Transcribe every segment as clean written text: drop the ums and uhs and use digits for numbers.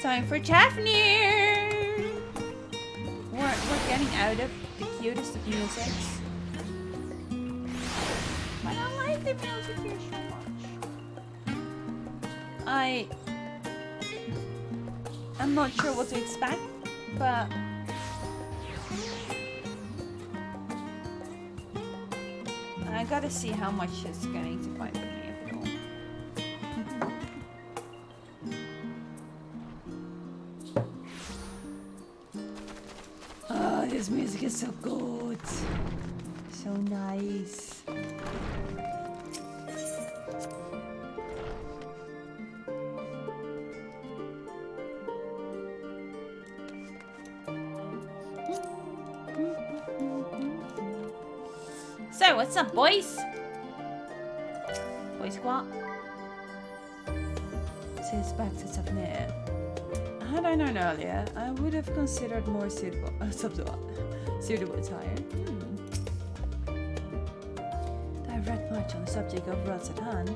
time for Tafnir! We're getting out of the cutest of musics. I don't like the music here so much. I'm not sure what to expect, but I gotta see how much it's going to find for me if at all. Oh, this music is so good. So nice. So, what's up, boys? Boy squat. Says back to Tafnir. Had I known earlier, I would have considered more suitable attire. Though I've read much on the subject of rods at hand,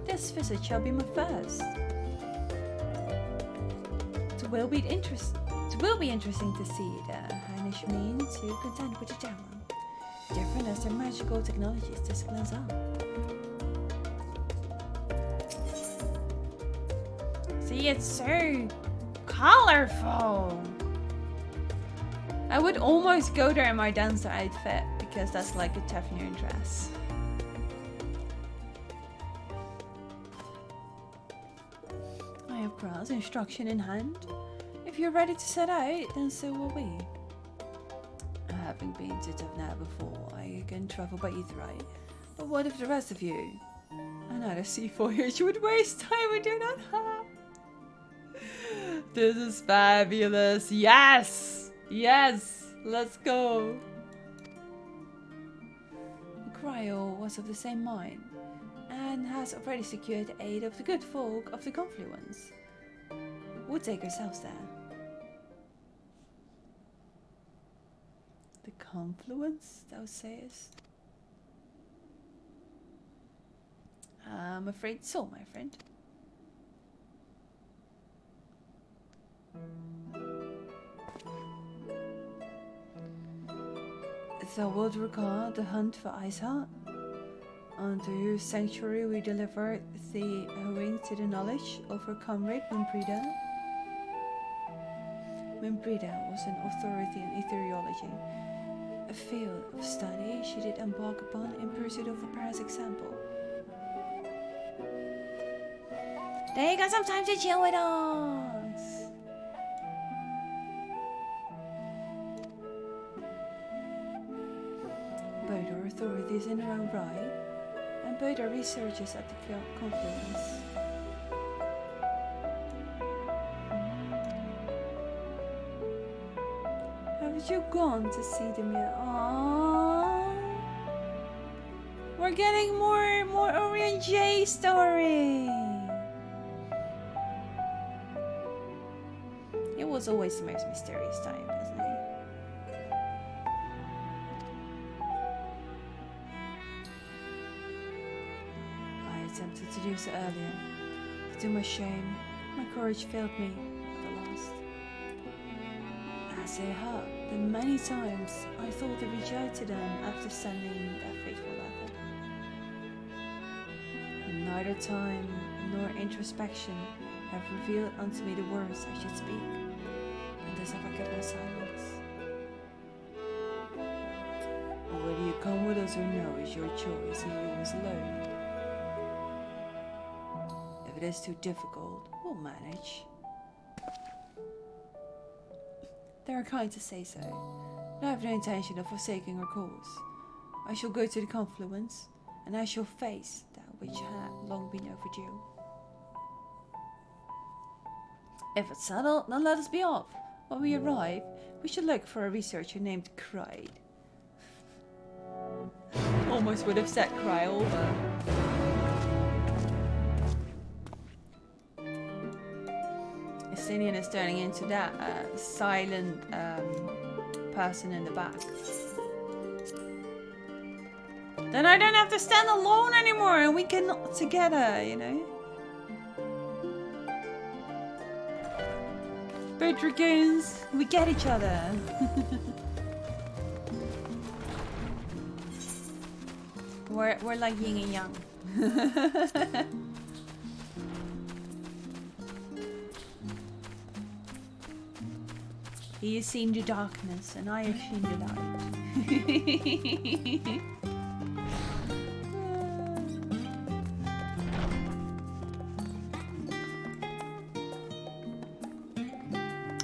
this visit shall be my first. It will be interesting to see the Heinish means to contend with the javelin. Different as their magical technologies disciplines are. See, it's so colorful. I would almost go there in my dancer outfit because that's like a Tefnir dress. I have Gral's instruction in hand. If you're ready to set out, then so will we. Having been to Tafnir before, I can travel by either right. But what if the rest of you? Another sea voyage would waste time we do not have. This is fabulous. Yes! Yes! Let's go. Cryo was of the same mind and has already secured the aid of the good folk of the Confluence. We'll take ourselves there. The Confluence, thou sayest? I'm afraid so, my friend. Thou wilt recall the hunt for Iceheart, unto whose sanctuary we delivered thee owing to the knowledge of her comrade Mimprida. Mimprida was an authority in ethereology, a field of study she did embark upon in pursuit of a parasitic sample. They got some time to chill with us! Both are authorities in their own right, and both are researchers at the Confluence. Haven't you gone to see them yet? Aww. We're getting more Orion J story. It was always the most mysterious time, wasn't it? I attempted to do so earlier, but to my shame, my courage failed me at the last. As it happened, the many times I thought to reach out to them after sending that fateful letter. Neither time nor introspection have revealed unto me the words I should speak, and thus have I kept my silence. Whether you come with us or no is your choice, and you must learn. If it is too difficult, we'll manage. They are kind to say so, and I have no intention of forsaking our cause. I shall go to the Confluence, and I shall face that which had long been overdue. If it's settled, then let us be off. When we arrive, we should look for a researcher named Cried. Almost would have said Cry over. Estinian is turning into that silent person in the back. Then I don't have to stand alone anymore and we can together, you know? Bird dragoons, we get each other. We're like yin and yang. He has seen the darkness, and I have seen the light.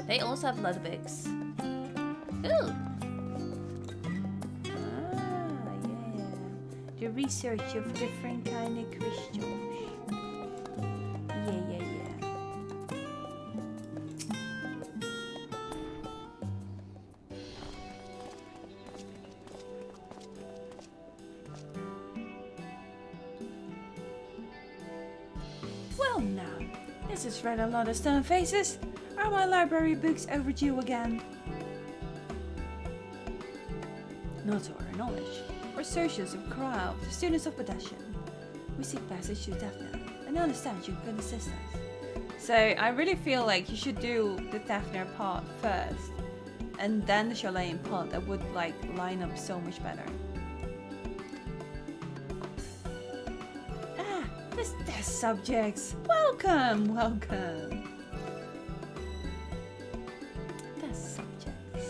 They also have Ludwigs. Ooh. Yeah. The research of different kind of crystals. Yeah. Well now, this has read a lot of stone faces. Are my library books overdue again? Not to our knowledge. Our searches of crowd, the students of possession. We seek passage to Daphne, and understand you can assist us. So I really feel like you should do the Daphne part first, and then the Chilean part. That would like line up so much better. This test subjects. Welcome. Test subjects.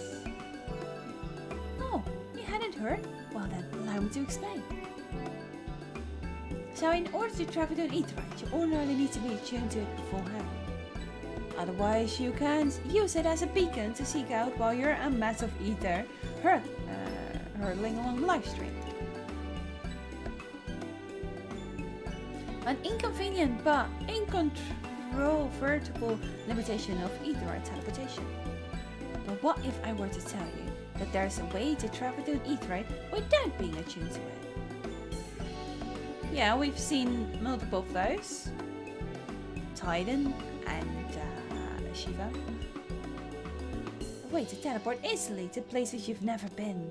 Oh, you hadn't heard? Well then, allow me to explain. So in order to travel to an aetheryte, you ordinarily need to be attuned to it beforehand. Otherwise, you can use it as a beacon to seek out while you're a mass of ether hurtling along the live stream. An inconvenient but incontrovertible limitation of aetheryte teleportation. But what if I were to tell you that there's a way to travel to an aetheryte without being attuned to it? Yeah, we've seen multiple of those. Titan and Shiva. A way to teleport easily to places you've never been.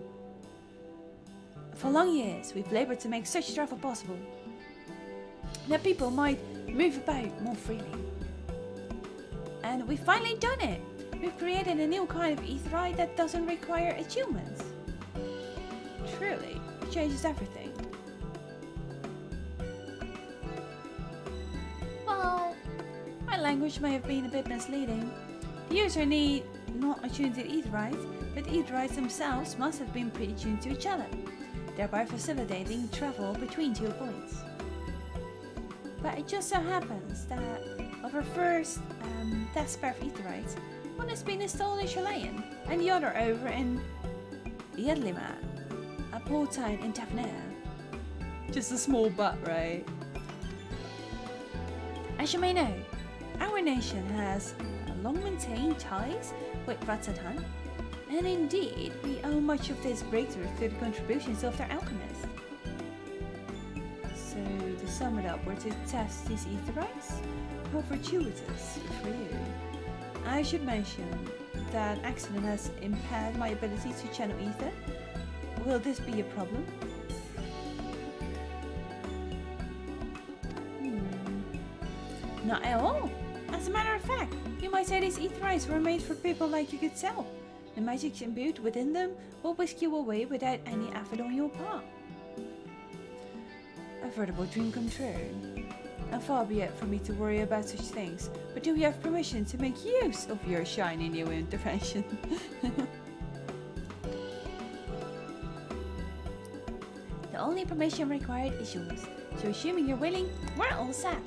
For long years, we've labored to make such travel possible, that people might move about more freely. And we've finally done it! We've created a new kind of aetheryte that doesn't require attunements. Truly, it changes everything. Well, my language may have been a bit misleading. The user need not attune to the aetheryte, but the aetherytes themselves must have been pre-tuned to each other, thereby facilitating travel between 2 points. But it just so happens that of our first test pair of aetherytes, one has been installed in Chilean and the other over in Yedlima, a port town in Daphne. Just a small butt, right? As you may know, our nation has long maintained ties with Ratatan, and indeed we owe much of this breakthrough to the contributions of their alchemists. So to sum it up, we're to test these aetherytes. How fortuitous for you. I should mention that accident has impaired my ability to channel ether. Will this be a problem? Not at all. As a matter of fact, you might say these aetherytes were made for people like you could sell. The magic imbued within them will whisk you away without any effort on your part. A veritable dream come true. And far be it from me to worry about such things, but do we have permission to make use of your shiny new intervention? The only permission required is yours, so assuming you're willing, we're all set.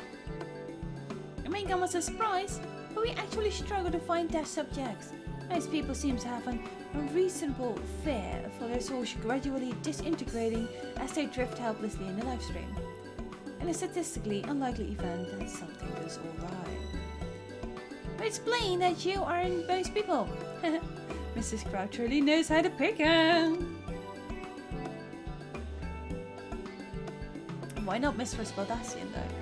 It may come as a surprise, but we actually struggle to find test subjects. Most people seem to have an unreasonable fear for their souls gradually disintegrating as they drift helplessly in the live stream. In a statistically unlikely event that something goes alright. But it's plain that you aren't those people. Mrs. Crouch really knows how to pick 'em. Why not Mistress Baldassian though?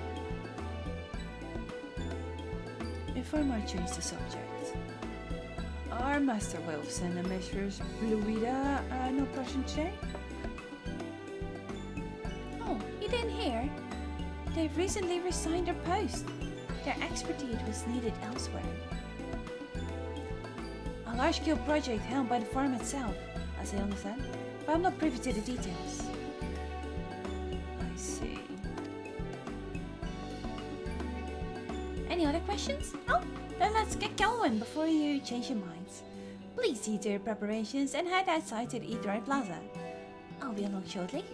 If I might change the subject. Are Master Wilson and Mistress Bluida not present today? Oh, you didn't hear? They've recently resigned their post. Their expertise was needed elsewhere. large-scale project helmed by the farm itself, as I understand, but I'm not privy to the details. I see. Any other questions? No? Then let's get going before you change your minds. Please see to your preparations and head outside to the Eat Right Plaza. I'll be along shortly.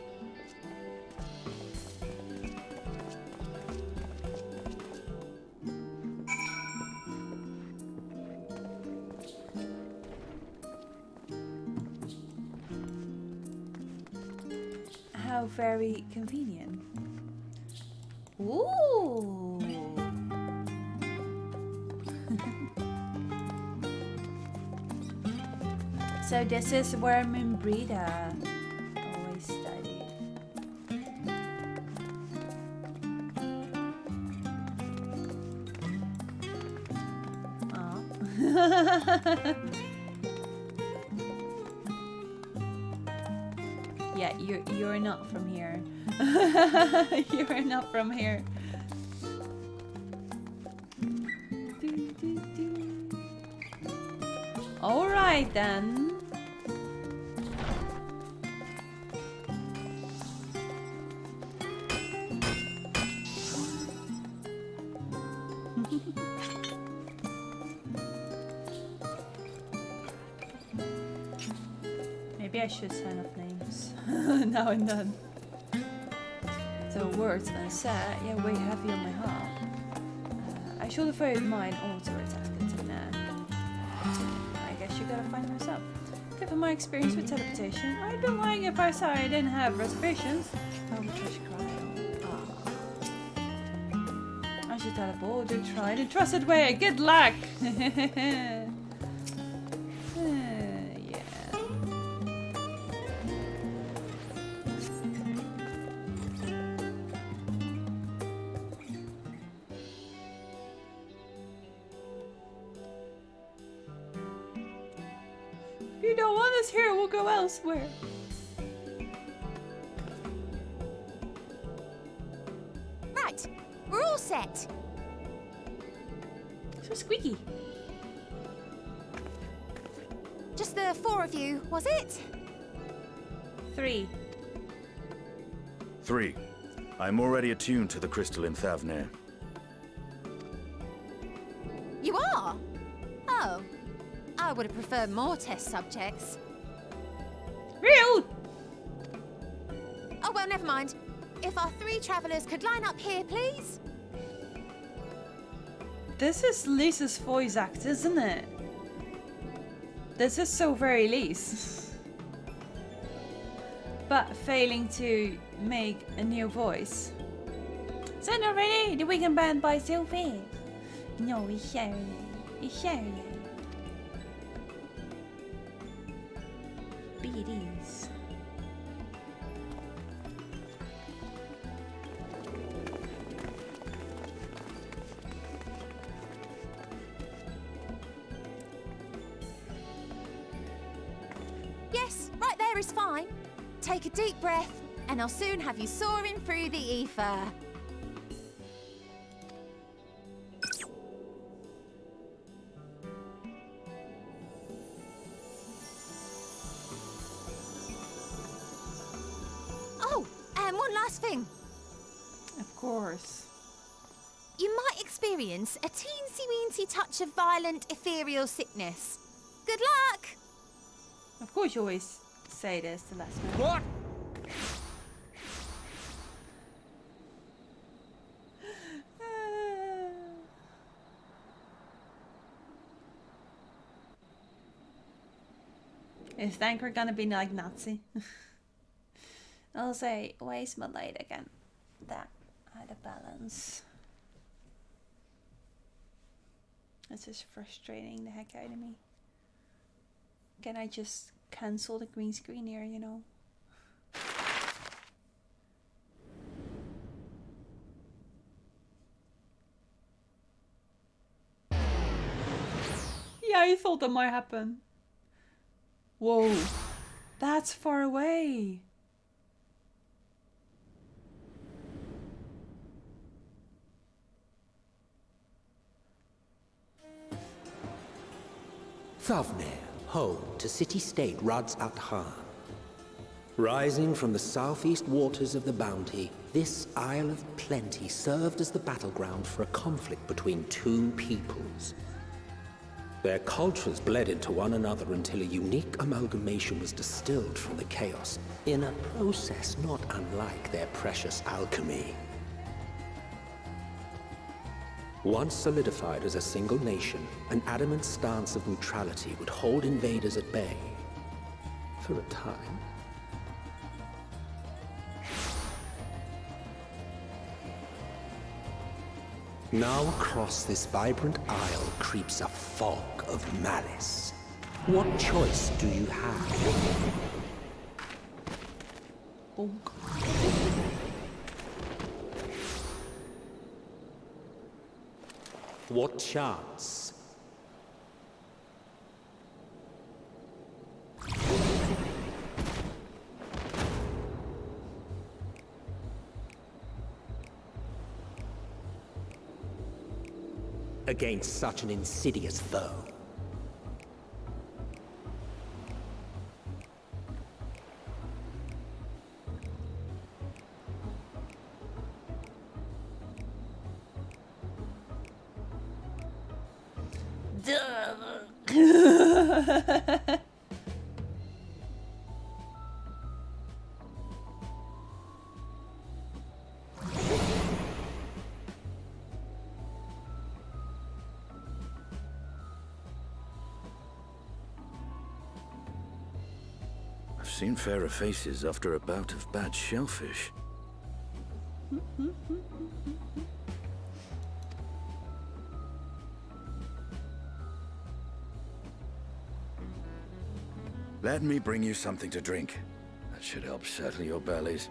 How very convenient. Ooh. So this is where Mimbrida always studied. Oh. Yeah, you're not from here. You're not from here. All right then. Maybe I should sign off names now and then. So words unsaid, yeah, weigh heavy on my heart. I should avoid mine auto attack until now. I guess you gotta find myself. Given my experience with teleportation, I'd be lying if I said I didn't have reservations. I would just cry. I should teleport to try the trusted way. Good luck! You don't want us here, we'll go elsewhere. Right, we're all set. So squeaky. Just the 4 of you, was it? 3. 3. I'm already attuned to the crystal in Thavnir. You are? Oh. I would have preferred more test subjects. Real! Oh, well, never mind. If our 3 travelers could line up here, please. This is Lisa's voice act, isn't it? This is so very Lise. But failing to make a new voice. Send already! The weekend band by Sylvie. No, he's sharing it. He's sharing it. Be it is. Yes, right there is fine. Take a deep breath, and I'll soon have you soaring through the ether. Oh, and one last thing. Of course. You might experience a teensy-weensy touch of violent ethereal sickness. Good luck! Of course you always say this the last minute. What? Is Thanker gonna be like Nazi? I'll say, where's my light again? That out of balance. This is frustrating the heck out of me. Can I just cancel the green screen here, you know? Yeah, I thought that might happen. Whoa, that's far away. Thavnir, home to city-state Rads at Han. Rising from the southeast waters of the Bounty, this Isle of Plenty served as the battleground for a conflict between two peoples. Their cultures bled into one another until a unique amalgamation was distilled from the chaos, in a process not unlike their precious alchemy. Once solidified as a single nation, an adamant stance of neutrality would hold invaders at bay. For a time. Now across this vibrant isle creeps a fog of malice. What choice do you have? Bonk. What chance? Against such an insidious foe. I've seen fairer faces after a bout of bad shellfish. Let me bring you something to drink. That should help settle your bellies.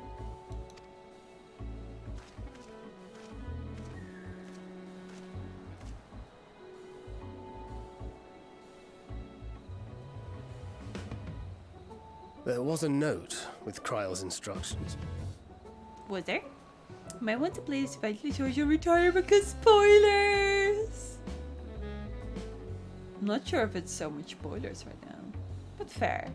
There was a note with Kryle's instructions. Was there? Might want to play this eventually so you'll retire because spoilers! I'm not sure if it's so much spoilers right now, but fair.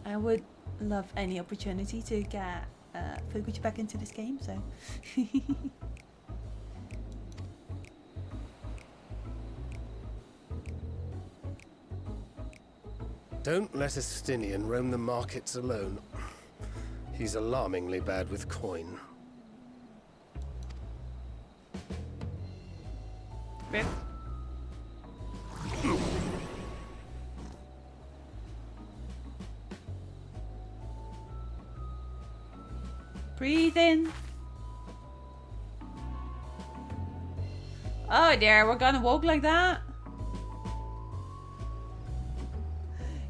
I would love any opportunity to get Focus back into this game, so. Don't let Estinian roam the markets alone. He's alarmingly bad with coin. Rip. Breathe in. Oh dear, we're gonna walk like that?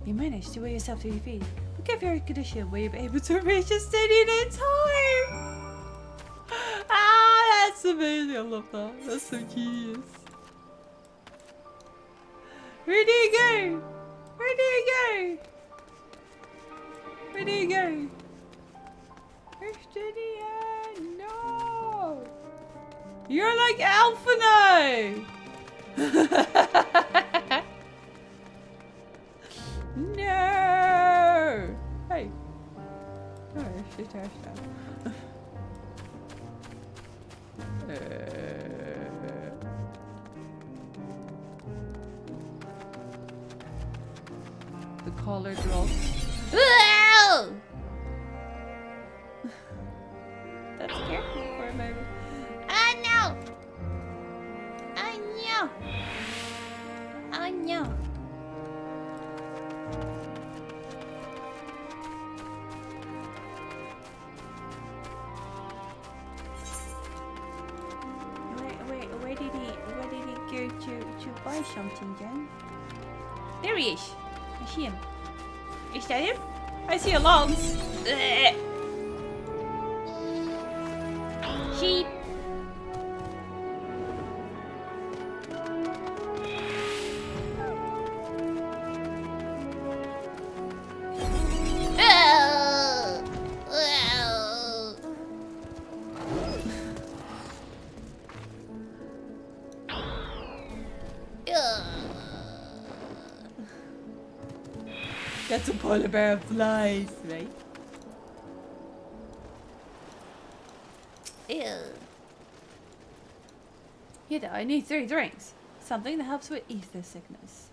You managed to weigh yourself to your feet. But given your condition, will you be able to reach Estinian in time? Ah, that's amazing. I love that. That's so genius. Where do you go? Where do you go? Where do you go? Estinian, no! You're like Alphino! No! Hey. Oh, shit, the collar drop. That scared me for a moment. Oh no! Oh no! Oh no! Where did he go to buy something then? There he is. I see him. Is that him? I see a lance. Sheep. That's a polar bear flies, right? Ew. Yeah, I need 3 drinks. Something that helps with ether sickness.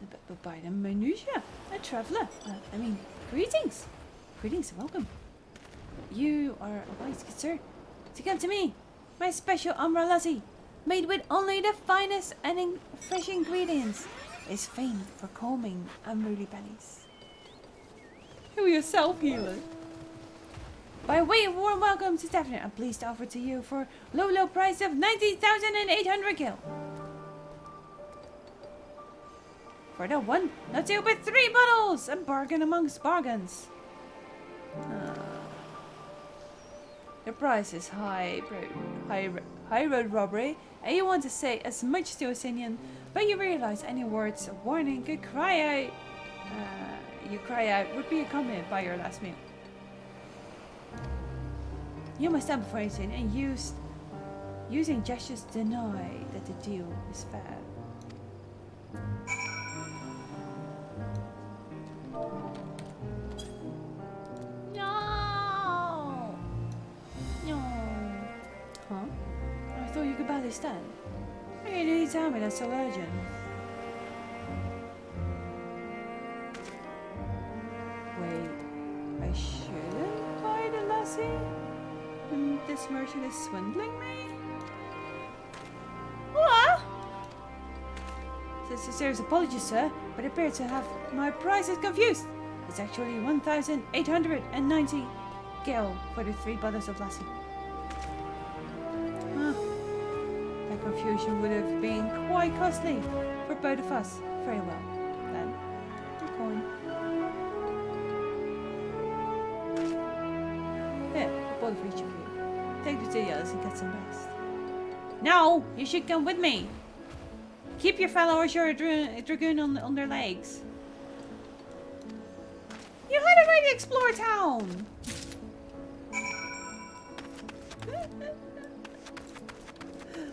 But by the minutia, a traveller. I mean, greetings. Greetings and welcome. You are obliged, good sir, to come to me. My special lassi, made with only the finest and fresh ingredients, is famed for calming unruly bellies. Heal yourself, healer. By way of warm welcome to Daphne, I'm pleased to offer to you for low price of 90,800 gil. For the 1, not 2, but 3 bottles! A bargain amongst bargains. The price is high road robbery, and you want to say as much to Osinian, but you realize any words of warning could cry out would be accompanied by your last meal. You must stand before Osinian and using gestures deny that the deal is fair. Huh? I thought you could barely stand. Why did you tell me that's so urgent? Wait, I shouldn't buy the lassie? And this merchant is swindling me? What? Serious apologies, sir, but I appear to have my prices confused. It's actually 1,890 gil for the 3 bottles of lassie. That confusion would have been quite costly for both of us. Very well, then. Your coin. Here, a bottle for each of you. Take the 2 yellows and get some rest. No! You should come with me! Keep your followers, your dragoon on their legs. You had already explored town!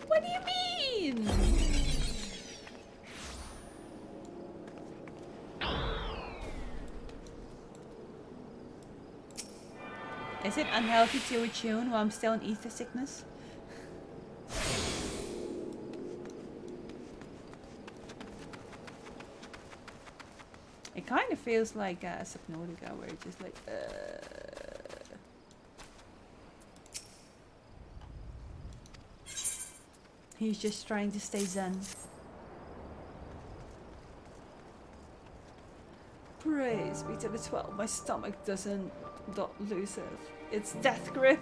What do you mean? Is it unhealthy to attune while I'm still in ether sickness? It kind of feels like Subnautica, where it's just like, He's just trying to stay zen. Praise be to the 12. My stomach doesn't lose its death grip.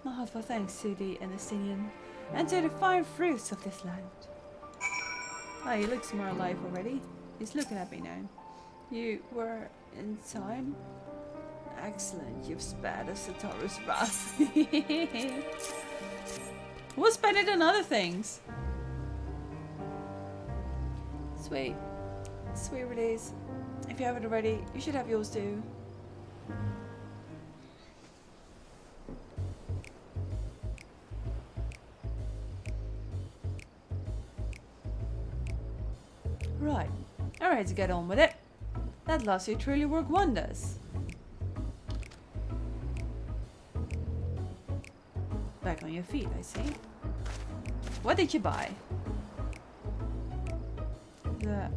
My heartfelt thanks to the Anastinian and to the fine fruits of this land. Ah, he looks more alive already. He's looking at me now. You were in time? Excellent, you've spared us Satoru's wrath. What's better than other things? Sweet. Sweet release. If you haven't already, you should have yours too. Right. Alright, to get on with it. That last year truly worked wonders. Back on your feet, I see. What did you buy? The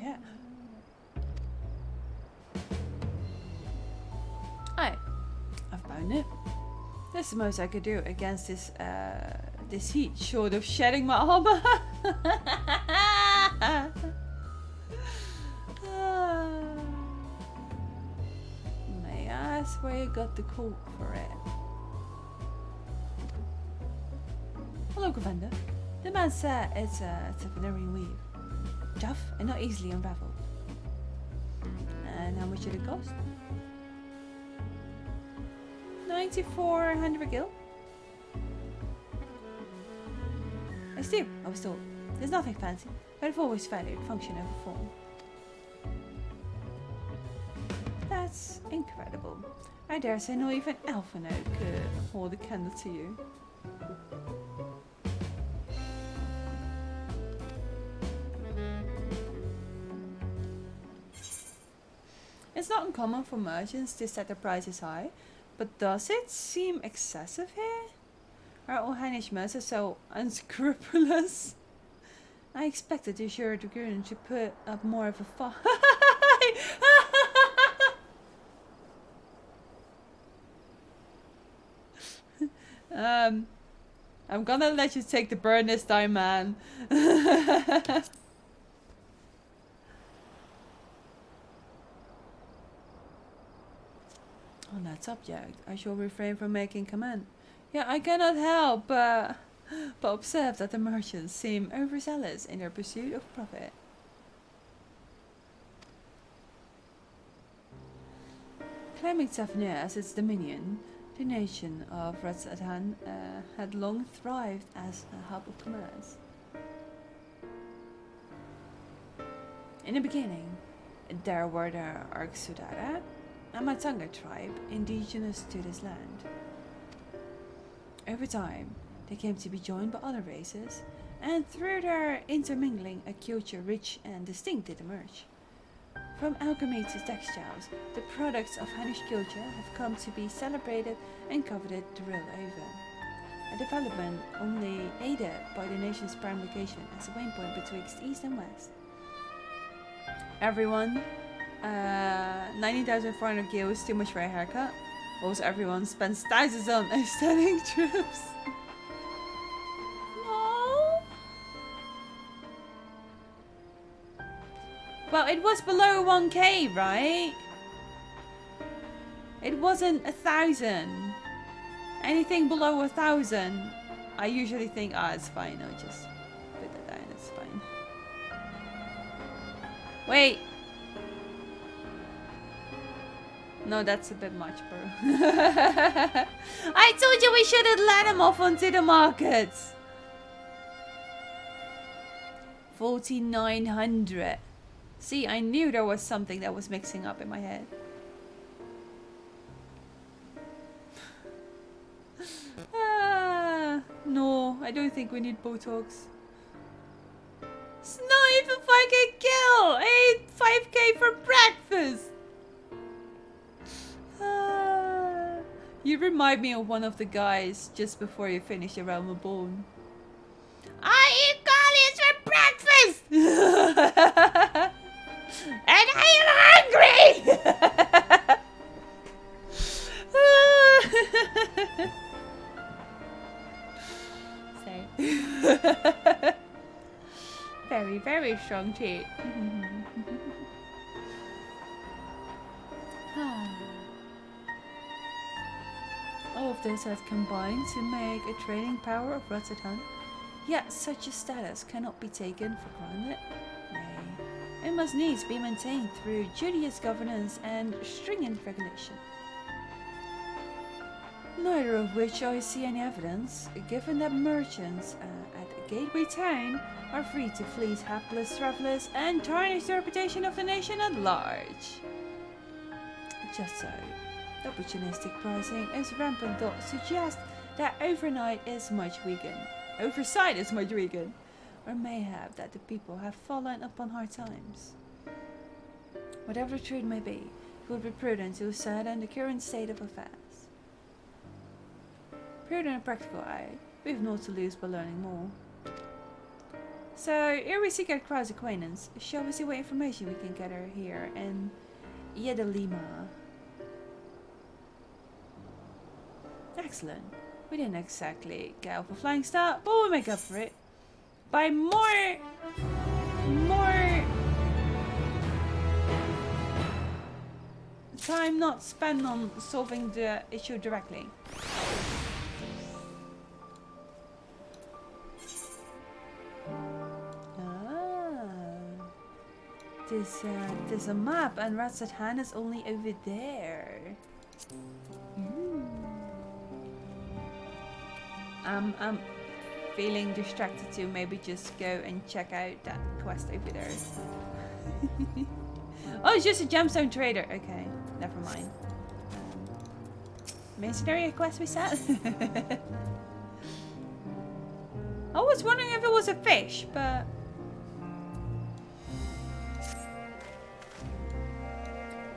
yeah. Aye, I've found it. That's the most I could do against this heat, short of shedding my armor. May I ask where you got the coat for it? A local vendor. The man said it's a Venerean weave. Tough and not easily unraveled. And how much did it cost? 9,400 gil. I steal, I was told. There's nothing fancy, but I've always valued function over form. That's incredible. I dare say not even Elfino could hold a candle to you. not uncommon for merchants to set their prices high, but does it seem excessive here? Are all Hainish merchants so unscrupulous? I expected the Jurgen to put up more of a fight. I'm gonna let you take the burn this time, man. On that subject, I shall refrain from making comment. Yeah, I cannot help but observe that the merchants seem overzealous in their pursuit of profit. Claiming Tavernier as its dominion, the nation of Ratzadhan had long thrived as a hub of commerce. In the beginning, there were the Arksudara, a Matanga tribe indigenous to this land. Over time, they came to be joined by other races, and through their intermingling, a culture rich and distinct did emerge. From alchemy to textiles, the products of Hainish culture have come to be celebrated and coveted the world over. A development only aided by the nation's prime location as a waypoint betwixt east and west. Everyone, 19,400 gills, too much for a haircut. Also, everyone spends thousands on studying troops. No. Well, it was below 1k, right? It wasn't 1,000. Anything below 1,000, I usually think, it's fine. I'll just put that down. It's fine. Wait. No, that's a bit much, bro. I told you we shouldn't let him off onto the markets. 4,900. See, I knew there was something that was mixing up in my head. No, I don't think we need Botox. It's not even fucking kill. I ate 5k for breakfast. You remind me of one of the guys just before you finish your Realm Reborn. I eat garlics for breakfast! And I am hungry! Sorry. Very, very strong tea. All of this had combined to make a trading power of Ratzadhan, yet such a status cannot be taken for granted. Nay, it must needs be maintained through judicious governance and stringent regulation. Neither of which I see any evidence, given that merchants at Gateway Town are free to fleece hapless travelers and tarnish the reputation of the nation at large. Just so. Opportunistic pricing is rampant, though suggest that oversight is much weakened, or mayhap that the people have fallen upon hard times. Whatever the truth may be, it would be prudent to ascertain the current state of affairs. Prudent and practical, we have naught to lose by learning more. So, here we seek out Krau's acquaintance. Shall we see what information we can gather here in Yedalima? Excellent. We didn't exactly get off a flying start, but we'll make up for it by more time not spent on solving the issue directly. There's a map, and Ratzadhan is only over there. I'm feeling distracted to maybe just go and check out that quest over there. Oh, it's just a gemstone trader. Okay, never mind. Mercenary quest we said. I was wondering if it was a fish, but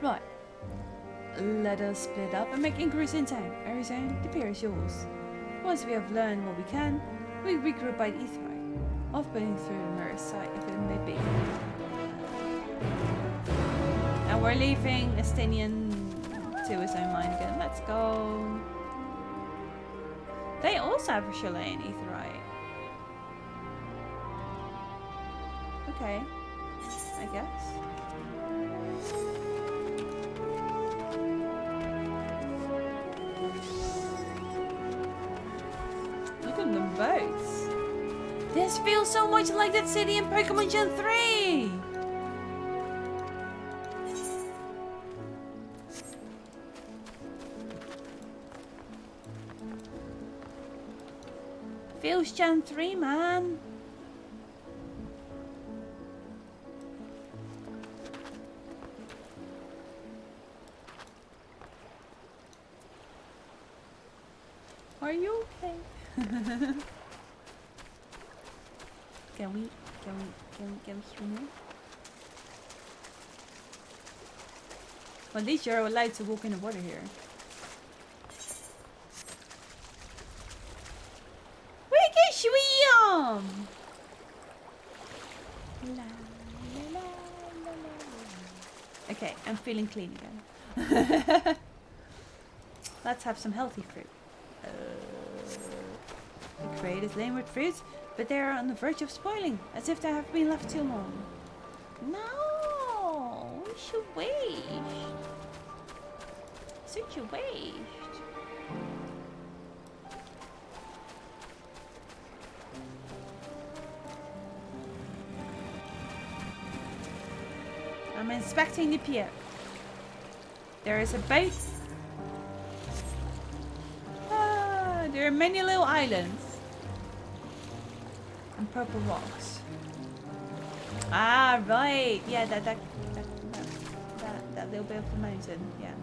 right. let us split up and make inquiries in town. Our zone, the pier is yours. Once we have learned what we can, we regroup by the Etherite, off-building through the nearest site if it may be. And we're leaving Estinian to his own mind again. Let's go. They also have a chalet in Etherite. Okay, I guess. Look at them boats. This feels so much like that city in Pokemon Gen 3! Feels Gen 3, man. Are you okay? Can we humor? Well, at least you're allowed to walk in the water here. We can swim! La, la, la, la, la. Okay, I'm feeling clean again. Let's have some healthy fruit. The crate is laden with fruits, but they are on the verge of spoiling, as if they have been left too long. No, we should wait. Such a waste. I'm inspecting the pier. There is a boat. There are many little islands and purple rocks. Ah, right. Yeah, that little bit of the mountain. Yeah.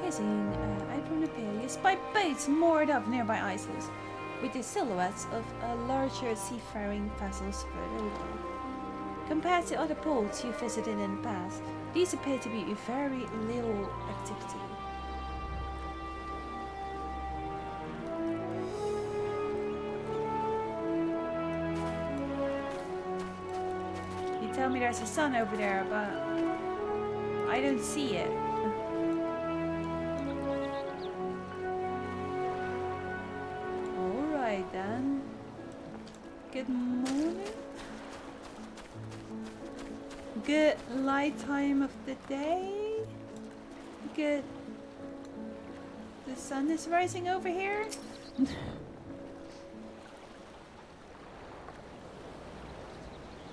Casing out from the pier, you spy boats moored up nearby isles, with the silhouettes of larger seafaring vessels further away. Compared to other ports you visited in the past, these appear to be very little activity. You tell me there's a sun over there, but I don't see it. Then good morning, good light time of the day, good, the sun is rising over here.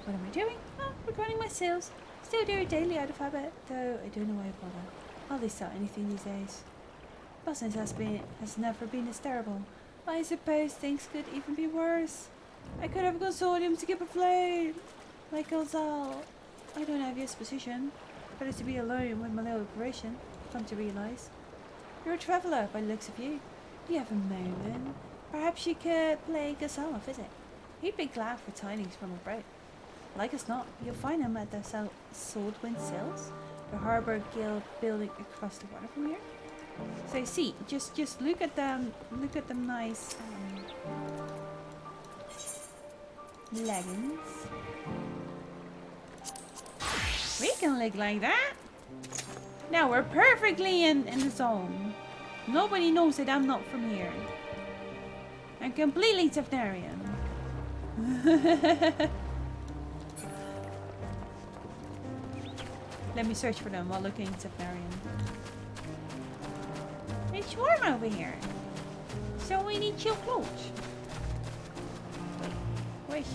What am I doing? Oh, recording my sales. Still do it daily out of habit, though I don't know why I bother. Hardly sell anything these days. Business has never been this terrible. I suppose things could even be worse. I could have a consortium to keep afloat. Like Gonzal. I don't have your position. Better to be alone with my little operation. Come to realize. You're a traveller by the looks of you. Do you have a moment? Perhaps you could play Gonzal a visit. He'd be glad for tidings from abroad. Like as not, you'll find him at the Swordwind Sails, the harbour guild building across the water from here. So see, just look at them nice leggings. We can look like that. Now we're perfectly in the zone. Nobody knows that I'm not from here. I'm completely Tefnarian. Let me search for them while looking Tefnarian. It's warm over here, so we need chill clothes. Wait, where is she?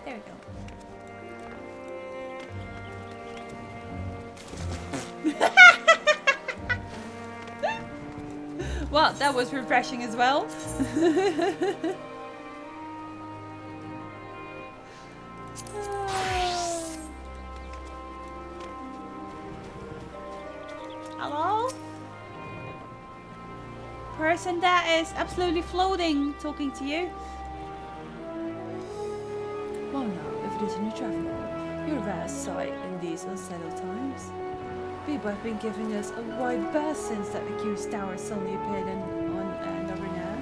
There we go. Well, that was refreshing as well. Hello? Person that is absolutely floating talking to you. Well now, if it isn't a traveler, you're a vast sight in these unsettled times. People have been giving us a wide berth since that accused tower suddenly appeared on Arena.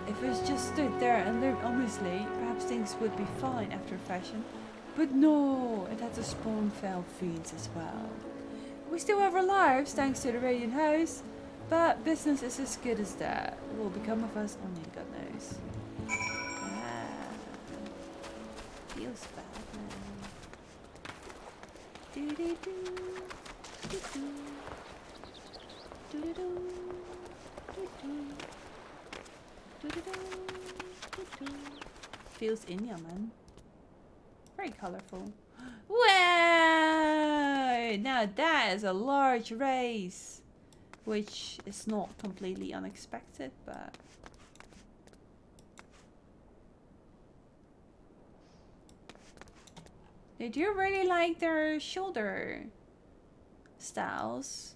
If it just stood there and lived honestly, perhaps things would be fine after a fashion. But no, it had to spawn fell fiends as well. We still have our lives thanks to the Radiant House, but business is as good as that. What will become of us, only God knows. Feels bad, man. Do-do-do. Do-do. Do-do-do. Do-do. Do-do-do. Do-do. Feels India, man. Very colorful. Whoa! Now that is a large race, which is not completely unexpected, but they do really like their shoulder styles.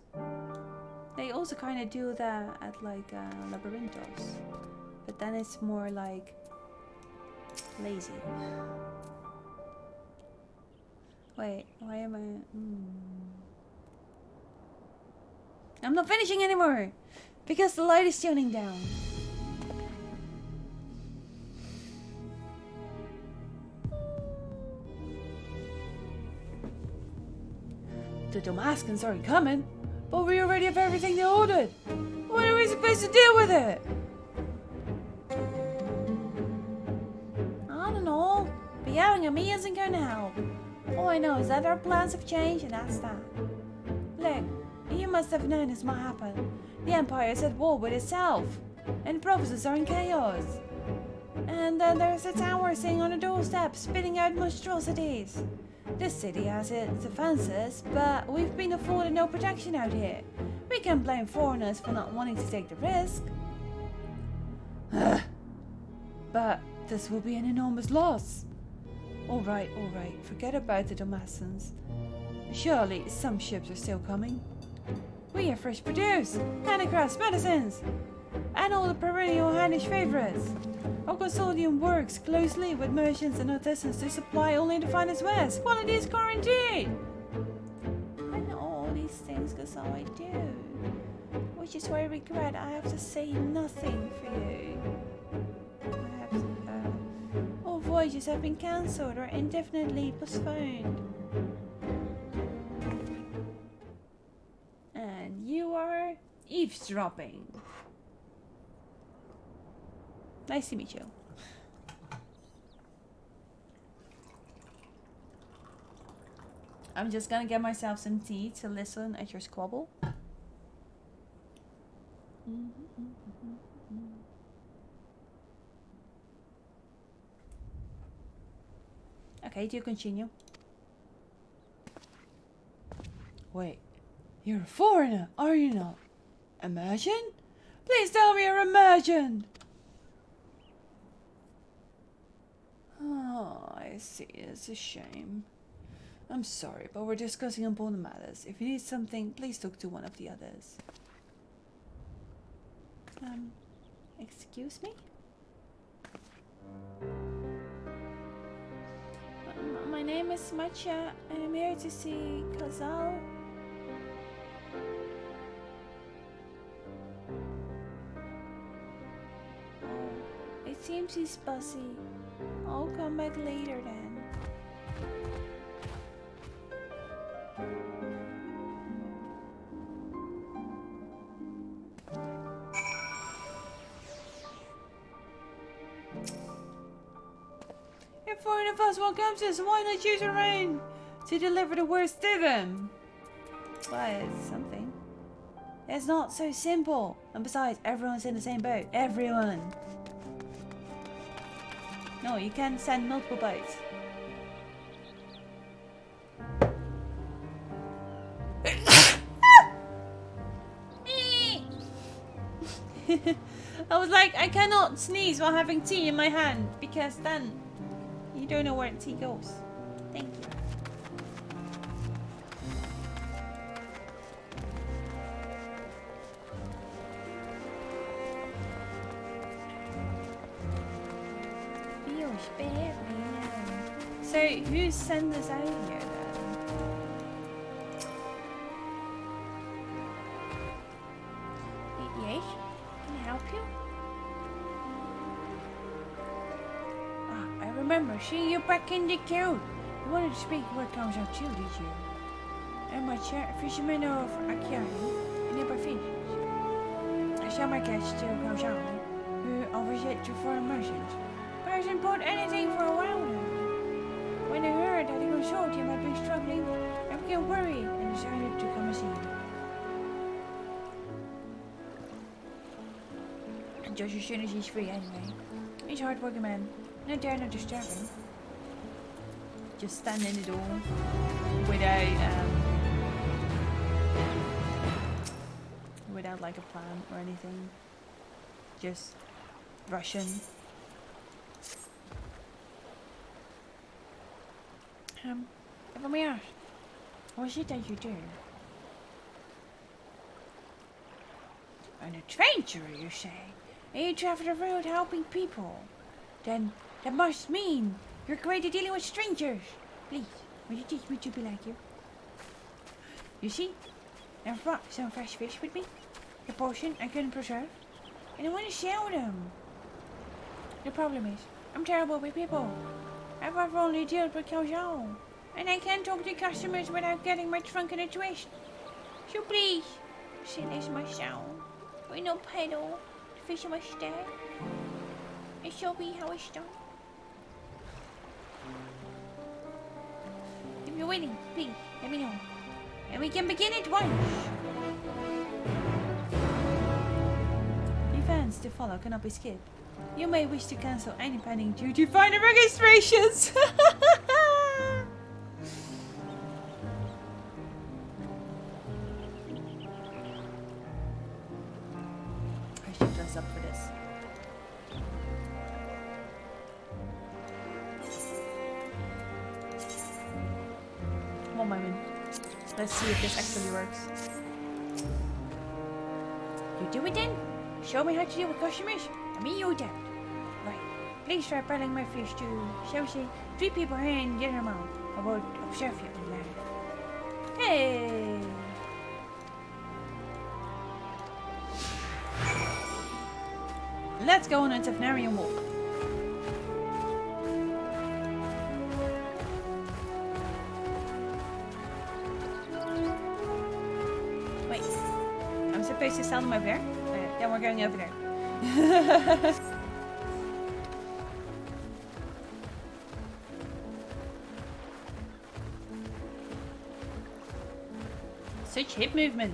They also kind of do that at like Labyrinthos, but then it's more like lazy. Wait, why am I? I'm not finishing anymore because the light is tuning down. The Damascans aren't coming, but we already have everything they ordered. What are we supposed to do with it? I don't know. But yelling at me isn't going to help. All I know is that our plans have changed, and that's that. Look, you must have noticed what happened. The Empire is at war with itself, and the provinces are in chaos. And then there's a tower sitting on a doorstep, spitting out monstrosities. This city has its defenses, but we've been afforded no protection out here. We can't blame foreigners for not wanting to take the risk. But this will be an enormous loss. Alright, forget about the Damascens. Surely some ships are still coming. We have fresh produce, handicrafts, medicines, and all the perennial Heinish favorites. Our consortium works closely with merchants and artisans to supply only the finest wares. Quality is guaranteed. I know all these things because all I do. Which is why I regret I have to say nothing for you. All voyages have been cancelled or indefinitely postponed. And you are eavesdropping. Nice to meet you. I'm just gonna get myself some tea to listen at your squabble. Okay, do continue. Wait, you're a foreigner, are you not? Immersion? Please tell me you're immersion! Oh, I see. It's a shame. I'm sorry, but we're discussing important matters. If you need something, please talk to one of the others. Excuse me? My name is Matcha, and I'm here to see Kazal. Oh, it seems he's busy. I'll come back later then. If foreign of us welcomes us, why not use our own to deliver the worst to them? Well, it's something. It's not so simple. And besides, everyone's in the same boat. Everyone. No, you can't send multiple boats. I was like, I cannot sneeze while having tea in my hand because then you don't know where tea goes. Thank you. Spare me now. So, who sent us out here then? Yes? Can I help you? Ah, I remember seeing you back in the queue. You wanted to speak what comes out too, did you? I'm a fisherman of Akiari, and never finished. I saw my guest to Kaushan, who offers it to foreign merchants, but hasn't bought anything for a while now. When I heard that the consortium had been struggling, I became worried and decided to come and see you. And just as soon as he's free anyway. He's a hard-working man, and I dare not disturb him. Just stand in the door without like a plan or anything. Just Russian. If I may ask, what is it that you do? An adventurer, you say? And you travel the road helping people? Then that must mean you're great at dealing with strangers. Please, will you teach me to be like you? You see, I've brought some fresh fish with me. The portion I couldn't preserve. And I want to sell them. The problem is, I'm terrible with people. I've only dealt with Kaozhao. And I can't talk to customers without getting my trunk in a twist. So please, sit as my sound. With no pedal, the fish must stay. It shall be how it's done. If you're willing, please, let me know. And we can begin at once. Events to follow cannot be skipped. You may wish to cancel any pending duty finder registrations. I should dress up for this. One moment. Let's see if this actually works. You do it then? Show me how to deal with customers? I mean you adapt. Right. Please try peddling my fish to, shall we say, 3 people here in the other mouth. I will observe you and learn. Hey! Let's go on a Tefnarian walk. Wait. I'm supposed to sell them over there? Then we're going over there. Such hip movement.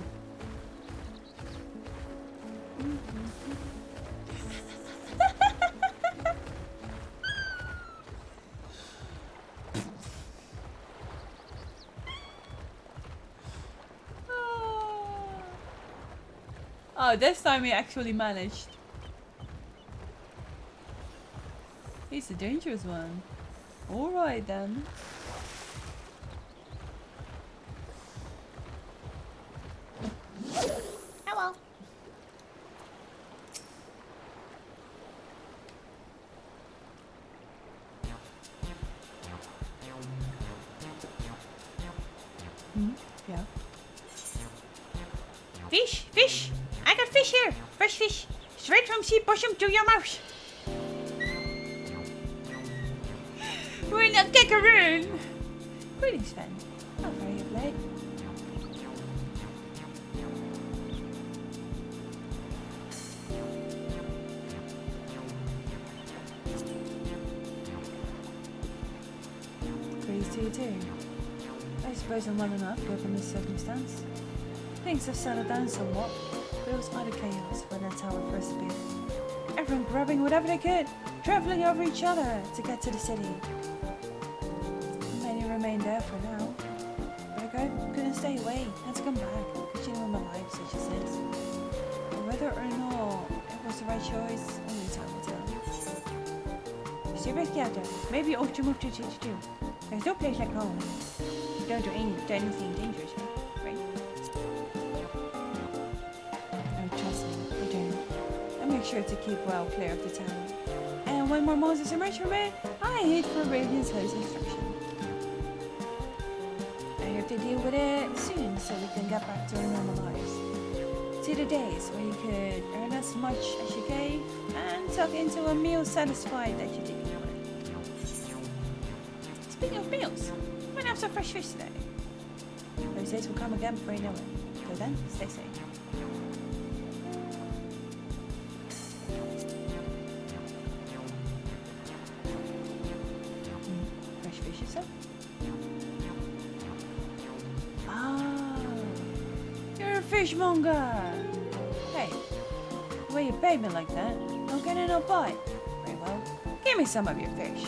Oh, this time he actually managed. He's a dangerous one. Alright then. Hello. Yeah. Fish, fish. I got fish here. Fresh fish. Straight from sea bottom to your mouth. We're in a kickaroon! Greetings, Sven. Not very up late. Greetings to you too. I suppose I'm well enough given this circumstance. Things have settled down somewhat, but it was utter chaos when that tower first appeared. Everyone grabbing whatever they could, travelling over each other to get to the city. Many remained there for now, but I couldn't stay away, had to come back, continuing my life such as this. But whether or not it was the right choice, only time will tell. Stay risky out there, maybe you ought to move to city too. There's no place like home. You don't do anything dangerous, right? Oh, trust me, I don't. I make sure to keep well clear of the town. And one more monsters emerge from it, I hate for Radiant's host instruction. I hope they deal with it soon so we can get back to our normal lives. To the days where you could earn as much as you gave and tuck into a meal satisfied that you didn't want. Speaking of meals, I'm gonna have some fresh fish today. Those days will come again before you know it. Till then, stay safe. Fresh fish, you said? Ah, you're a fishmonger. Hey, the way you paid me like that, don't get in no bite. Very well, give me some of your fish.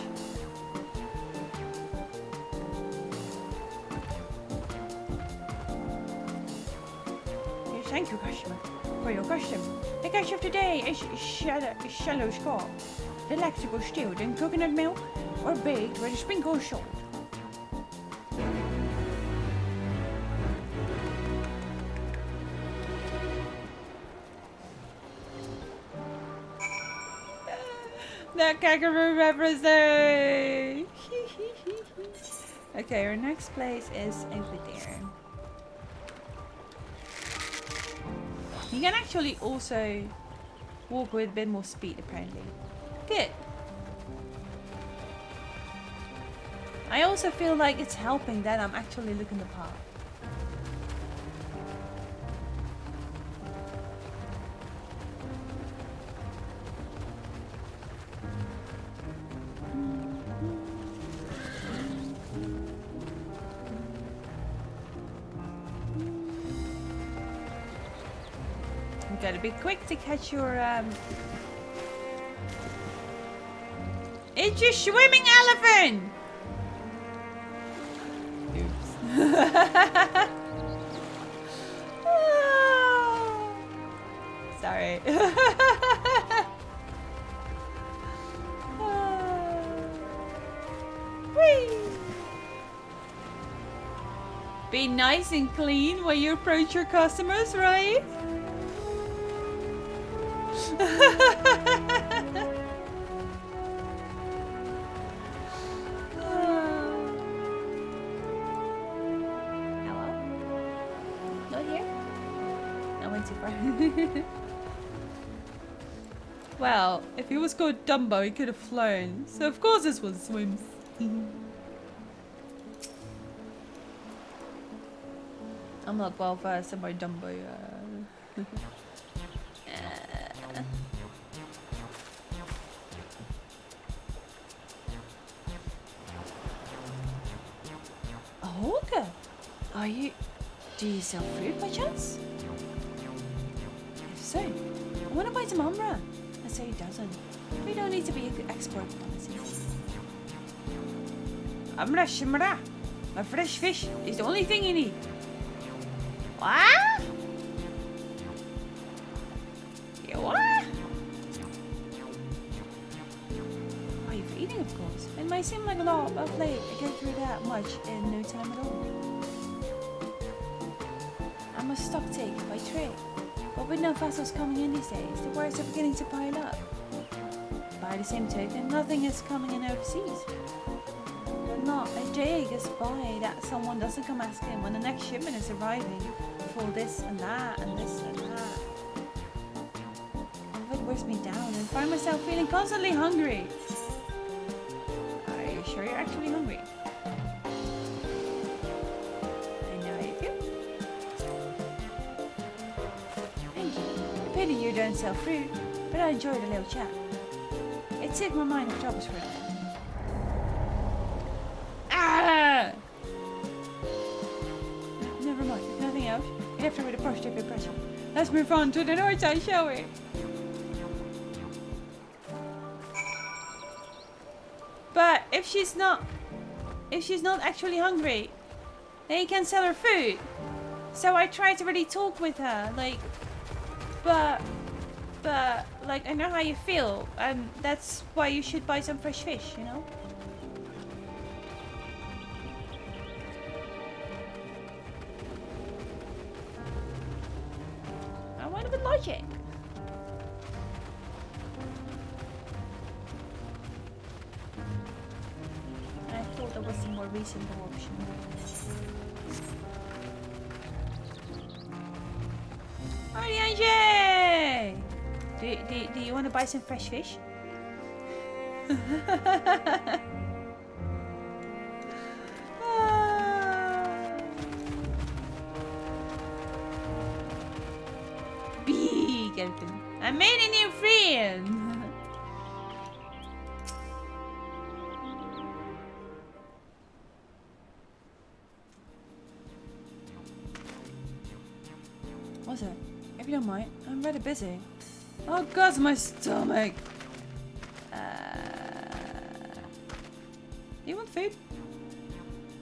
Thank you, customer, for your custom. The catch of the day is shallow scallop, delectable stewed in coconut milk or baked with a sprinkle of salt. That kangaroo represent. Okay, our next place is over there. You can actually also walk with a bit more speed, apparently. Good. I also feel like it's helping that I'm actually looking the part. Gotta be quick to catch your It's a swimming elephant! Oops. Sorry. Whee! Be nice and clean when you approach your customers, right? Hello? Not here? I went too far. Well, if he was called Dumbo, he could have flown. So of course this one swims. I'm not well versed in my Dumbo. Hawker, are you? Do you sell fruit by chance? If so, I want to buy some umbra. I say he doesn't. We don't need to be an export policy. Umbra shimra. My fresh fish is the only thing you need. What? You what? Oh, you're for eating, of course. It might seem like a lot, but late. I go through that much in no time at all. I'm a stock taker by trade, but with no vessels coming in these days, the works are beginning to pile up. By the same token, nothing is coming in overseas. But not a day goes by that someone doesn't come asking when the next shipment is arriving for this and that and this and that. It wears me down and find myself feeling constantly hungry. Are you sure you're actually hungry? I know you do. Thank you. Pity you don't sell fruit, but I enjoyed a little chat. It took my mind off troubles for a minute. Ah! Never mind, if nothing else, you left her with a positive impression. Let's move on to the north side, shall we? But if she's not actually hungry, then you can sell her food. So I tried to really talk with her, like, but like I know how you feel, and that's why you should buy some fresh fish, you know. I want a bit logic. more reasonable option. Oriange! Do you want to buy some fresh fish? Big elephant. I made a new friend! What's it? If you don't mind, I'm rather busy. Oh god, my stomach! Do you want food?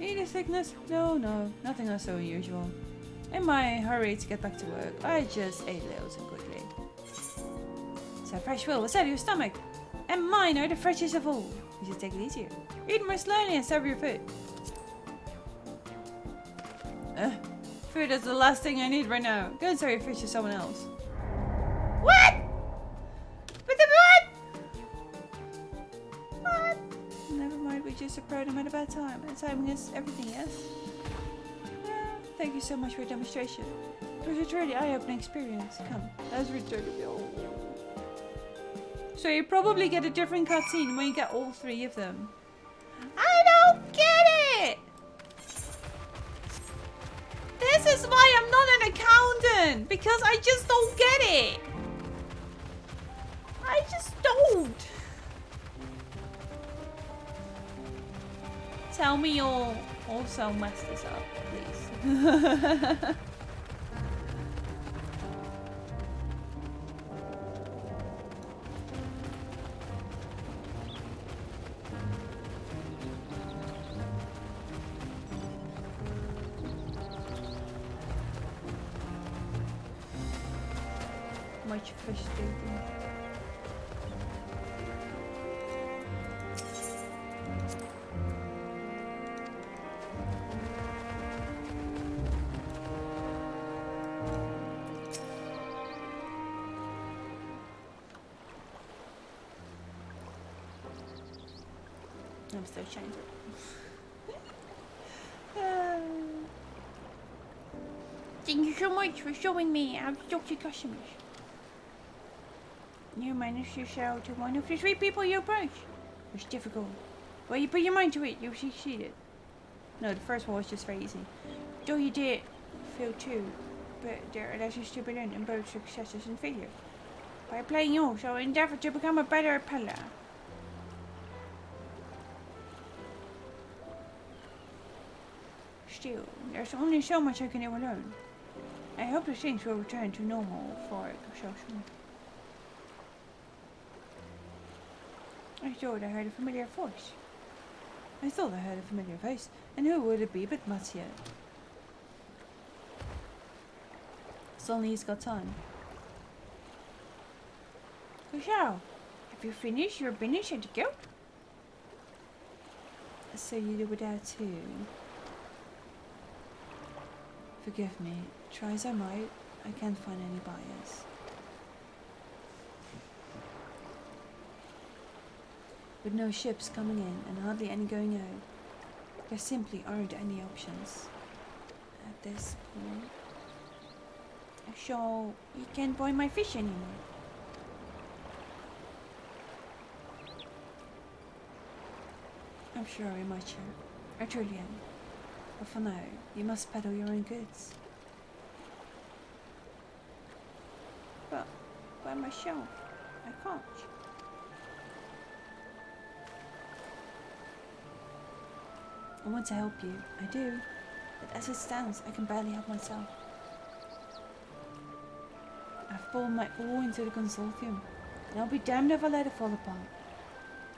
Eating sickness? No, nothing else so unusual. In my hurry to get back to work, I just ate a little too quickly. So fresh will, what's up your stomach? And mine are the freshest of all. You should take it easier. Eat more slowly and serve your food. Food is the last thing I need right now. Go and serve your fish to someone else. What? But the what? Never mind, we just approached him at a bad time. And timing is everything, yes? Thank you so much for your demonstration. It was a truly eye-opening experience. Come, let's return to the old. So you probably get a different cutscene when you get all three of them. I don't get it! This is why I'm not an accountant! Because I just don't get it! I just don't! Tell me you'll also mess this up, please. Much frustrating. I'm still trying to. Thank you so much for showing me how to talk to customers. You managed to sell to one of the three people you approached. It was difficult. Well, you put your mind to it, you succeeded. No, the first one was just very easy. Though you did fail too, but there are lessons to be learned in both successes and failures. By playing you, so endeavor to become a better peddler. Still, there's only so much I can ever learn. I hope that things will return to normal for so soon. I thought I heard a familiar voice. And who would it be but Mathieu? Suddenly he's got time. So, have you finished your business and to go? So you do that too. Forgive me, try as I might, I can't find any buyers. With no ships coming in and hardly any going out, there simply aren't any options at this point. So, you can't buy my fish anymore. I'm sorry, Macho. I truly am. But for now, you must peddle your own goods. But by myself, I can't. I want to help you, I do, but as it stands, I can barely help myself. I've poured my all into the consortium, and I'll be damned if I let it fall apart.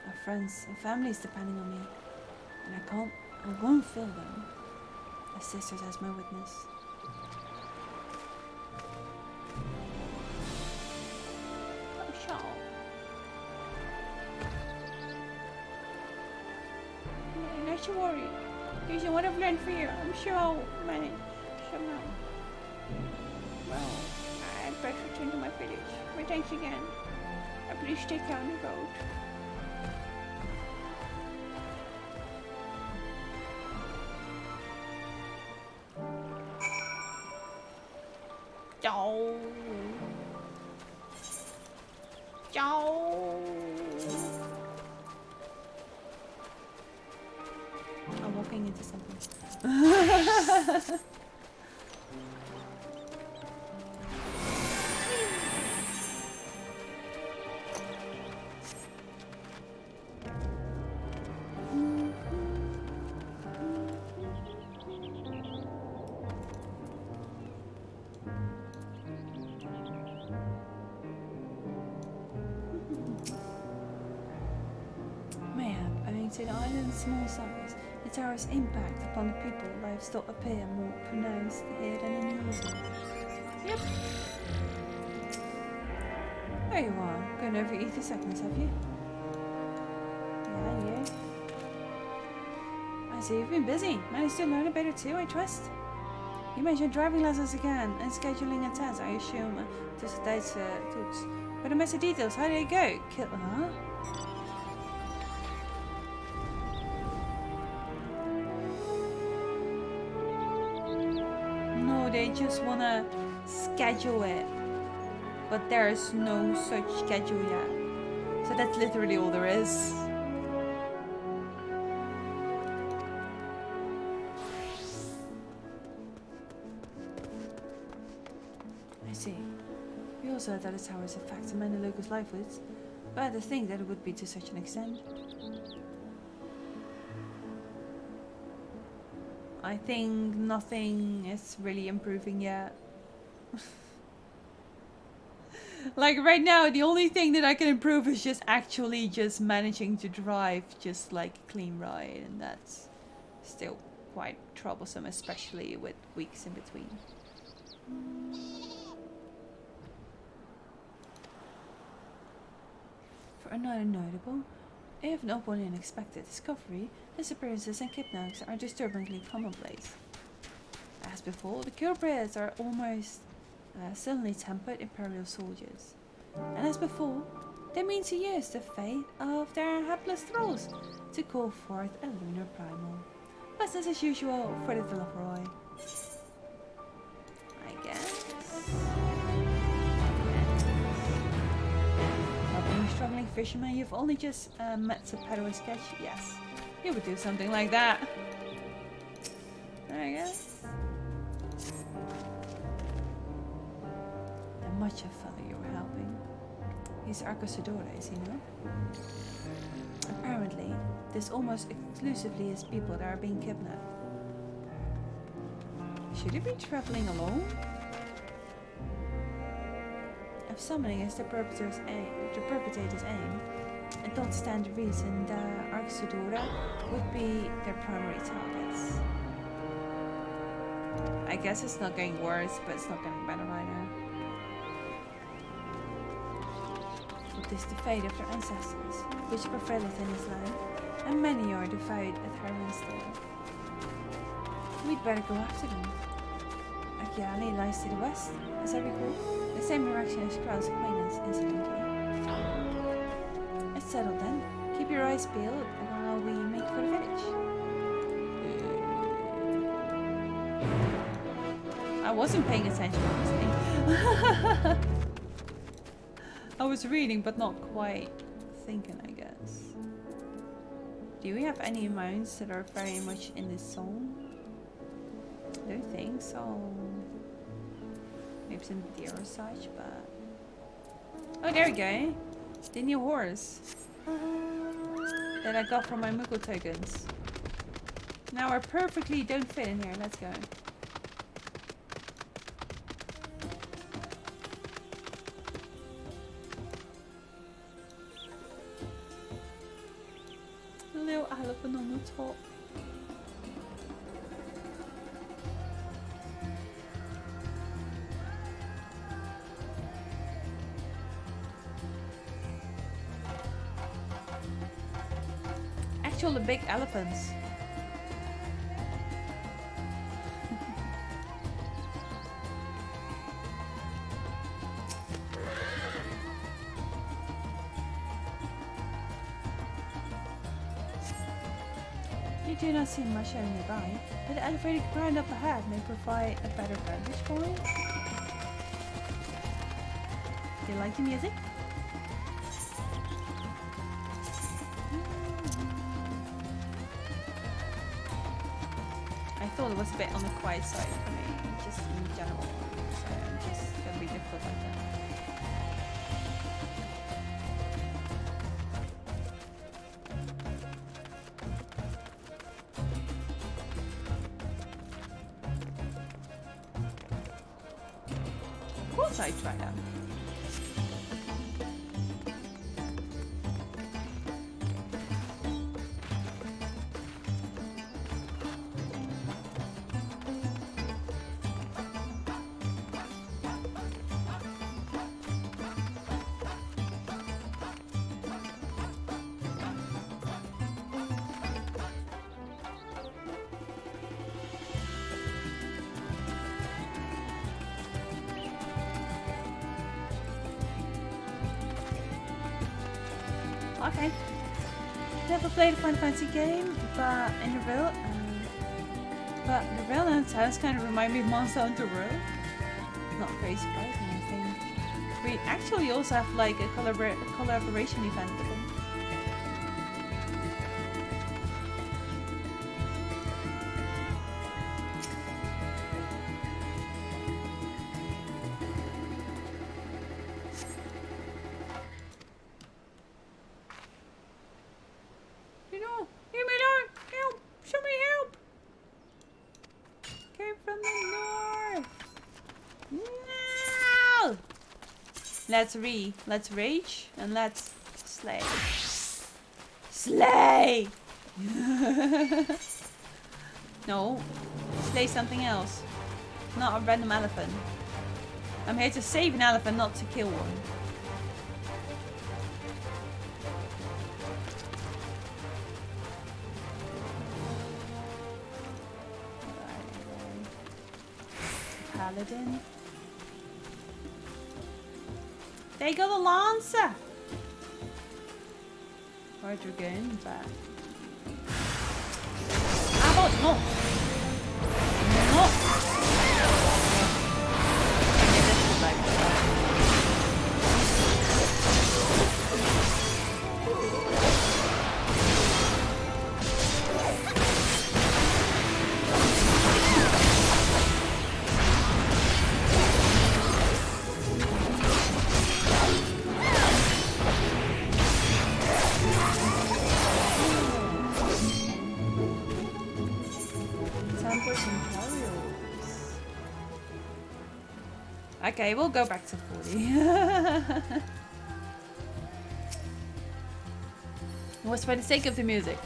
My friends and families depending on me, and I won't fail them, as sisters as my witness. Oh, Shaw. Not to worry. Using what I've learned for you, I'm sure I'll manage somehow. Well, I'd best return to my village. But thanks again. Please stay care on the road. Ciao. I'm walking into something. To the island's small size, the tower's impact upon the people livestock appear more pronounced here than in usual. Yep. There you are. Going over ether seconds, have you? Yeah. I see you've been busy. Managed to learn a bit or two, I trust. You mentioned driving lessons again and scheduling a test, I assume. Tussentijds toets. But the messy details, how did it go? Huh? They just wanna schedule it, but there's no such schedule yet. So that's literally all there is. I see. We also heard that the towers affect many locals' livelihoods, but to think that it would be to such an extent. I think nothing is really improving yet. Like right now, the only thing that I can improve is just actually just managing to drive just like a clean ride, and that's still quite troublesome, especially with weeks in between. For another notable, if not one unexpected discovery, disappearances and kidnappings are disturbingly commonplace. As before, the culprits are almost suddenly tempered imperial soldiers. And as before, they mean to use the fate of their hapless thralls to call forth a lunar primal. Business as usual for the Delaroy. I guess. Struggling fisherman, you've only just met to peddle a sketch? Yes, you would do something like that. I guess. The much a fellow you were helping. He's Arcosadores, you know? Apparently, this almost exclusively is people that are being kidnapped. Should he be traveling alone? If summoning is the perpetrator's aim, it don't stand to reason that Arxodora would be their primary targets. I guess it's not getting worse, but it's not getting better right now. It is the fate of their ancestors, which prevaileth in this land, and many are devout adherents there. We'd better go after them. Akiali lies to the west, as I recall. The same direction as Krau's acquaintance, incidentally. It's settled then. Keep your eyes peeled while we make for the village. I wasn't paying attention, honestly. I was reading, but not quite thinking, I guess. Do we have any mounts that are very much in this zone? I don't think so. Maybe some deer or such, but... Oh, there we go. The new horse. That I got from my Moogle tokens. Now I perfectly don't fit in here. Let's go. A little elephant on the top. The big elephants. You do not see much area nearby, but the elevated ground up ahead may provide a better vantage point. Do you like the music? I thought it was a bit on the quiet side for me, just in general. So I'm just gonna be difficult like that. Of course I try that. Okay. Never played a Final Fantasy game, but in the real, sounds kind of remind me of Monster Hunter World. Not very surprising, I think. We actually also have like a collaboration event with them. Leave me alone! Help! Somebody help! Came from the north! No! Let's rage and let's slay. Slay! No, slay something else. Not a random elephant. I'm here to save an elephant, not to kill one. Paladin. There you go, the Lancer! Or Dragoon, but... How about no? No! Okay, this is like... Okay, we'll go back to 40. It was for the sake of the music.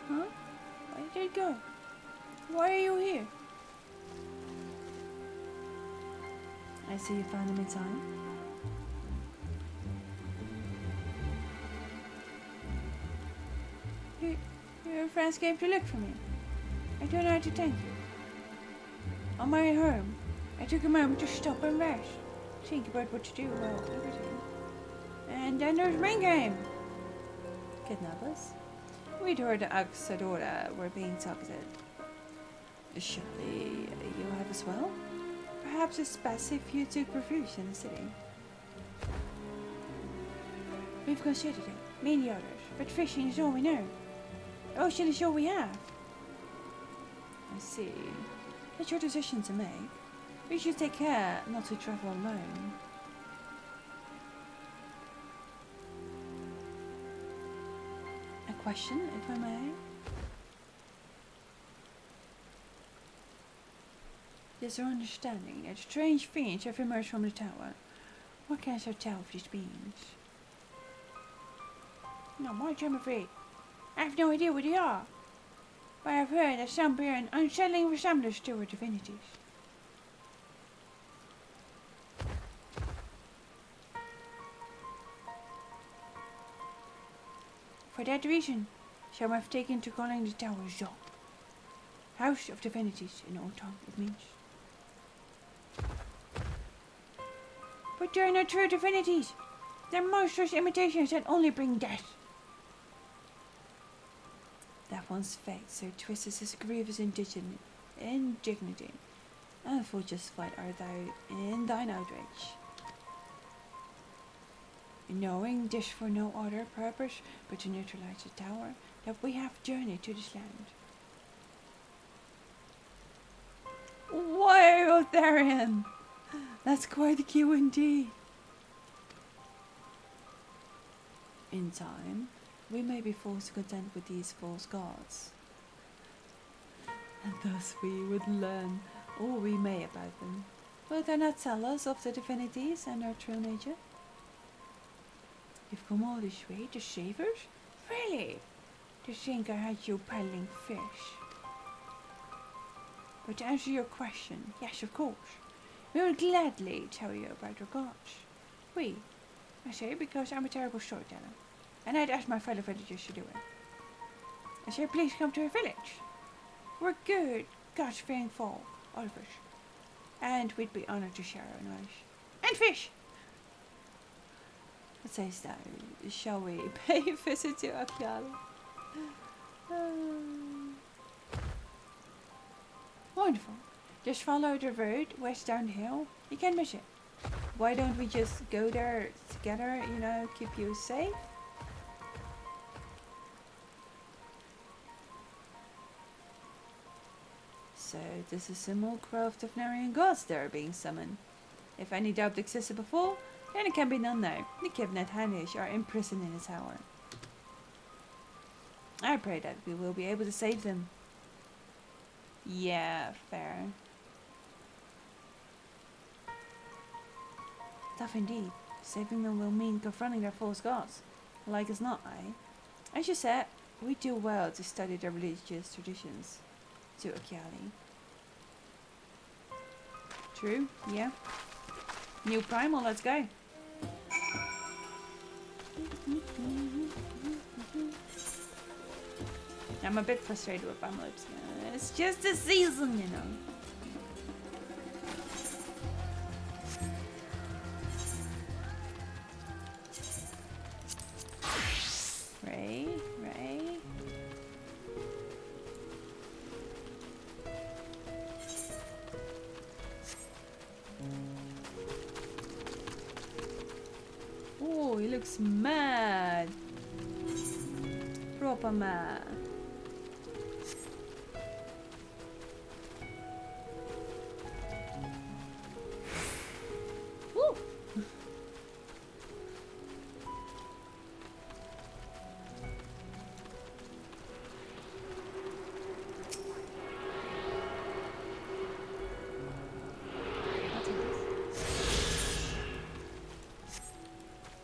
Huh? Where did it go? Why are you here? I see you found him in time. Your friends came to look for me. I don't know how to thank you. On my way home, I took a moment to stop and rest. Think about what to do about everything. And then there's Rain came. Kidnap us. We'd heard the Axadora were being targeted. Surely you have as well? Perhaps it's best if you took refuge in the city. We've considered it, me and the others, but fishing is all we know. Ocean is all we have. I see. It's your decision to make. We should take care not to travel alone. A question, if I may? There's our understanding that strange fiends have emerged from the tower. What can I tell of these beings? Not much, I'm afraid. I have no idea what they are, but I've heard that some bear an unsettling resemblance to our divinities. For that reason, some have taken to calling the tower Zop. House of Divinities in old tongue, it means. But they are not true divinities. They're monstrous imitations that only bring death. That one's fate so twisted his grievous indignity, and full justified art thou in thine outrage. Knowing this for no other purpose but to neutralize the tower, that we have journeyed to this land. Whoa, Therian! That's quite a queue indeed. In time, we may be forced to contend with these false gods. And thus we would learn all we may about them. Will they not tell us of the divinities and their true nature? You've come all this way to save us? Really? To think I had you peddling fish? But to answer your question, yes, of course. We will gladly tell you about our gods. I say because I'm a terrible storyteller, and I'd ask my fellow villagers to do it. I say please come to our village. We're good, God-fearing folk, all of us. And we'd be honored to share our knowledge. And fish! What says thou? Shall we pay a visit to Akiala? Wonderful. Just follow the road west down the hill. You can't miss it. Why don't we just go there together, you know, keep you safe? So this is simulacra of the Venerian gods that are being summoned. If any doubt existed before, then it can be none now. The Kivnet Hanish are imprisoned in a tower. I pray that we will be able to save them. Yeah, fair. Tough indeed. Saving them will mean confronting their false gods. Like as not, eh? As you said, we do well to study their religious traditions. To Akiali. True, yeah. New primal, let's go. I'm a bit frustrated with Bamlips. It's just a season, you know. Ray. Oh, he looks mad. Proper mad. Woo!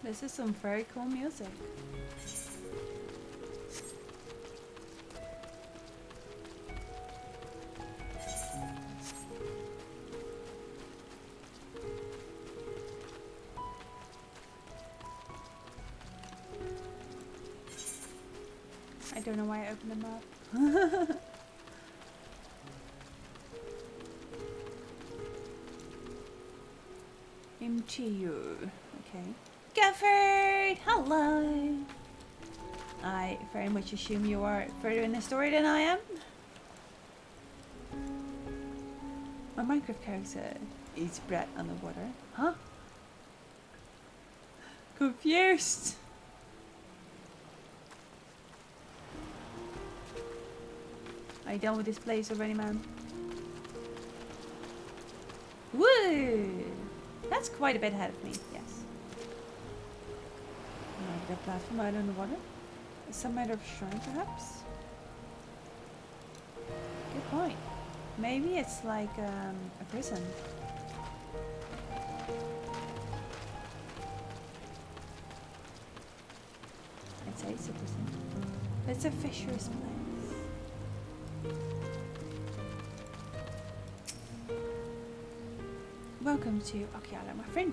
This is some very cool music. I don't know why I opened them up. MTU. Okay. Gafford! Hello! I very much assume you are further in the story than I am. My Minecraft character eats bread underwater. Huh? Confused! Are you done with this place already, man? Woo! That's quite a bit ahead of me, yes. The platform out in the water? Some matter of shrine, perhaps? Good point. Maybe it's like a prison. I'd say it's a prison. It's a fisher's place. Welcome to Akiala, my friend.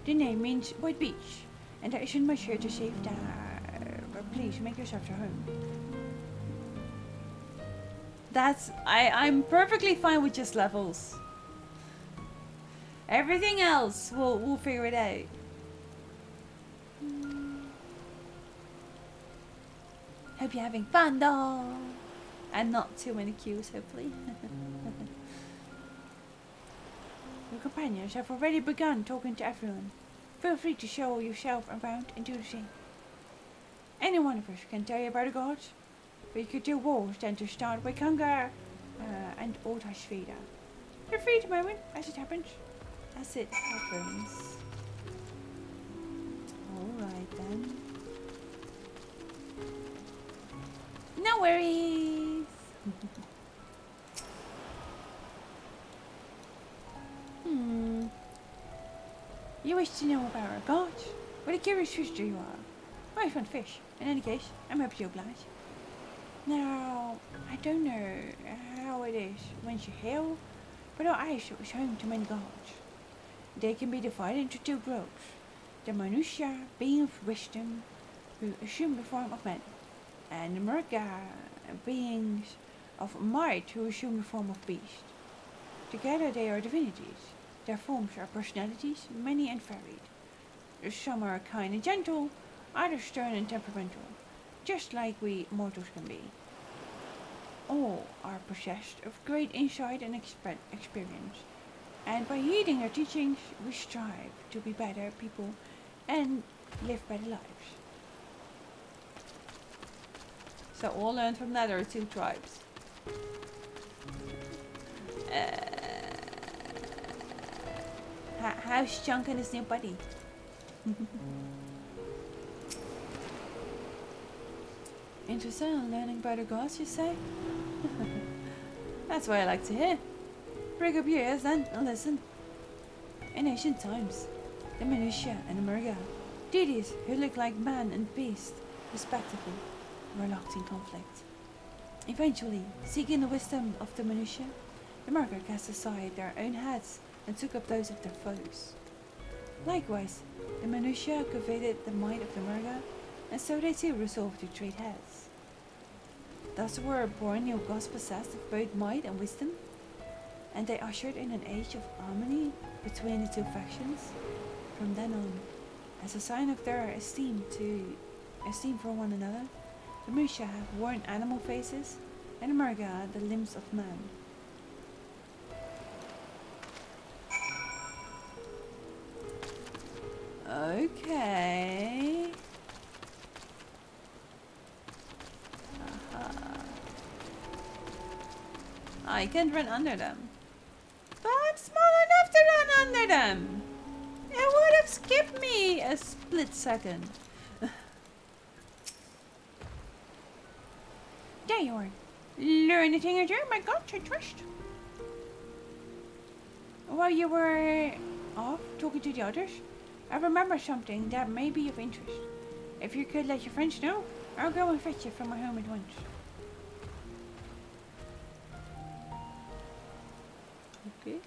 The name means white beach. And there isn't much here to save there, but please make yourself to home. I'm perfectly fine with just levels. Everything else, we'll figure it out. Hope you're having fun though. And not too many queues, hopefully. Your companions have already begun talking to everyone. Feel free to show yourself around and do the same. Any one of us can tell you about the gods, but you could do worse than to start with Kanga and Old Ashveda. You're free at the moment, as it happens. As it happens. Alright then. No worries! You wish to know about our gods? What a curious fisher you are. I found fish. In any case, I'm happy to oblige. Now, I don't know how it is once you hail, but our Aisha is home to many gods. They can be divided into two groups. The Manusha, being of wisdom, who assume the form of men, and the Murga, beings of might, who assume the form of beast. Together they are divinities. Their forms are personalities, many and varied. Some are kind and gentle, others stern and temperamental, just like we mortals can be. All are possessed of great insight and experience, and by heeding their teachings, we strive to be better people and live better lives. So all learned from that are two tribes. How's Chunk and his new buddy? Interested in learning about the gods, you say? That's what I like to hear. Break up your ears then and listen. In ancient times, the Manusha and the Murga, deities who look like man and beast, respectively, were locked in conflict. Eventually, seeking the wisdom of the Manusha, the Murga cast aside their own heads and took up those of their foes. Likewise, the Manusha coveted the might of the Murga, and so they too resolved to trade heads. Thus were born new gods possessed of both might and wisdom, and they ushered in an age of harmony between the two factions. From then on, as a sign of their esteem for one another, the Manusha have worn animal faces, and the Murga the limbs of man. Okay. I can't run under them. But I'm small enough to run under them. It would have skipped me a split second. There you are. Learn a thing or two, my god, I trust. While you were off talking to the others, I remember something that may be of interest. If you could let your friends know, I'll go and fetch you from my home at once. Okay.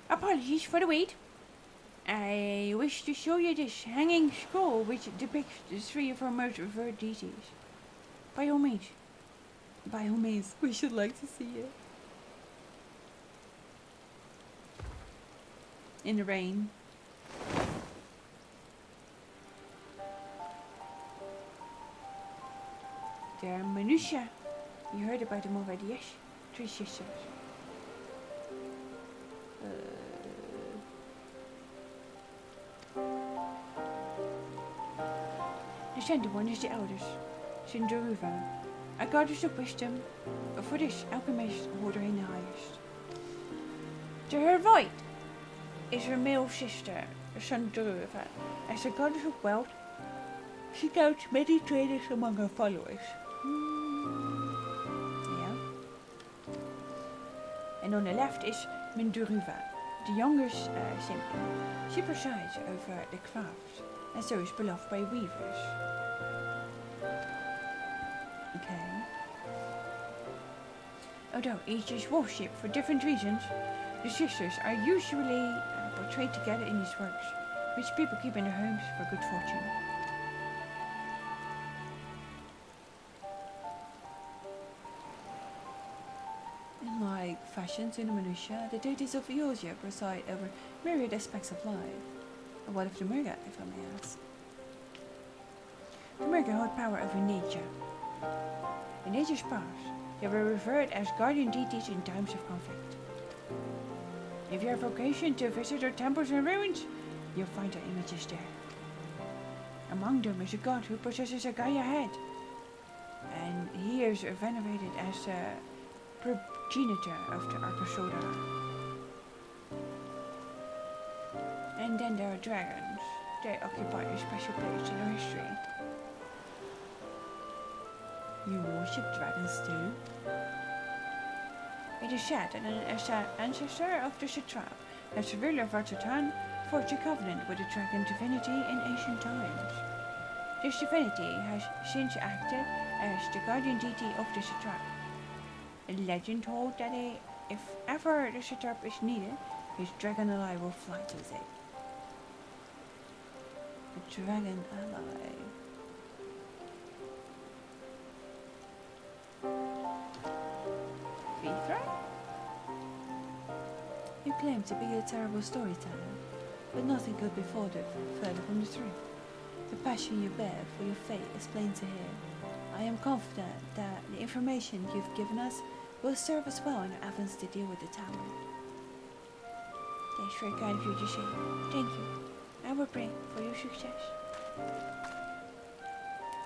Apologies for the wait. I wish to show you this hanging scroll which depicts the three of our most revered deities. By all means, we should like to see it. In the rain. They're Manusha. You heard about them already, yes? 3 sisters. The center one is the eldest, Sindaruva, a goddess of wisdom. For this, alchemists hold her in the highest. To her right is her male sister, Sindaruva. As a goddess of wealth, she counts many traders among her followers. Yeah. And on the left is Minduruva, the youngest sibling. She presides over the crafts, and so is beloved by weavers. Okay. Although each is worshipped for different reasons, the sisters are usually portrayed together in these works, which people keep in their homes for good fortune. fashion to the minutiae, the duties of Eosia preside over myriad aspects of life. And what of the Murga, if I may ask? The Murga hold power over nature. In nature's powers, they were revered as guardian deities in times of conflict. If you have vocation to visit their temples and ruins, you'll find their images there. Among them is a god who possesses a Gaia head, and he is venerated as the progenitor of the Archosoda. And then there are dragons. They occupy a special place in our history. You worship dragons too? It is said that an ancestor of the satrap, as the ruler of Varzatan, forged a covenant with the dragon divinity in ancient times. This divinity has since acted as the guardian deity of the satrap. A legend holds that if ever the satrap is needed, his dragon ally will fly to his aid. The dragon ally. You claim to be a terrible storyteller, but nothing could be further from the truth. The passion you bear for your fate is plain to hear. I am confident that the information you've given us will serve us well in our efforts to deal with the tower. That's very kind of you to say. Thank you. I will pray for your success.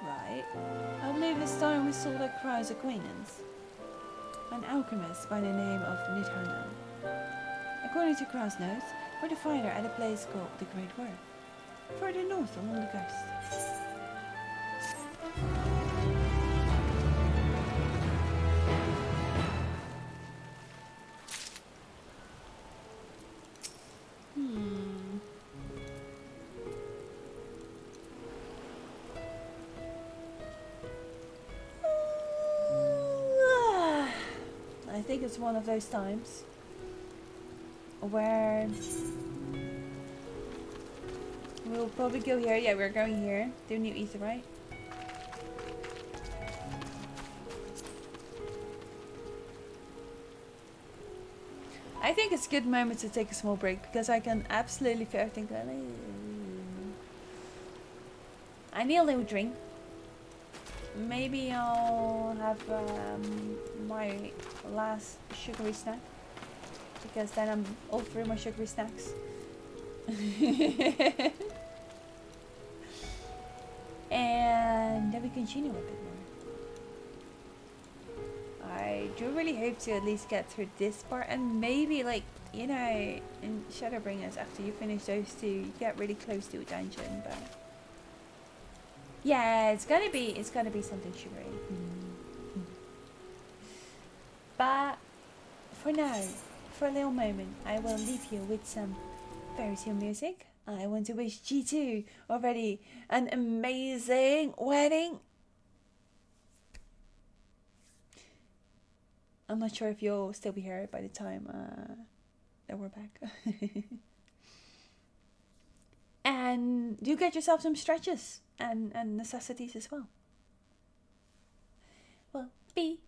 Right. I believe it's time we saw that Krai's acquaintance. An alchemist by the name of Nidhana. According to Krau's notes, we're the finder at a place called the Great World, further north along the coast. I think it's one of those times where we'll probably go here. Yeah, we're going here. Do new ether, right? I think it's a good moment to take a small break because I can absolutely feel everything going. I need a little drink. Maybe I'll have my last sugary snack, because then I'm all through my sugary snacks. And then we continue a bit more. I do really hope to at least get through this part, and maybe, like, you know, in Shadowbringers, after you finish those two, you get really close to a dungeon, but yeah, it's gonna be something sugary. But for now, for a little moment, I will leave you with some fairy tale music. I want to wish G2 already an amazing wedding. I'm not sure if you'll still be here by the time that we're back. And do get yourself some stretches and necessities as well. Well, be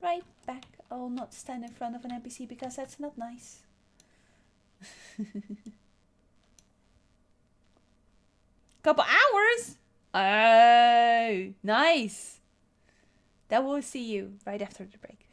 right back. I'll not stand in front of an NPC because that's not nice. Couple hours? Oh, nice. Then we'll see you right after the break.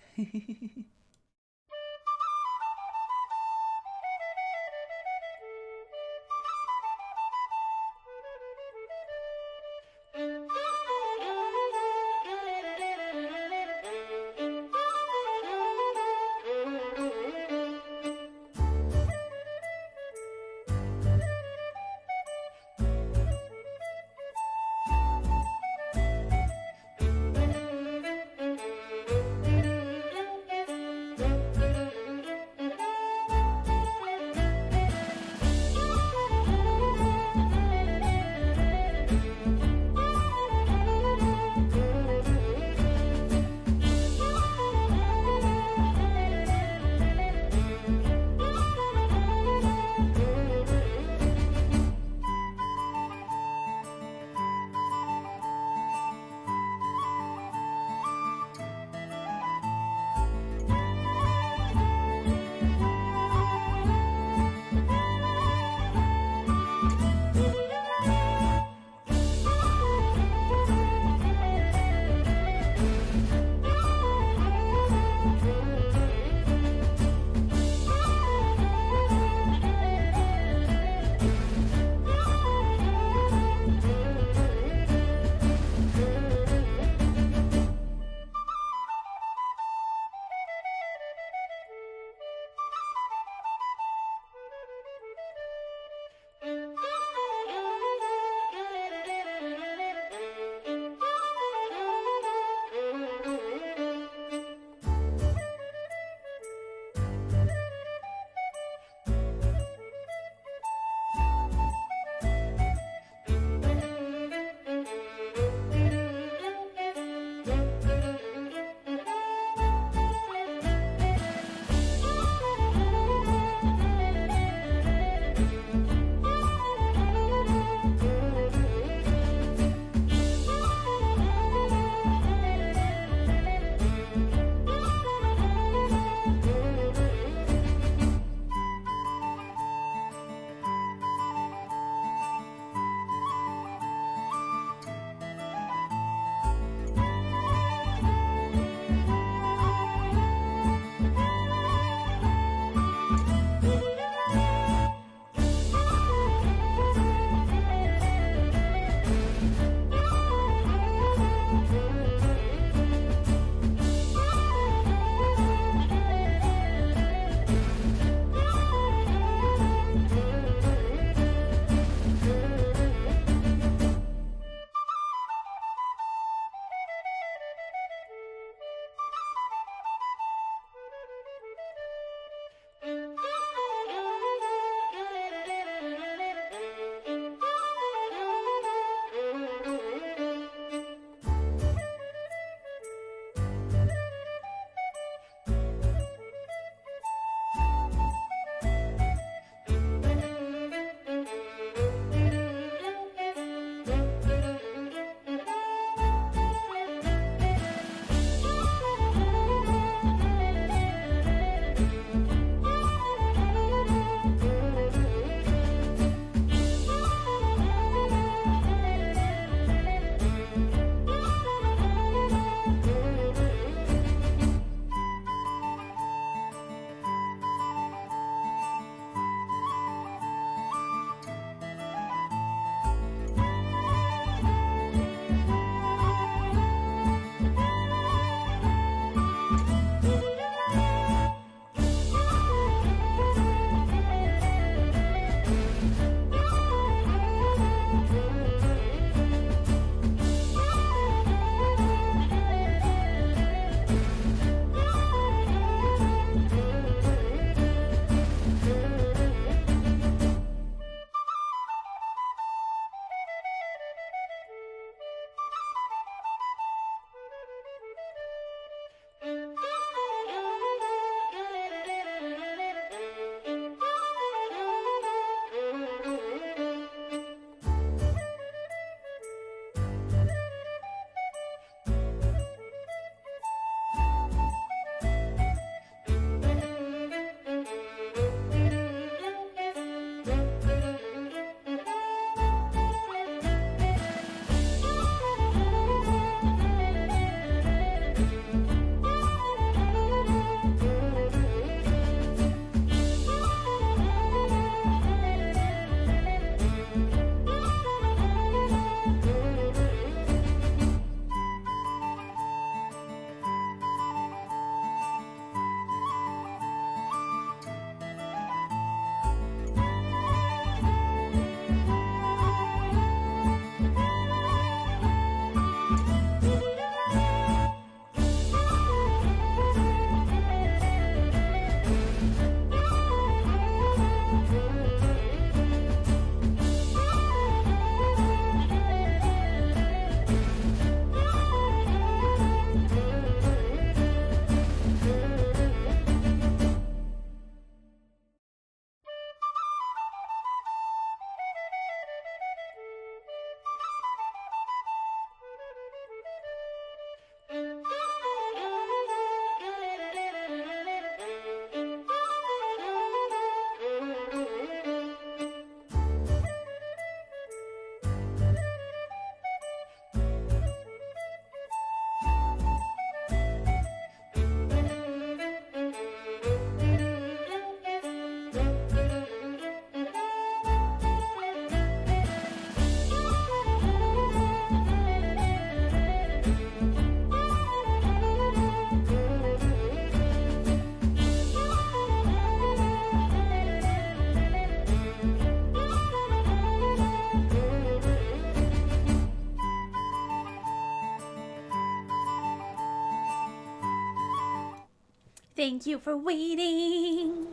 Thank you for waiting.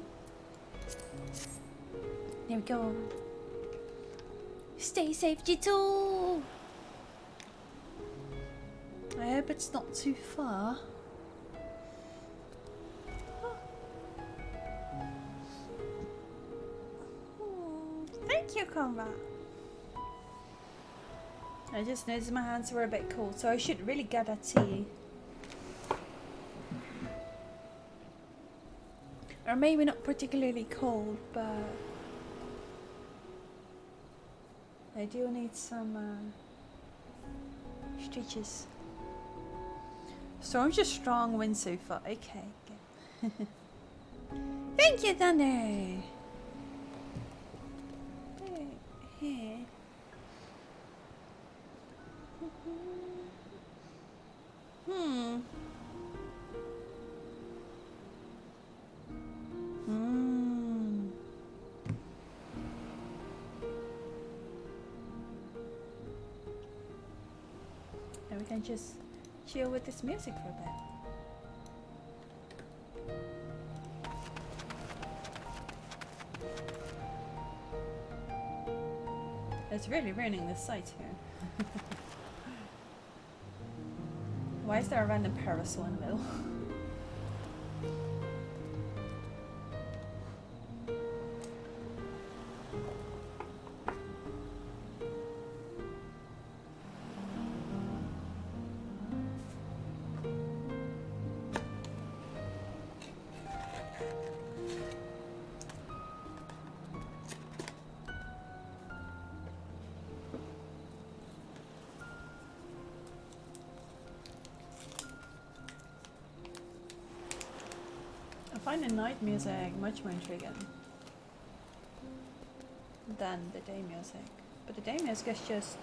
There we go. Stay safe, G2. I hope it's not too far. Thank you, Conrad. I just noticed my hands were a bit cold, so I should really get that tea. Or maybe not particularly cold, but I do need some stitches. Storm's just strong wind so far. Okay, good. Thank you, Thunder. Here. Hmm. And we can just chill with this music for a bit. It's really ruining the sight here. Why is there a random parasol in the middle? I find the night music much more intriguing than the day music. But the day music is just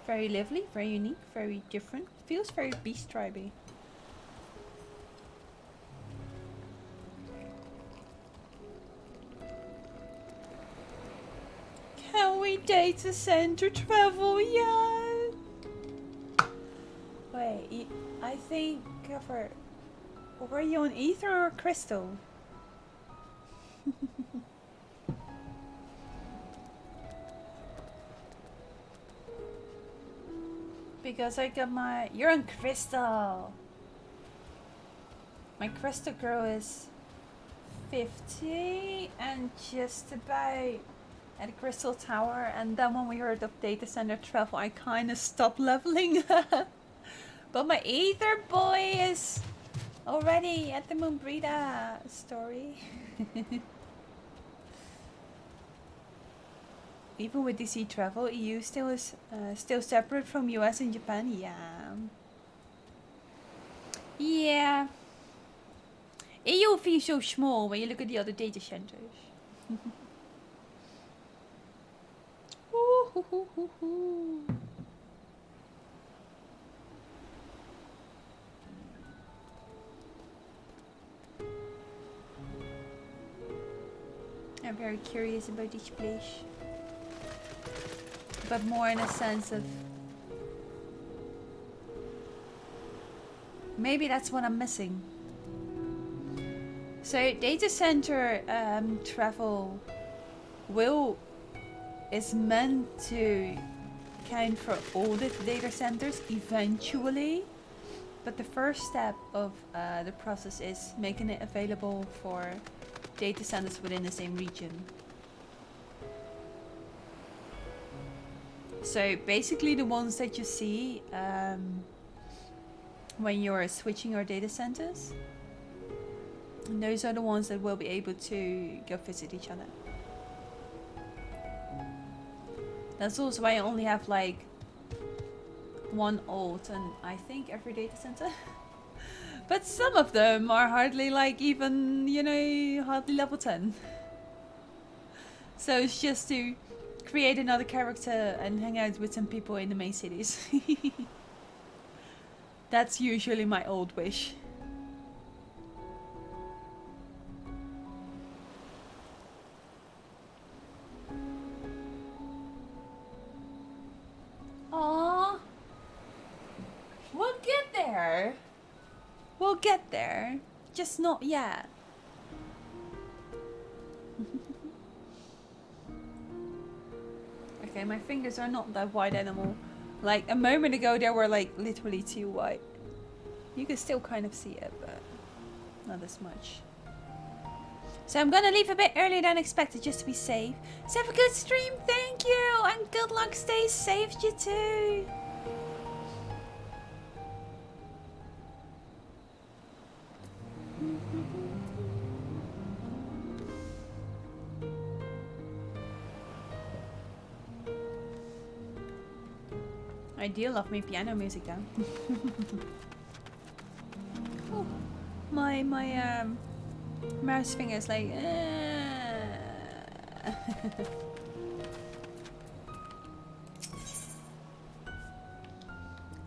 very lively, very unique, very different. Feels very beast tribey. Can we data center travel yet? Wait, I think for... Were you on Ether or Crystal? Because I got my... You're on Crystal! My Crystal girl is 50 and just about at Crystal Tower, and then when we heard of data center travel I kind of stopped leveling. But my Ether boy is... already at the Moonbrita story. Even with DC travel, EU still is still separate from US and Japan. Yeah. Yeah. EU feels so small when you look at the other data centers. Ooh, hoo, hoo, hoo, hoo. I'm very curious about this place, but more in a sense of maybe that's what I'm missing. So data center travel is meant to count for all the data centers eventually, but the first step of the process is making it available for data centers within the same region. So basically the ones that you see when you're switching your data centers, those are the ones that will be able to go visit each other. That's also why I only have like one alt and I think every data center. But some of them are hardly like even, you know, hardly level 10. So it's just to create another character and hang out with some people in the main cities. That's usually my old wish. Aww. We'll get there. We'll get there. just not yet. Okay, my fingers are not that wide anymore. Like a moment ago, they were like literally too wide. You can still kind of see it, but not as much. So I'm gonna leave a bit earlier than expected just to be safe. So have a good stream, thank you, and good luck, stay safe, you too. I do love my piano music though. Oh, my mouse fingers like.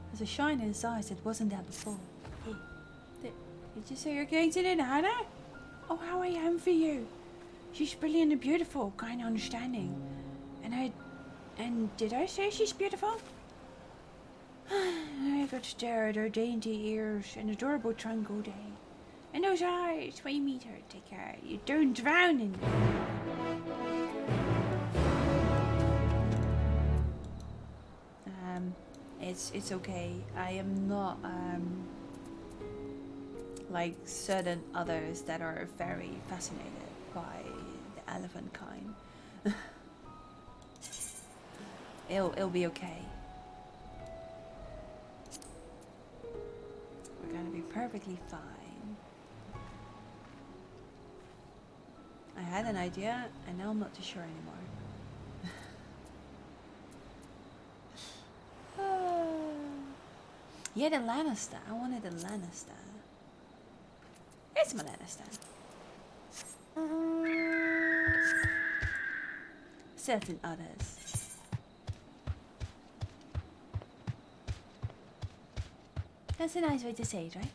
There's a shine in his eyes that wasn't there before. Did you say you're going to the Hannah? Oh, how I am for you. She's brilliant and beautiful, kind of understanding. And did I say she's beautiful? I could stare at her dainty ears and adorable trunk all day. And those eyes, when you meet her, take care you don't drown in them. It's okay. I am not like certain others that are very fascinated by the elephant kind. It'll be okay. We're gonna be perfectly fine. I had an idea, and now I'm not too sure anymore. Yeah, the Lannister. I wanted the Lannister. It's my Lannister. Certain others. That's a nice way to say it, right?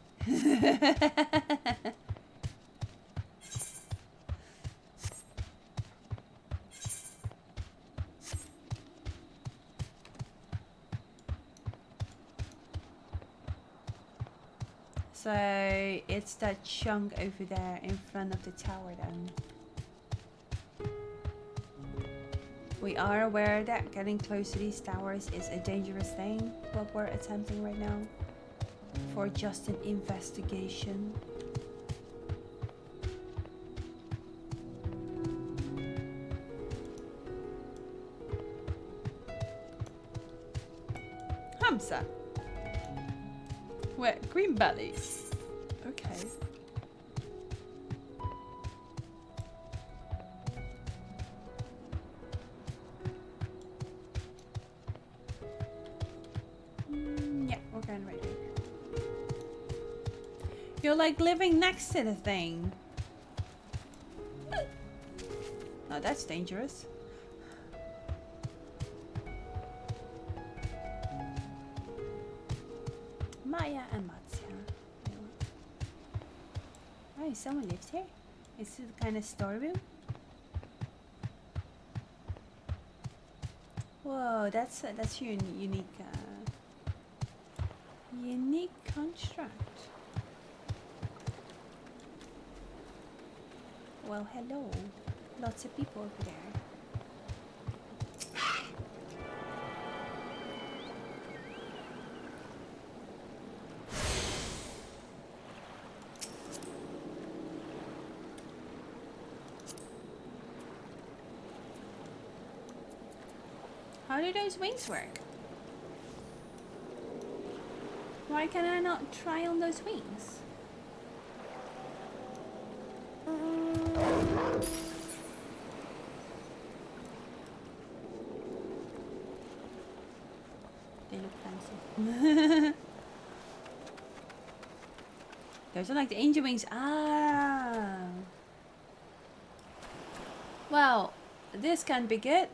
So it's that chunk over there in front of the tower then. We are aware that getting close to these towers is a dangerous thing, what we're attempting right now. For just an investigation. Hamza. Where? Green bellies. Okay. Yeah, we're going right here. You're like living next to the thing. Oh, that's dangerous. Maya and Matsya. Oh, someone lives here? Is this the kind of storeroom? Whoa, that's your unique construct. Well, hello. Lots of people over there. How do those wings work? Why can I not try on those wings? They look fancy. Those are like the angel wings. Ah. Well, this can be good.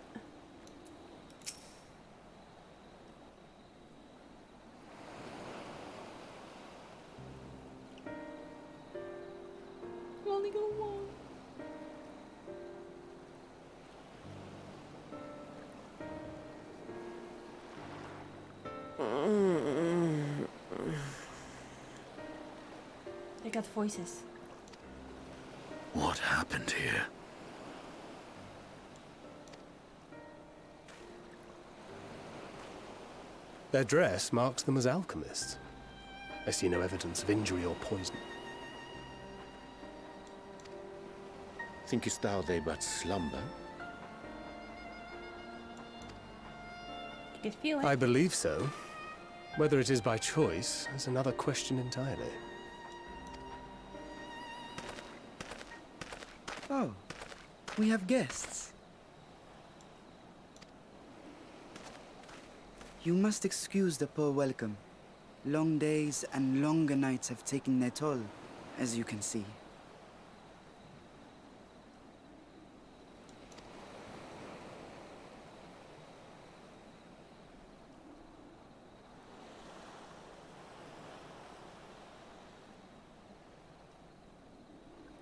We only got one. They got voices. What happened here? Their dress marks them as alchemists. I see no evidence of injury or poison. Thinkest thou they but slumber? You could feel it. I believe so. Whether it is by choice is another question entirely. Oh, we have guests. You must excuse the poor welcome. Long days and longer nights have taken their toll, as you can see.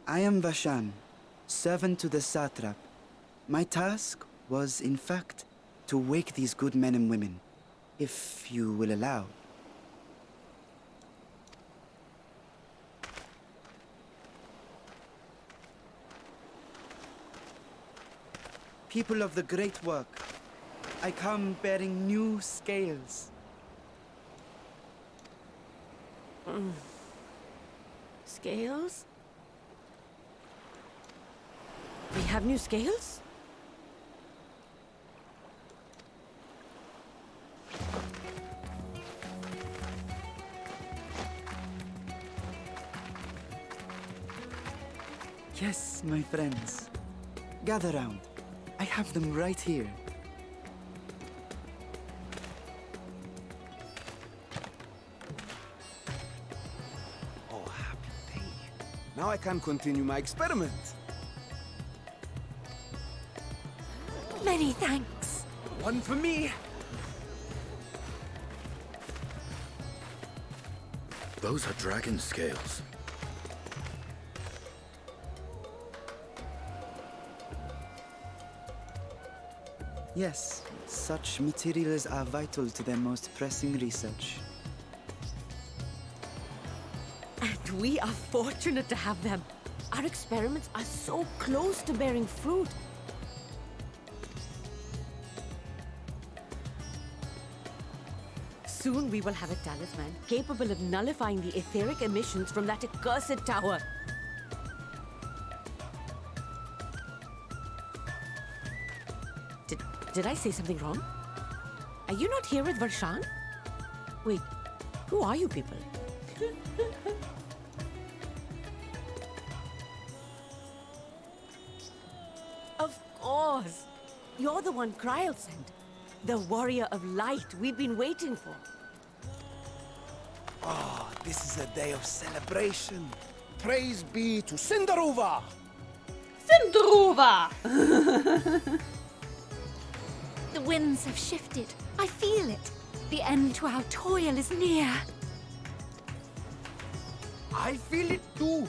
I am Vashan, servant to the satrap. My task was, in fact, to wake these good men and women, if you will allow. People of the great work, I come bearing new scales. Scales? We have new scales? Yes, my friends. Gather round. I have them right here. Oh, happy day. Now I can continue my experiment. Many thanks. One for me. Those are dragon scales. Yes, such materials are vital to their most pressing research. And we are fortunate to have them. Our experiments are so close to bearing fruit. Soon we will have a talisman capable of nullifying the etheric emissions from that accursed tower. Did I say something wrong? Are you not here with Varshan? Wait, who are you people? Of course! You're the one Kryl sent. The warrior of light we've been waiting for. Oh, this is a day of celebration. Praise be to Cinderova! Sindruva! The winds have shifted. I feel it. The end to our toil is near. I feel it too.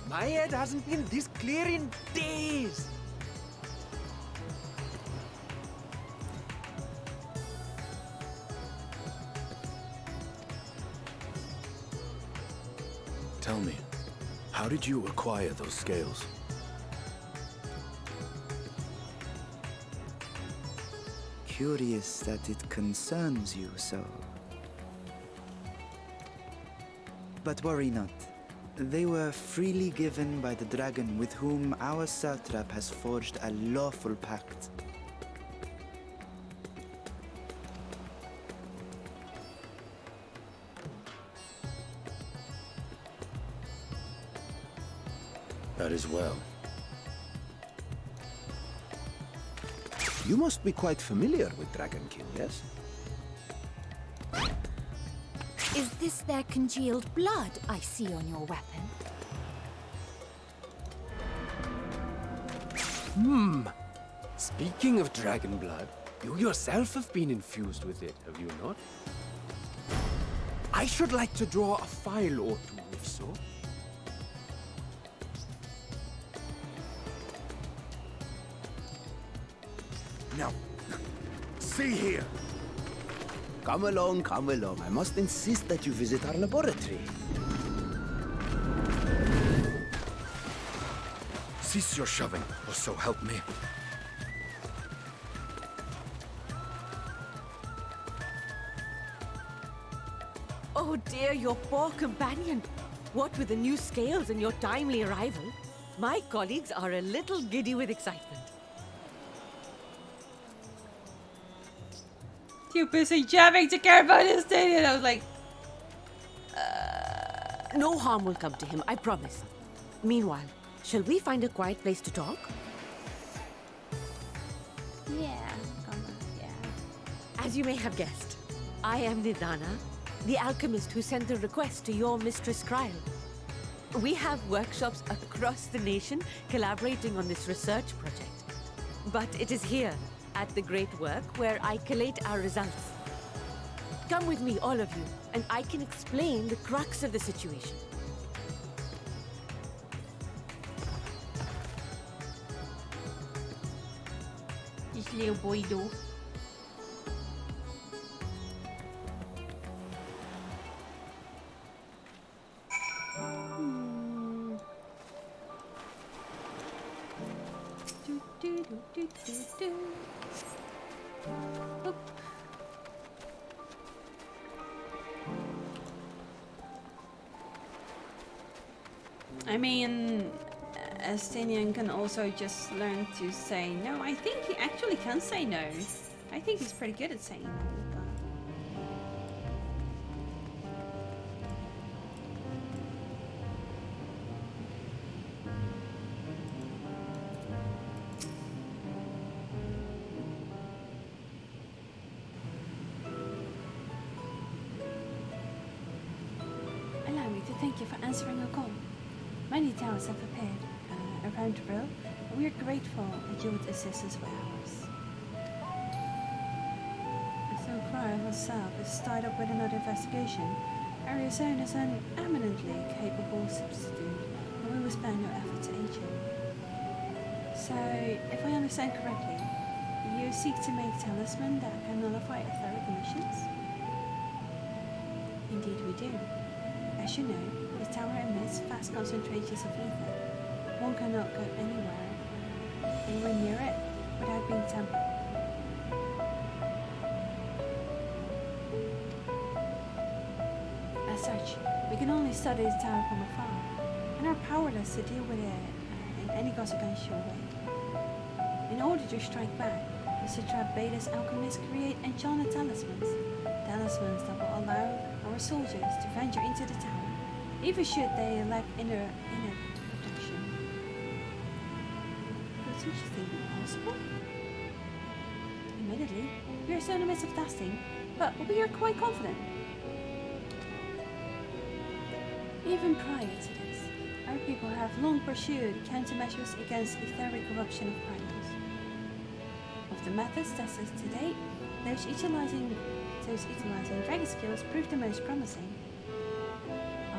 My head hasn't been this clear in days. Tell me, how did you acquire those scales? Curious that it concerns you so. But worry not. They were freely given by the dragon with whom our satrap has forged a lawful pact. That is well. You must be quite familiar with Dragonkin, yes? Is this their congealed blood I see on your weapon? Speaking of dragon blood, you yourself have been infused with it, have you not? I should like to draw a file or two, if so. Now, see here. Come along, come along. I must insist that you visit our laboratory. Cease your shoving, or so help me. Oh dear, your poor companion. What with the new scales and your timely arrival, my colleagues are a little giddy with excitement. Too busy jamming to care about his day, and I was like, No harm will come to him, I promise. Meanwhile, shall we find a quiet place to talk? yeah, come on, yeah. As you may have guessed, I am Nidana, the alchemist who sent the request to your mistress Kryl. We have workshops across the nation collaborating on this research project. But it is here, at the Great Work, where I collate our results. Come with me, all of you, and I can explain the crux of the situation. This little boy though. Oop. I mean, Estinian can also just learn to say no. I think he actually can say no. I think he's pretty good at saying no. Allow me to thank you for answering our call. Many towers have appeared around the world, and we are grateful that you would assist us with ours. So Kryl herself is tied up with another investigation. Arizona is an eminently capable substitute, and we will spare no effort to aid you. So, if I understand correctly, you seek to make a talisman that can nullify etheric emissions? Indeed we do. As you know, the tower emits vast concentrations of ether. One cannot go anywhere near it without being tampered. As such, we can only study the tower from afar, and are powerless to deal with it in any consequential way. In order to strike back, Mr. Beta's alchemists create enchanted talismans. Talismans that will allow our soldiers to venture into the tower, even should they lack inner protection. Could such a thing be possible? Admittedly, we are still in the midst of testing, but we are quite confident. Even prior to this, our people have long pursued countermeasures against etheric corruption of primals. Of the methods tested to date, those utilizing dragon skills proved the most promising.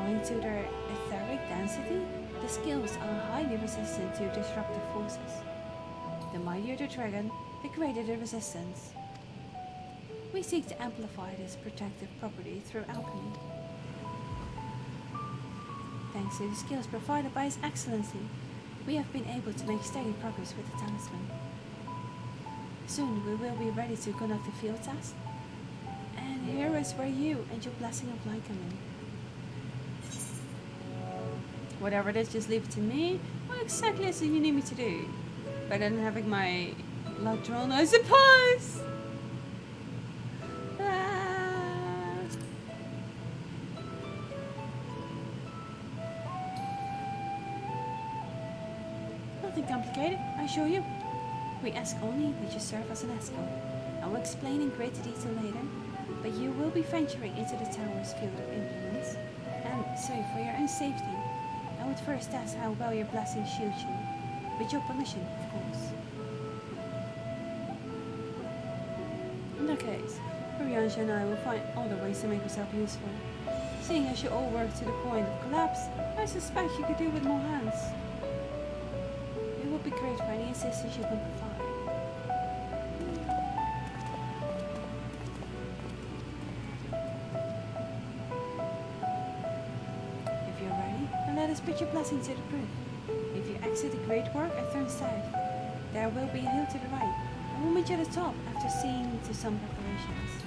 Owing to their etheric density, the skills are highly resistant to disruptive forces. The mightier the dragon, the greater the resistance. We seek to amplify this protective property through alchemy. Thanks to the skills provided by His Excellency, we have been able to make steady progress with the talisman. Soon we will be ready to conduct the field test, and here is where you and your blessing of light come in. Whatever it is, just leave it to me. What exactly is it you need me to do? Better than having my blood drawn, I suppose! Nothing complicated, I assure you. We ask only that you serve as an escort. I will explain in greater detail later, but you will be venturing into the tower's field of influence, and so for your own safety, I would first test how well your blessing shields you, with your permission, of course. In that case, Ryanja and I will find other ways to make yourself useful. Seeing as you all work to the point of collapse, I suspect you could do with more hands. It would be great for any assistance you can provide. If you're ready, then let us put your blessing to the proof. If If you exit the Great Work and turn south, there will be a hill to the right. I will meet you at the top after seeing to some preparations.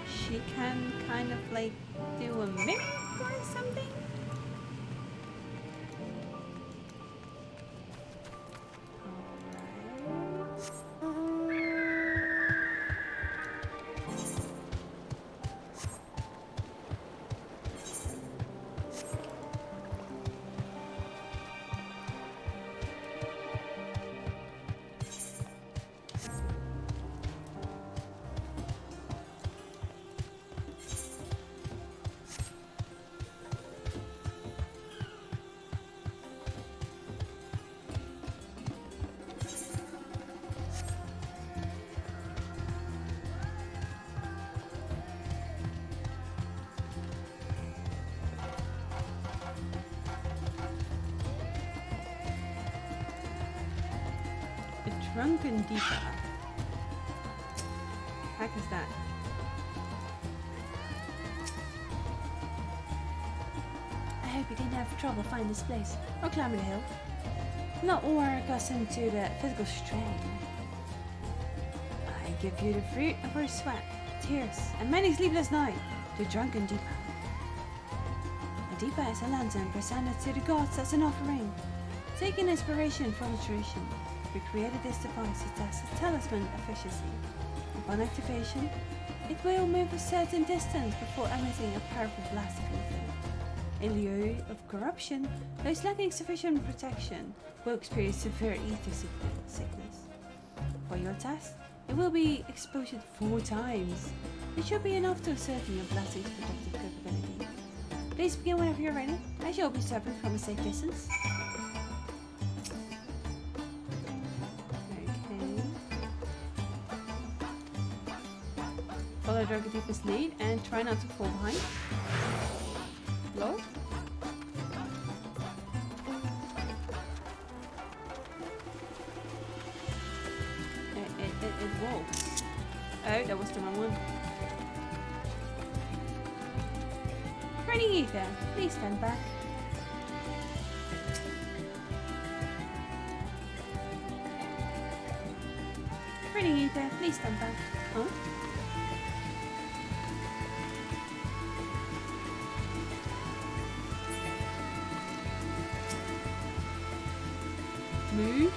She can kind of like do a mimic or something? Drunken Deepa. Heck is that? I hope you didn't have trouble finding this place or climbing the hill. Not all are accustomed to the physical strain. I give you the fruit of our sweat, tears, and many sleepless nights, the Drunken Deepa. A Deepa is a lantern presented to the gods as an offering, taking inspiration from the tradition. We created this device to test its talisman efficiency. Upon activation, it will move a certain distance before emitting a powerful blast of ether. In lieu of corruption, those lacking sufficient protection will experience severe ether sickness. For your test, it will be exposed 4 times. It should be enough to ascertain your blasting's protective capability. Please begin whenever you're ready, as you'll be serving from a safe distance. Follow Drunken Deepa's lead and try not to fall behind. Hello? It walks. Oh, that was the wrong one. Running Ether, please stand back. Running Ether, please stand back. Huh? Move.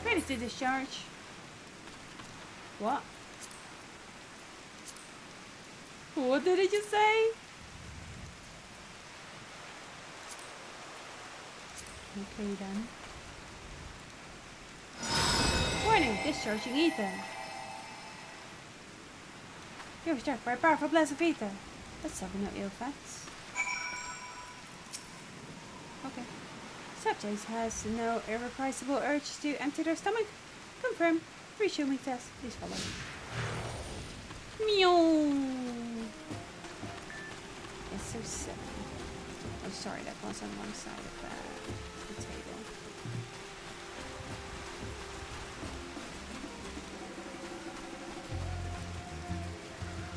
Ready to discharge. What? What did it just say? Okay then. Warning, discharging ether. You're struck by a powerful blast of ether. Let's have no ill effects. Okay. Subject has no irrepressible urge to empty their stomach. Confirm. Resuming test. Please follow. Meow. It's so silly. Oh, sorry, that was on one side of the table.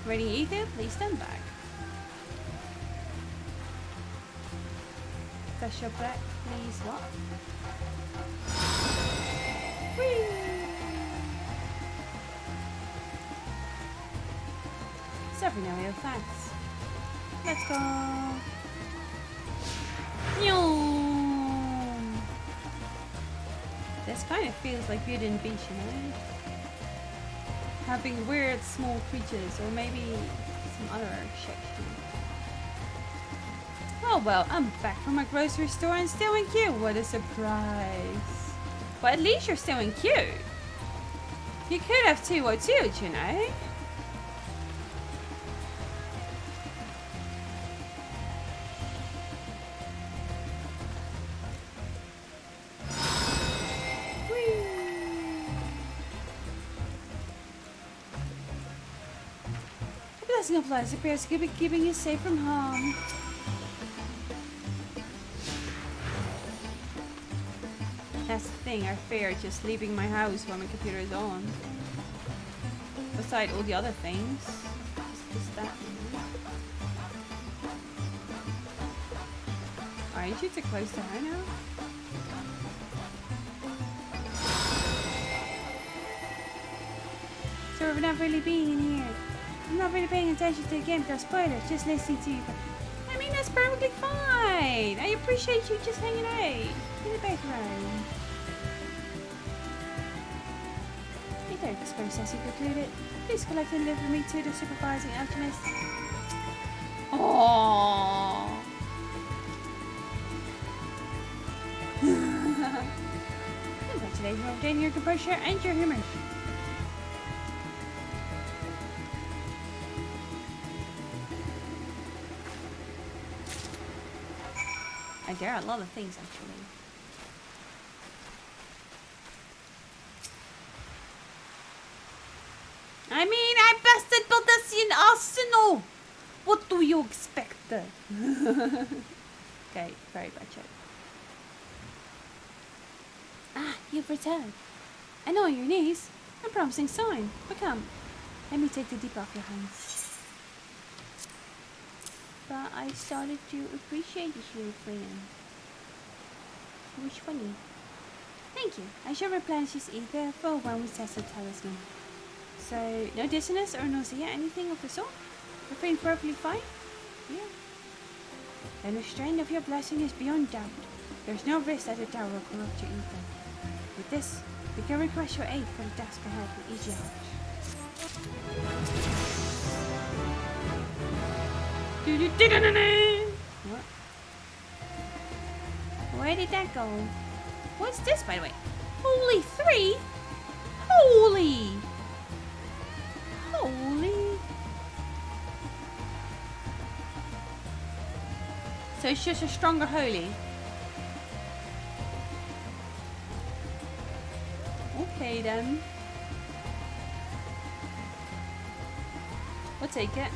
Ready, Ether? Please stand back. Touch your back, please. What? Whee! Suffering no ill facts. Let's go. Nyom. This kind of feels like Beauty and the Beast, you know? Having weird small creatures, or maybe some other shit. Oh well, I'm back from my grocery store and still in queue. What a surprise. Well, at least you're still in queue. You could have 202'd, you know? Blessing of lives appears to be keeping you safe from harm. That's the thing, I fear just leaving my house while my computer is on. Beside all the other things. Just that. Aren't you too close to her now? So we're not really being in here. I'm not really paying attention to the game because spoilers, just listening to you. I mean, that's perfectly fine. I appreciate you just hanging out in the background. The express session concluded. Please collect and deliver me to the supervising alchemist. Aww. Congratulations on obtaining your composure and your humor. And there are a lot of things actually. I mean, I bested Baldassian Arsenal! What do you expect? Okay, very bad joke. Ah, you've returned. I know on your knees. A promising sign. But come, let me take the dip off your hands. But I started to appreciate this little friend. It was funny. Thank you. I shall replenish this ether for when we test the talisman. So, no dizziness or nausea, anything of the sort? You're feeling perfectly fine? Yeah. And the strength of your blessing is beyond doubt. There's no risk that the tower will corrupt your ether. With this, we can request your aid for the task ahead with easy heart. What? Where did that go? What's this, by the way? Holy 3? Holy! Holy! So it's just a stronger holy. Okay then. We'll take it.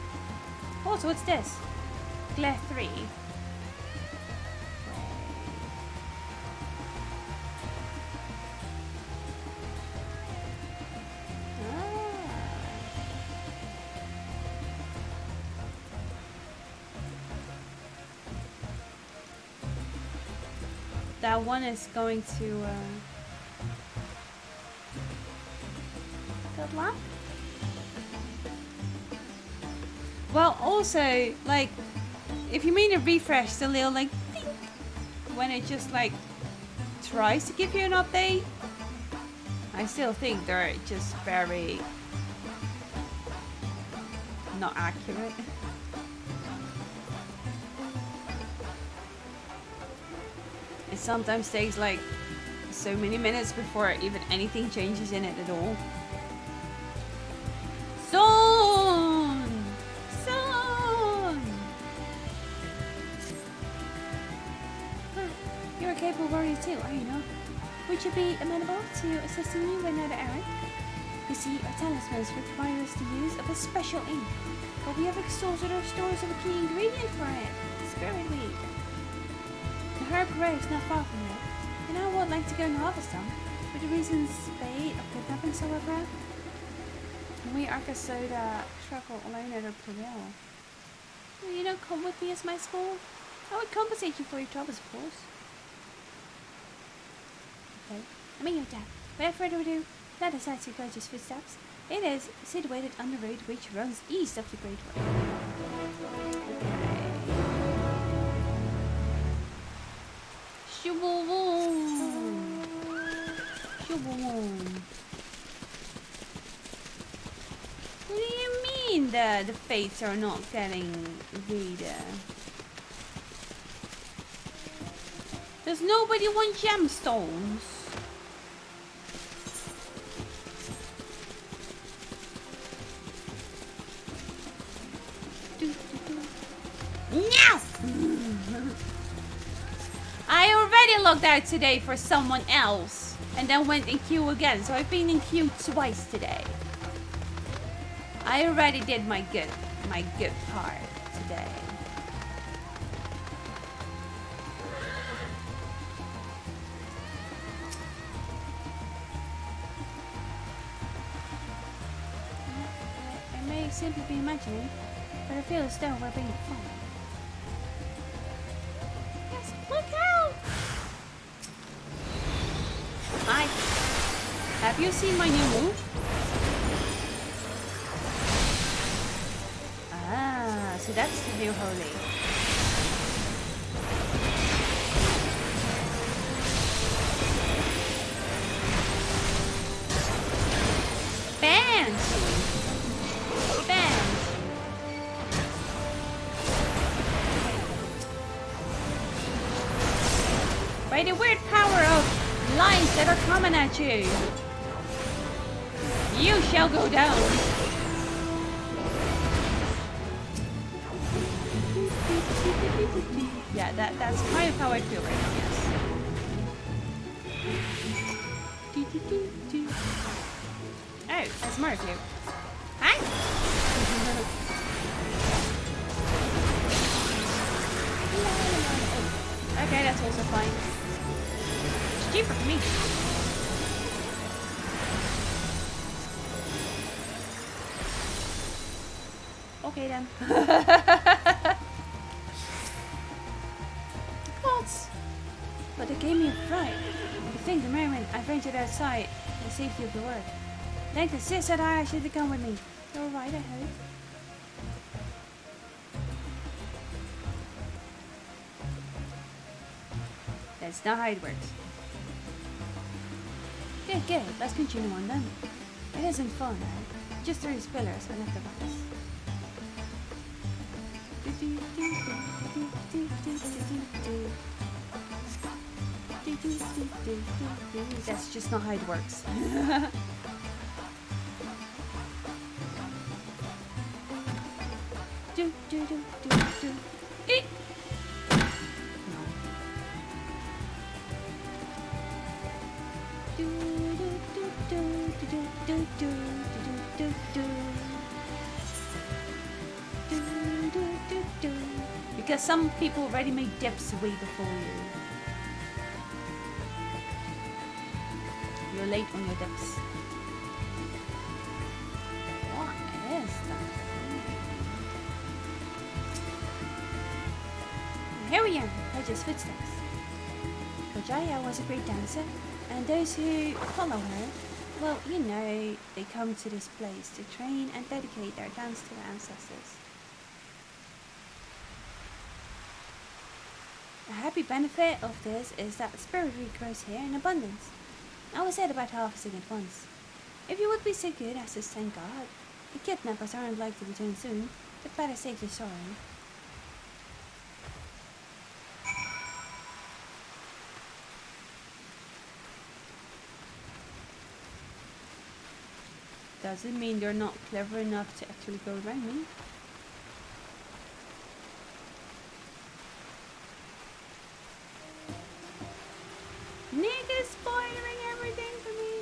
Also, what's this? Glare 3. That one is going to good luck. Well, also, like, if you mean a refresh, the little like ding, when it just like tries to give you an update, I still think they're just very not accurate. It sometimes takes like so many minutes before even anything changes in it at all. Son! Huh. You're a capable warrior too, are you not? Would you be amenable to assisting me with another errand? You see, our talismans require us to use of a special ink, but we have exhausted our stores of a key ingredient for it, spirit weed. The herb grows not far from here, and I would like to go and harvest some, for the reasons spade of kidnapping so around. We Arcasoda travel alone at a peril. Will you not come with me as my school? I would compensate you for your troubles, of course. Okay, I'm in your dad. Without further ado, let us head to Gurge's footsteps. It is situated on the road which runs east of the Great Way. What do you mean that the fates are not getting reader? Does nobody want gemstones? No! I already logged out today for someone else and then went in queue again, so I've been in queue twice today. I already did my good part today. may simply be imagining, but I feel as though we're being followed. Yes, look out! Hi. Have you seen my new move? Ah, so that's the new holy. By the weird power of lines that are coming at you, you shall go down. Yeah, that's kind of how I feel right now, yes. Oh, that's more of you. Hi! Okay, that's also fine. It's cheaper for me. Okay then. Gods! But it gave me a fright. I think the moment I ventured outside, the safety of the world. Then the sis said I should come with me. You're right, I hope. That's not how it works. Good. Let's continue on then. It isn't fun. Just 3 pillars and left the box. That's just not how it works. Because some people already made dips way before you. You're late on your dips. What is that? Here we are, Hedge's footsteps. Kojaya was a great dancer, and those who follow her, well, you know, they come to this place to train and dedicate their dance to their ancestors. A happy benefit of this is that spirit grows here in abundance. I was at about harvesting at once. If you would be so good as to thank God, the kidnappers aren't likely to return soon, but better safe than sorry. Doesn't mean they're not clever enough to actually go around me. Niggas spoiling everything for me.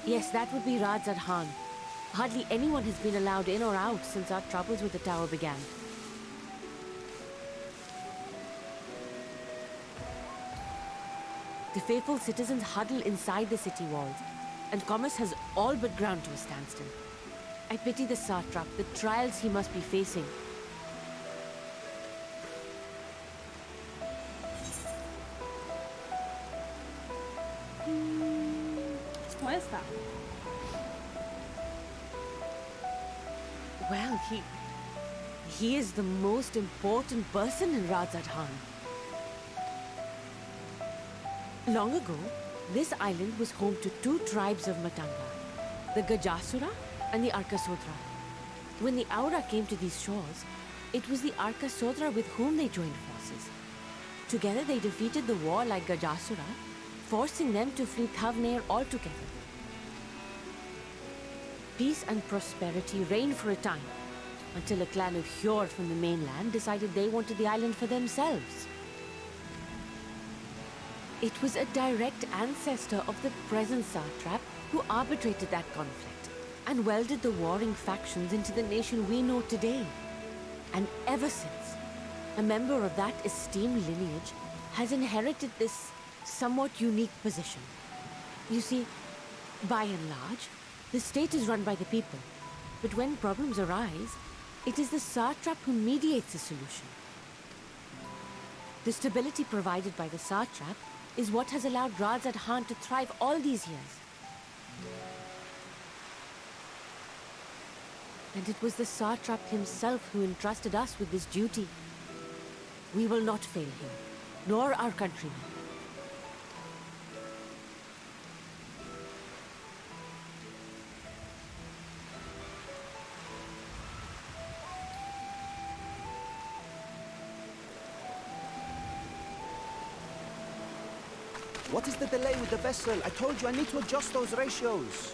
Yes, that would be Radzad Han. Hardly anyone has been allowed in or out since our troubles with the tower began. The faithful citizens huddle inside the city walls, and commerce has all but ground to a standstill. I pity the satrap, the trials he must be facing. What is that? Well, he is the most important person in Radzad Han. Long ago, this island was home to 2 tribes of Matanga, the Gajasura and the Arkasodra. When the Aura came to these shores, it was the Arkasodra with whom they joined forces. Together they defeated the warlike Gajasura, forcing them to flee Thavnair altogether. Peace and prosperity reigned for a time, until a clan of Hjord from the mainland decided they wanted the island for themselves. It was a direct ancestor of the present satrap who arbitrated that conflict and welded the warring factions into the nation we know today. And ever since, a member of that esteemed lineage has inherited this somewhat unique position. You see, by and large, the state is run by the people. But when problems arise, it is the satrap who mediates a solution. The stability provided by the satrap is what has allowed Radz at Han to thrive all these years. And it was the satrap himself who entrusted us with this duty. We will not fail him, nor our countrymen. What is the delay with the vessel? I told you I need to adjust those ratios.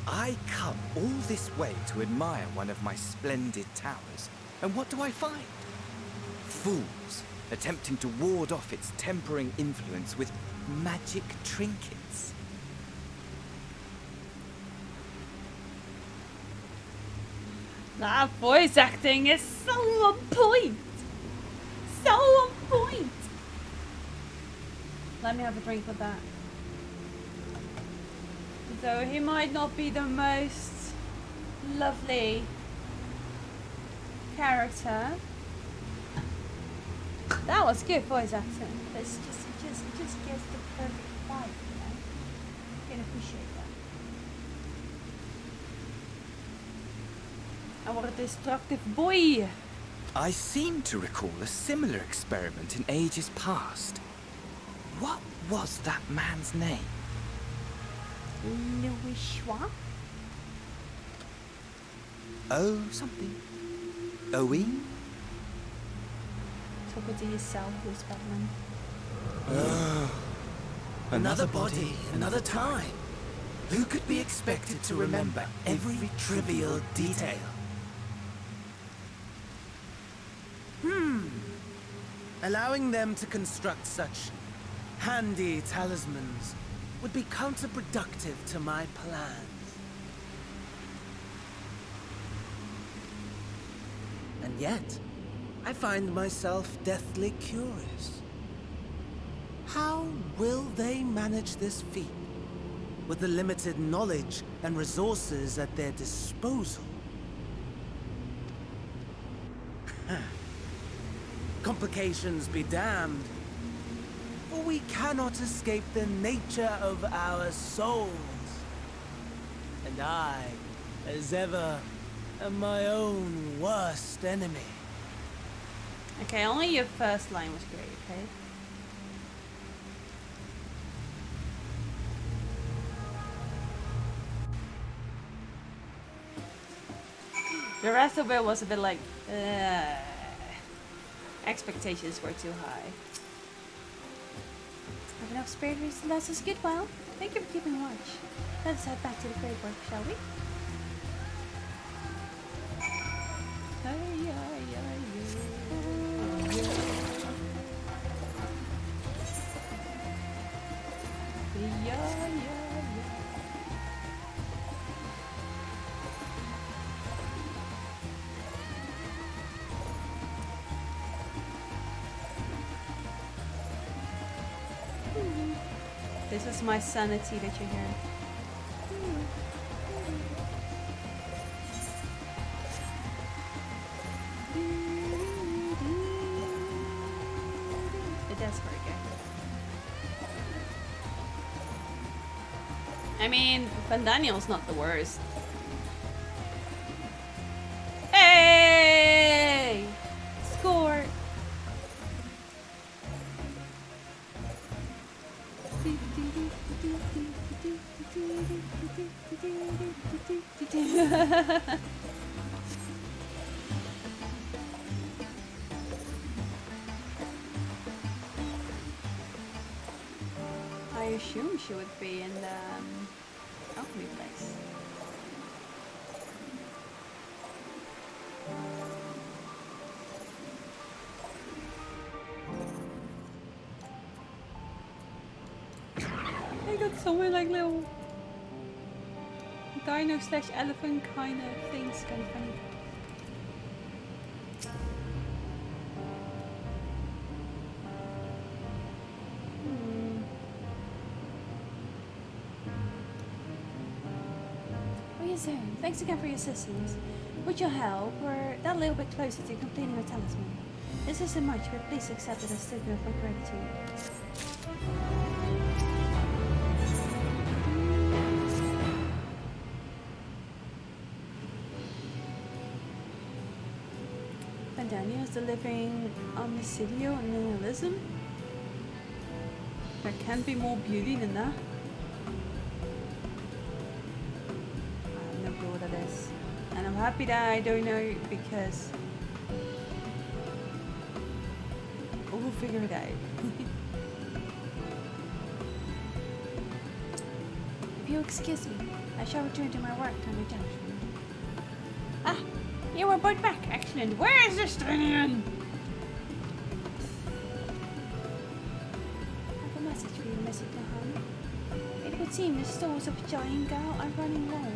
I come all this way to admire one of my splendid towers, and what do I find? Fools attempting to ward off its tempering influence with magic trinkets. That voice acting is so on point! So on point! Let me have a drink with that. Though he might not be the most lovely character, that was good voice acting. It just gives the perfect vibe, you know? I can appreciate that. And what a destructive boy! I seem to recall a similar experiment in ages past. What was that man's name? Louis Schwa? Oh, something. Owen? Talk it to yourself, Bruce Batman. Another body, another time. Who could be expected to remember every trivial detail? Allowing them to construct such handy talismans would be counterproductive to my plans. And yet, I find myself deathly curious. How will they manage this feat with the limited knowledge and resources at their disposal? Complications be damned, for we cannot escape the nature of our souls. And I, as ever, am my own worst enemy. Okay, only your first line was great, okay? The rest of it was a bit like, expectations were too high. Have enough spare reasons to last us good while. Thank you for keeping watch. Let's head back to the great work, shall we? This is my sanity that you hear. That's very good. I mean, Van Daniel's not the worst. Hey! Score! assume she would be in the alchemy place. They got somewhere like little dino slash elephant kind of things, kind of funny. So, thanks again for your assistance. With your help, we're that little bit closer to completing our talisman. This isn't much, but please accept it as a token of my gratitude. Vandania is the living omnicideo and nihilism. There can't be more beauty than that. This, and I'm happy that I don't know because we'll figure it out. If you excuse me, I shall return to my work on the junction. Ah, you are both back. Excellent. Where is the Stenian? I have a message for you, Mr. Kahan. It would seem the stores of Giant Gal are running low.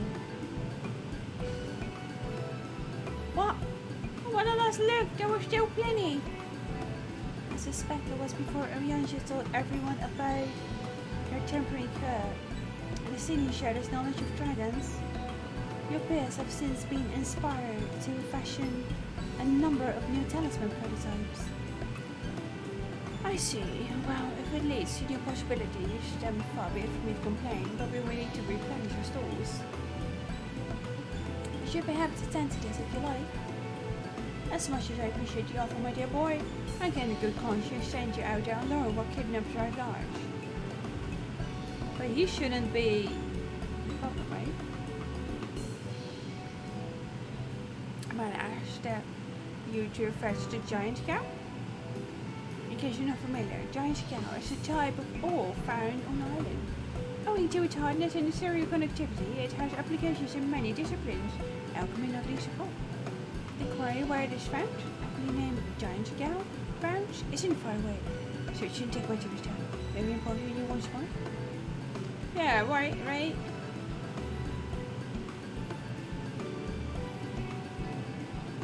What? When I last looked, there were still plenty. I suspect it was before Ariansha told everyone about her temporary cure, and the city shared its knowledge of dragons. Your peers have since been inspired to fashion a number of new talisman prototypes. I see. Well, if it leads to new possibilities, then far be it for me to complain, but we will need to replenish our stores. You should perhaps attend to this if you like. As much as I appreciate the offer, my dear boy, I can in good conscience send you out there and learn what kidnappers are at large. But he shouldn't be public, right? Might I ask that you to fetch the giant cow? In case you're not familiar, giant cow is a type of ore found on the island. Owing to its hardness and serial connectivity, it has applications in many disciplines, alchemy not least of all. The quarry where it is found, aptly named Giant Gal, branch isn't far away, so it shouldn't take much of his time. Maybe I'm bothering you once more? Yeah, right.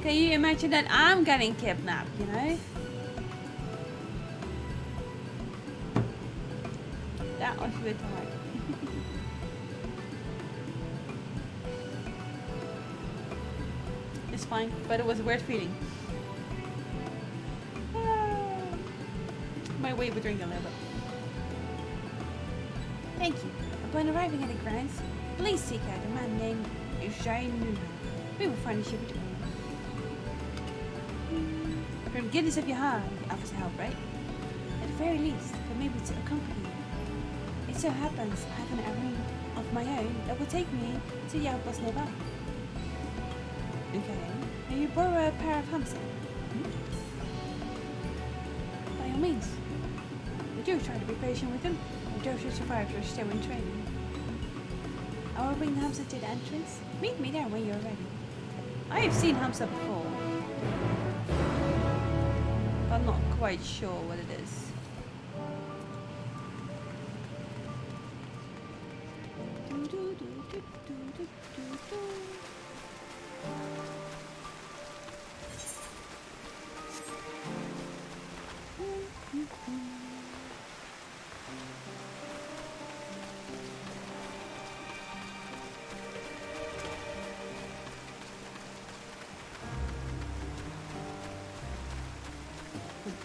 Can you imagine that I'm getting kidnapped, you know? That was a bit hard. It's fine, but it was a weird feeling. My weight would drink a little bit. Thank you. Upon arriving at the grounds, please seek out a man named Jainu. We will find a ship between. From goodness of your heart, the officer help, right? At the very least, but maybe to accompany you. It so happens I have an errand of my own that will take me to the outpost nearby. Okay. May you borrow a pair of hamsters? By all means. But do try to be patient with them. Those who survived are still in training. I will bring the hamster to the entrance. Meet me there when you're ready. I have seen hamster before, but I'm not quite sure what it is.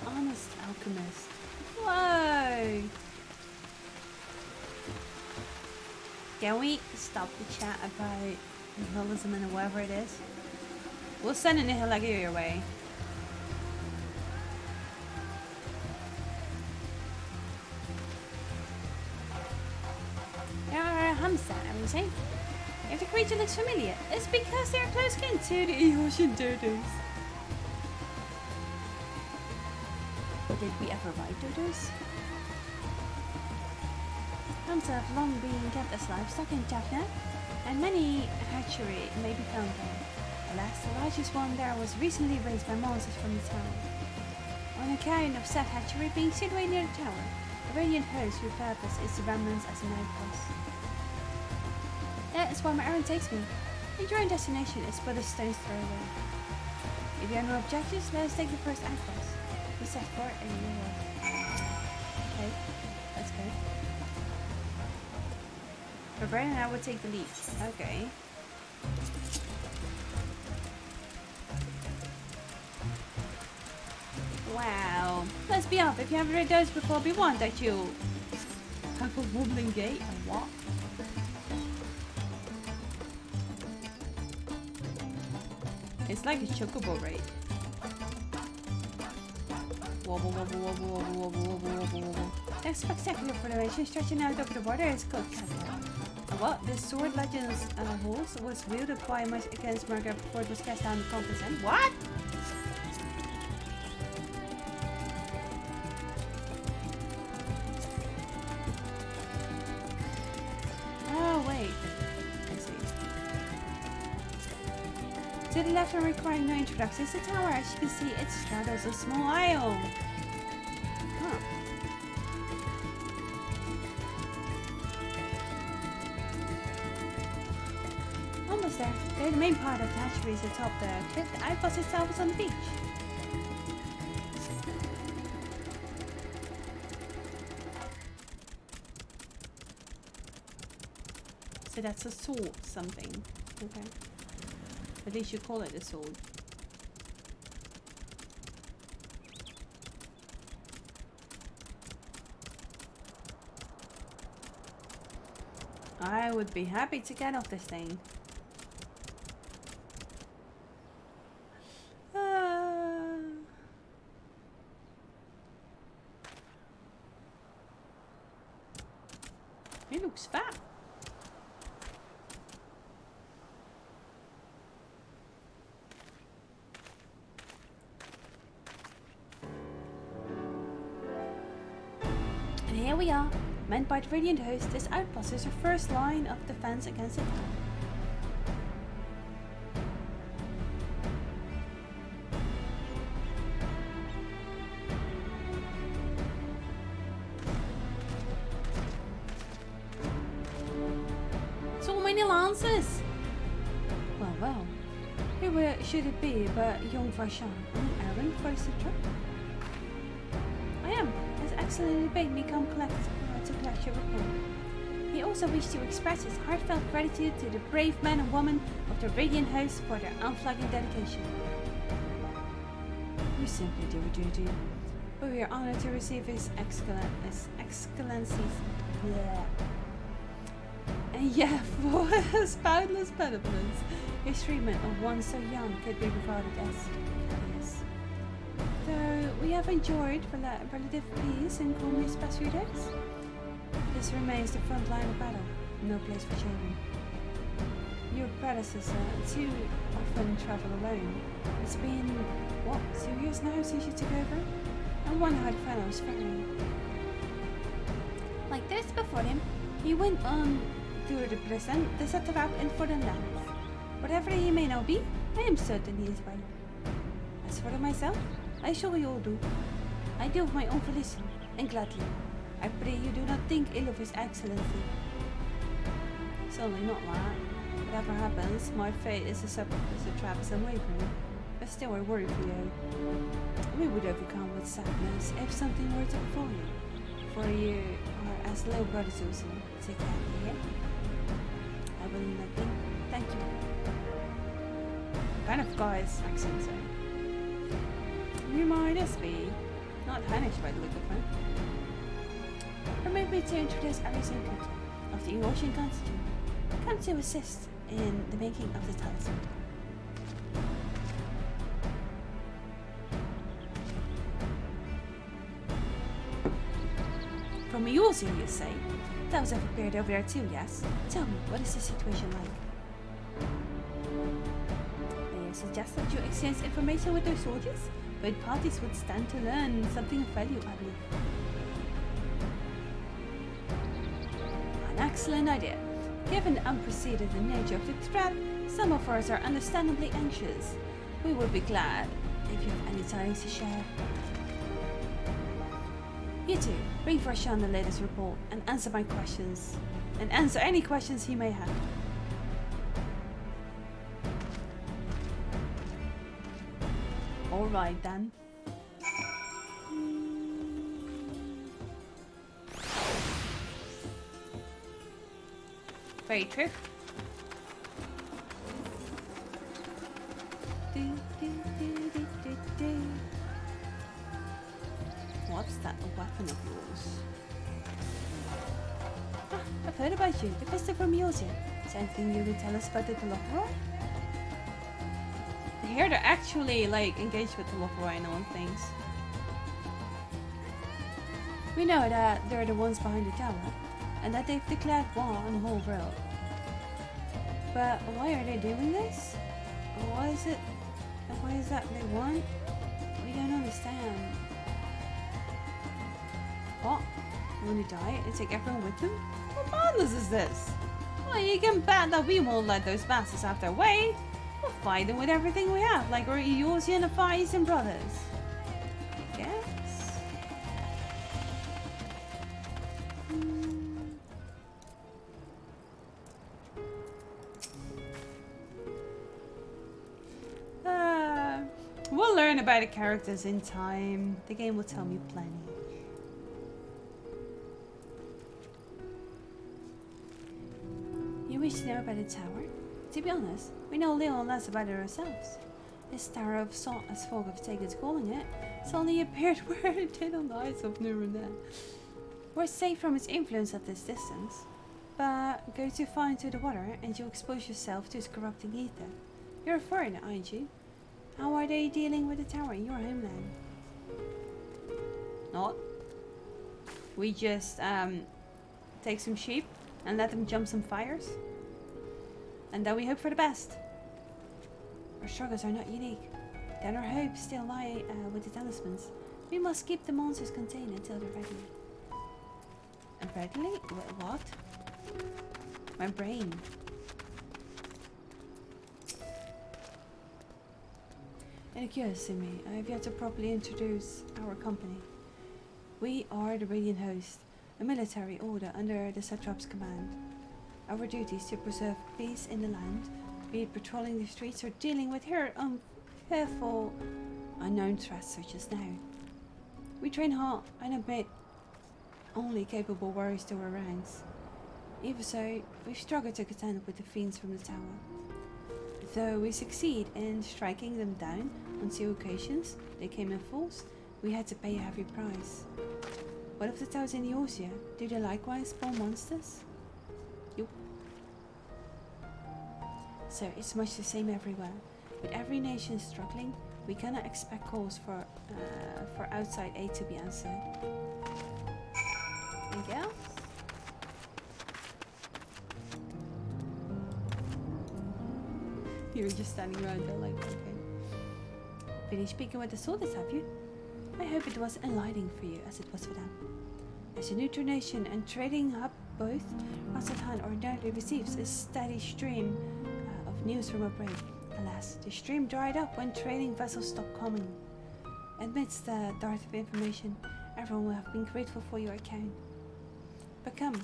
Honest alchemist. Whoa! Can we stop the chat about nihilism and whatever it is? We'll send a nihilagio your way. There are a hamster, are you saying? If the creature looks familiar, it's because they are close kin to the Eoshin dodos. Did we ever ride dodos? Hams have long been kept as livestock in Jaffna, and many hatchery may be found there. Alas, the largest one there was recently raised by monsters from the town. On account of said hatchery being situated near the tower, the Radiant Host repurposed its remnants as an outpost. That is where my errand takes me. And your destination is but a stone's throw away. If you have no objections, let us take the first outpost. We set for a okay, let's go. But Brandon and I would take the lead. Okay. Wow. Let's be off. If you haven't read those before, be warned that you have a wobbling gait or what? It's like a chocobo raid. Wobble, wobble, wobble, wobble, wobble, wobble, wobble, wobble. Next spectacular formation stretching out over the water is called Catherine. What? The sword Legends Halls was wielded by much against Margaret before it was cast down the compass and what? Oh wait. I see. To the left and requiring no introduction is the tower. As you can see, it straddles a small isle. Huh. Almost there. They're the main part of the hatchery is atop the cliff. The outpost itself is on the beach. So that's a sword something. Okay. At least you call it a sword. I would be happy to get off this thing. He looks fat. And here we are, meant by the Radiant Host. This outpost is our first line of defense against the town. So many lances! Well, well. Who should it be but young Varshan on an errand for the Sutra? I am. Excellently bade me come to collect your report. He also wished to express his heartfelt gratitude to the brave men and women of the Radiant Host for their unflagging dedication. We simply do a duty, but we are honored to receive his excellency's and yeah, for his boundless benevolence. His treatment of one so young could be regarded as yes. Though we have enjoyed relative peace and calm these past few days, this remains the front line of battle, no place for children. Your predecessor too often travel alone. It's been, what, 2 years now since you took over? And one hard fellow's faring. Like this before him, he went on to the present, the satrap and foreign lands. Whatever he may now be, I am certain he is well. As for myself, I shall we all do. I do of my own volition, and gladly. I pray you do not think ill of his excellency. Certainly not that. Whatever happens, my fate is a trap some way for me. But still I worry for you. We would overcome with sadness if something were to befall you. For you are as little brother to us. Take care of me, I will nothing. Thank you. What kind of guy's accent, so? You might as be. Not Hannish by the look of her. Permit me to introduce Alison Cookie of the Ocean Constitute. Come to assist in the making of the talisman. From yours, you say? Those have appeared over there too, yes? Tell me, what is the situation like? May I suggest that you exchange information with their soldiers? Both parties would stand to learn something of value, I believe. excellent idea. Given the unprecedented nature of the threat, some of us are understandably anxious. We would be glad if you have any tidings to share. You two, bring Varshan the latest report and answer my questions. And answer any questions he may have. Alright then. Very true. What's that weapon of yours? Ah, I've heard about you, the Christopher Museum. Is there anything you can tell us about the Lochroy? Here they're actually like engaged with the Lochroy and all things. We know that they're the ones behind the tower, and that they've declared war on the whole world. But why are they doing this? Why is it? Why is that they want? We don't understand. What? When they die and take everyone with them? What madness is this? Well, you can bet that we won't let those bastards have their way. We'll fight them with everything we have, like our Eosian and Far Eastern brothers. I guess. We'll learn about the characters in time. The game will tell me plenty. You wish to know about the tower? To be honest, we know little less about it ourselves. This Tower of Salt, as folk have taken to calling it, suddenly appeared where it did on the ice of Nuremberg. We're safe from its influence at this distance, but go too far into the water and you'll expose yourself to its corrupting ether. You're a foreigner, aren't you? How are they dealing with the tower in your homeland? Not. We just take some sheep and let them jump some fires. And then we hope for the best. Our struggles are not unique. Then our hopes still lie with the talismans. We must keep the monsters contained until they're ready. And readily? What? My brain. And it occurs to me, I have yet to properly introduce our company. We are the Radiant Host, a military order under the Satrap's command. Our duty is to preserve peace in the land, be it patrolling the streets or dealing with here fearful unknown threats such as now. We train hard and admit only capable warriors to our ranks. Even so, we've struggled to contend with the fiends from the tower. Though we succeed in striking them down on 2 occasions, they came in force, we had to pay a heavy price. What of the towers in Eosia? Do they likewise spawn monsters? Yup. So it's much the same everywhere. With every nation struggling, we cannot expect calls for outside aid to be answered. Anything else? You're just standing around there like, okay. Finished speaking with the soldiers, have you? I hope it was enlightening for you as it was for them. As a neutral nation and trading hub both, Rasatan ordinarily receives a steady stream of news from abroad. Alas, the stream dried up when trading vessels stopped coming. Amidst the dearth of information, everyone will have been grateful for your account. But come,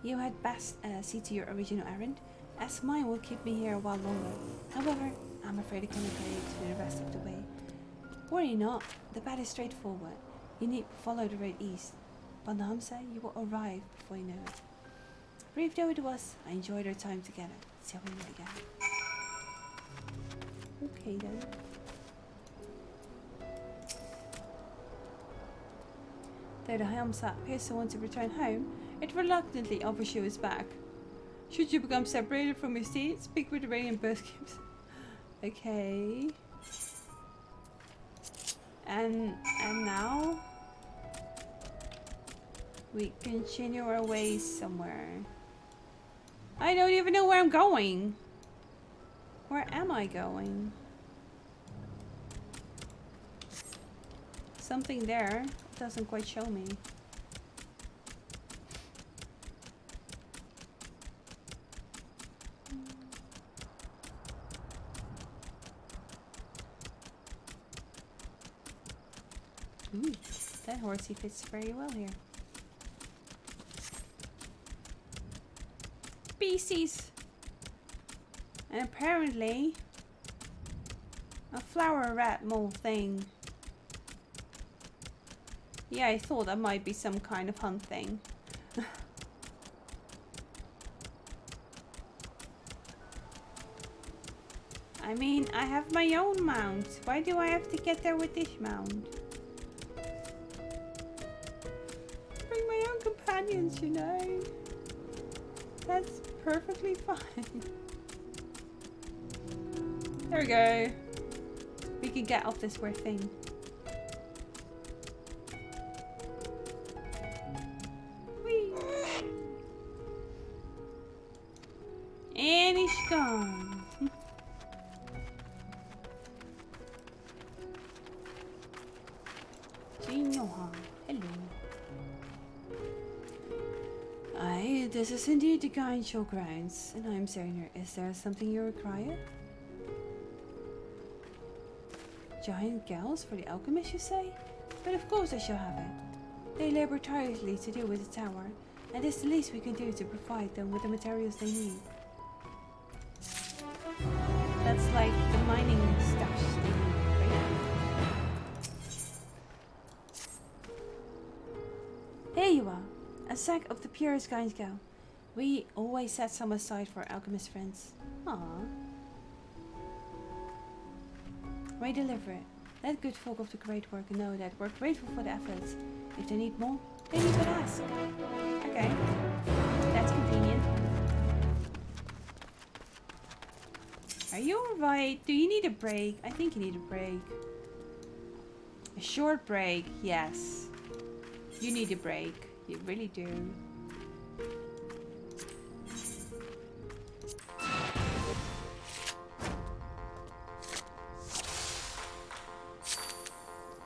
you had best see to your original errand, as mine will keep me here a while longer. However, I'm afraid I cannot carry you to the rest of the way. Worry not, the path is straightforward. You need follow the road east. Bandhamsa, you will arrive before you know it. Brief though it was, I enjoyed our time together. Shall we meet again? Okay then. Though the Hamsa appears to want to return home, it reluctantly offers you its back. Should you become separated from your steed, speak with the Radiant Birthkeepers. Okay. And now we continue our way somewhere. I don't even know where I'm going. Where am I going? Something there doesn't quite show me. Ooh, that horsey fits very well here. Species! And apparently a flower rat mole thing. Yeah, I thought that might be some kind of hunt thing. I mean, I have my own mount. Why do I have to get there with this mount? Bring my own companions, you know. That's perfectly fine. There we go. We can get off this weird thing. Whee! And he's gone. Hello. Aye, this is indeed the kind showgrounds, and I'm Serner. Is there something you require? Giant gals for the alchemist, you say? But of course I shall have it. They labor tirelessly to do with the tower, and it's the least we can do to provide them with the materials they need. That's like the mining stuff they need, right? Here you are, a sack of the purest kind gal. We always set some aside for our alchemist friends. Aww. We deliver it. Let good folk of the great work know that we're grateful for the efforts. If they need more, they need but ask. Okay, that's convenient. Are you alright? Do you need a break? I think you need a break. A short break, yes. You need a break. You really do.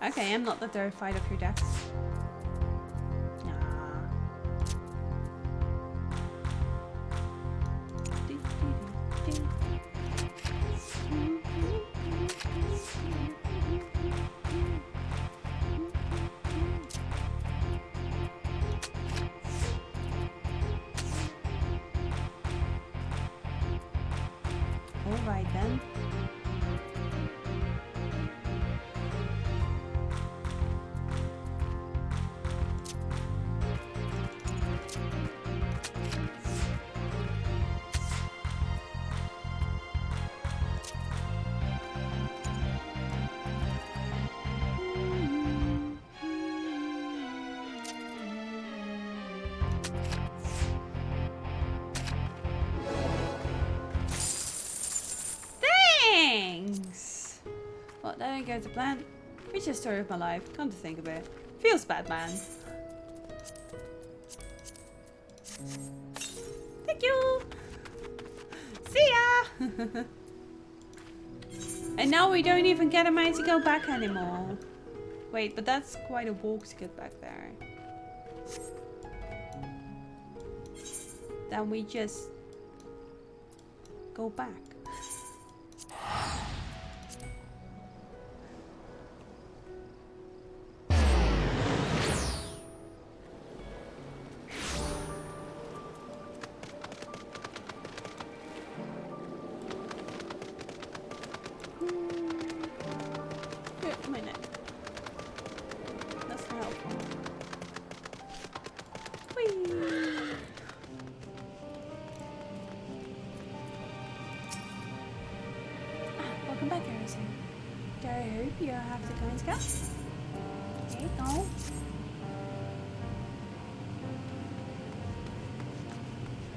Okay, I'm not that terrified of your death. Alright then. Thanks! Well, that didn't go to plan. It's just a story of my life. Come to think of it. Feels bad, man. Thank you! See ya! And now we don't even get a mind to go back anymore. Wait, but that's quite a walk to get back there. Then we just go back. My neck. That's not helpful. Whee! Welcome back, Harrison. Do I hope you have the kind stuff? There you go.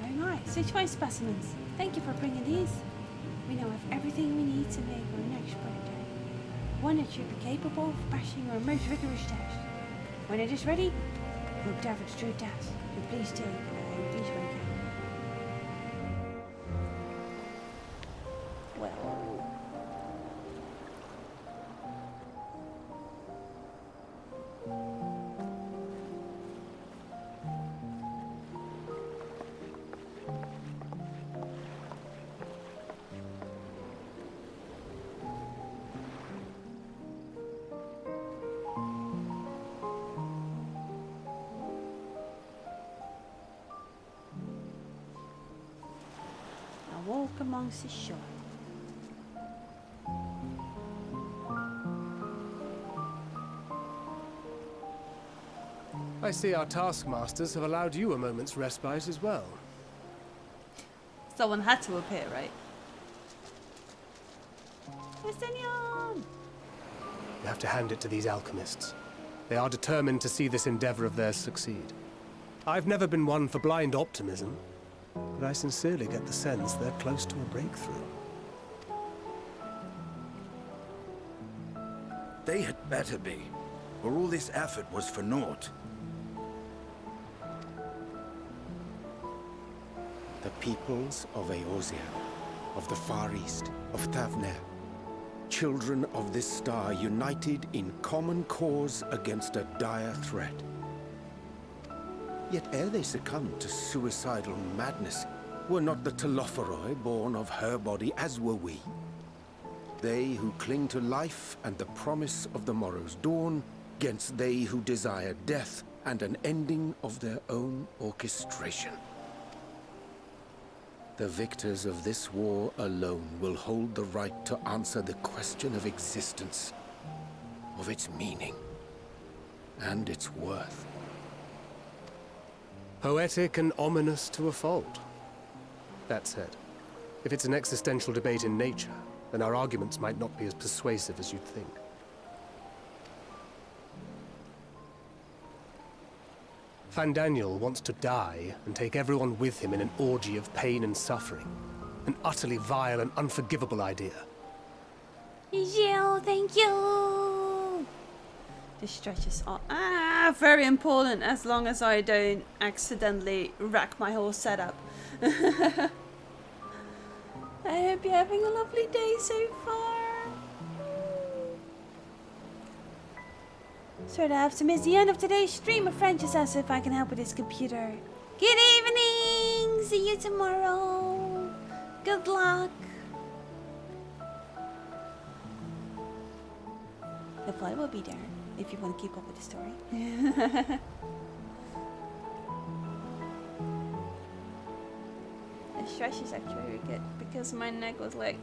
Very nice. Such fine specimens. Thank you for bringing these. We now have everything we need to make our next prototype. One that should be capable of passing our most rigorous test. When it is ready, we'll dive it straight down. So please take each one can. Well. walk amongst the shore. I see our taskmasters have allowed you a moment's respite as well. Someone had to appear, right? Estenian! You have to hand it to these alchemists. They are determined to see this endeavor of theirs succeed. I've never been one for blind optimism, but I sincerely get the sense they're close to a breakthrough. They had better be, or all this effort was for naught. The peoples of Eorzea, of the Far East, of Thavner, children of this star united in common cause against a dire threat. Yet ere they succumbed to suicidal madness, were not the Telophoroi born of her body as were we? They who cling to life and the promise of the morrow's dawn, against they who desire death and an ending of their own orchestration. The victors of this war alone will hold the right to answer the question of existence, of its meaning, and its worth. Poetic and ominous to a fault. That said, if it's an existential debate in nature, then our arguments might not be as persuasive as you'd think. Fandaniel wants to die and take everyone with him in an orgy of pain and suffering. An utterly vile and unforgivable idea. Gilles, thank you! This stretches on. Very important as long as I don't accidentally wreck my whole setup. I hope you're having a lovely day so far. Sorry to have to miss the end of today's stream. A friend just asked if I can help with his computer. Good evening! See you tomorrow. Good luck. The flight will be there if you want to keep up with the story. The stretch is actually really good because my neck was like,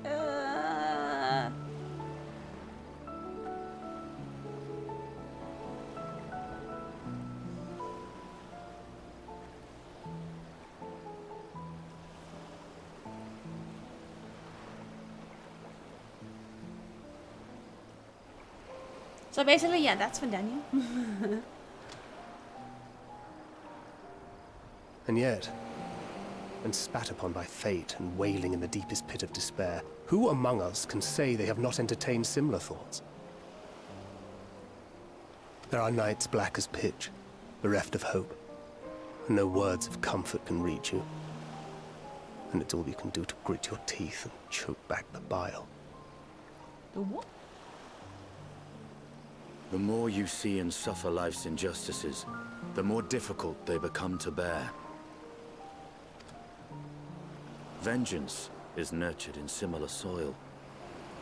So basically, yeah, that's for Daniel. And yet, when spat upon by fate and wailing in the deepest pit of despair, who among us can say they have not entertained similar thoughts? There are nights black as pitch, bereft of hope, and no words of comfort can reach you. And it's all you can do to grit your teeth and choke back the bile. The what? The more you see and suffer life's injustices, the more difficult they become to bear. Vengeance is nurtured in similar soil.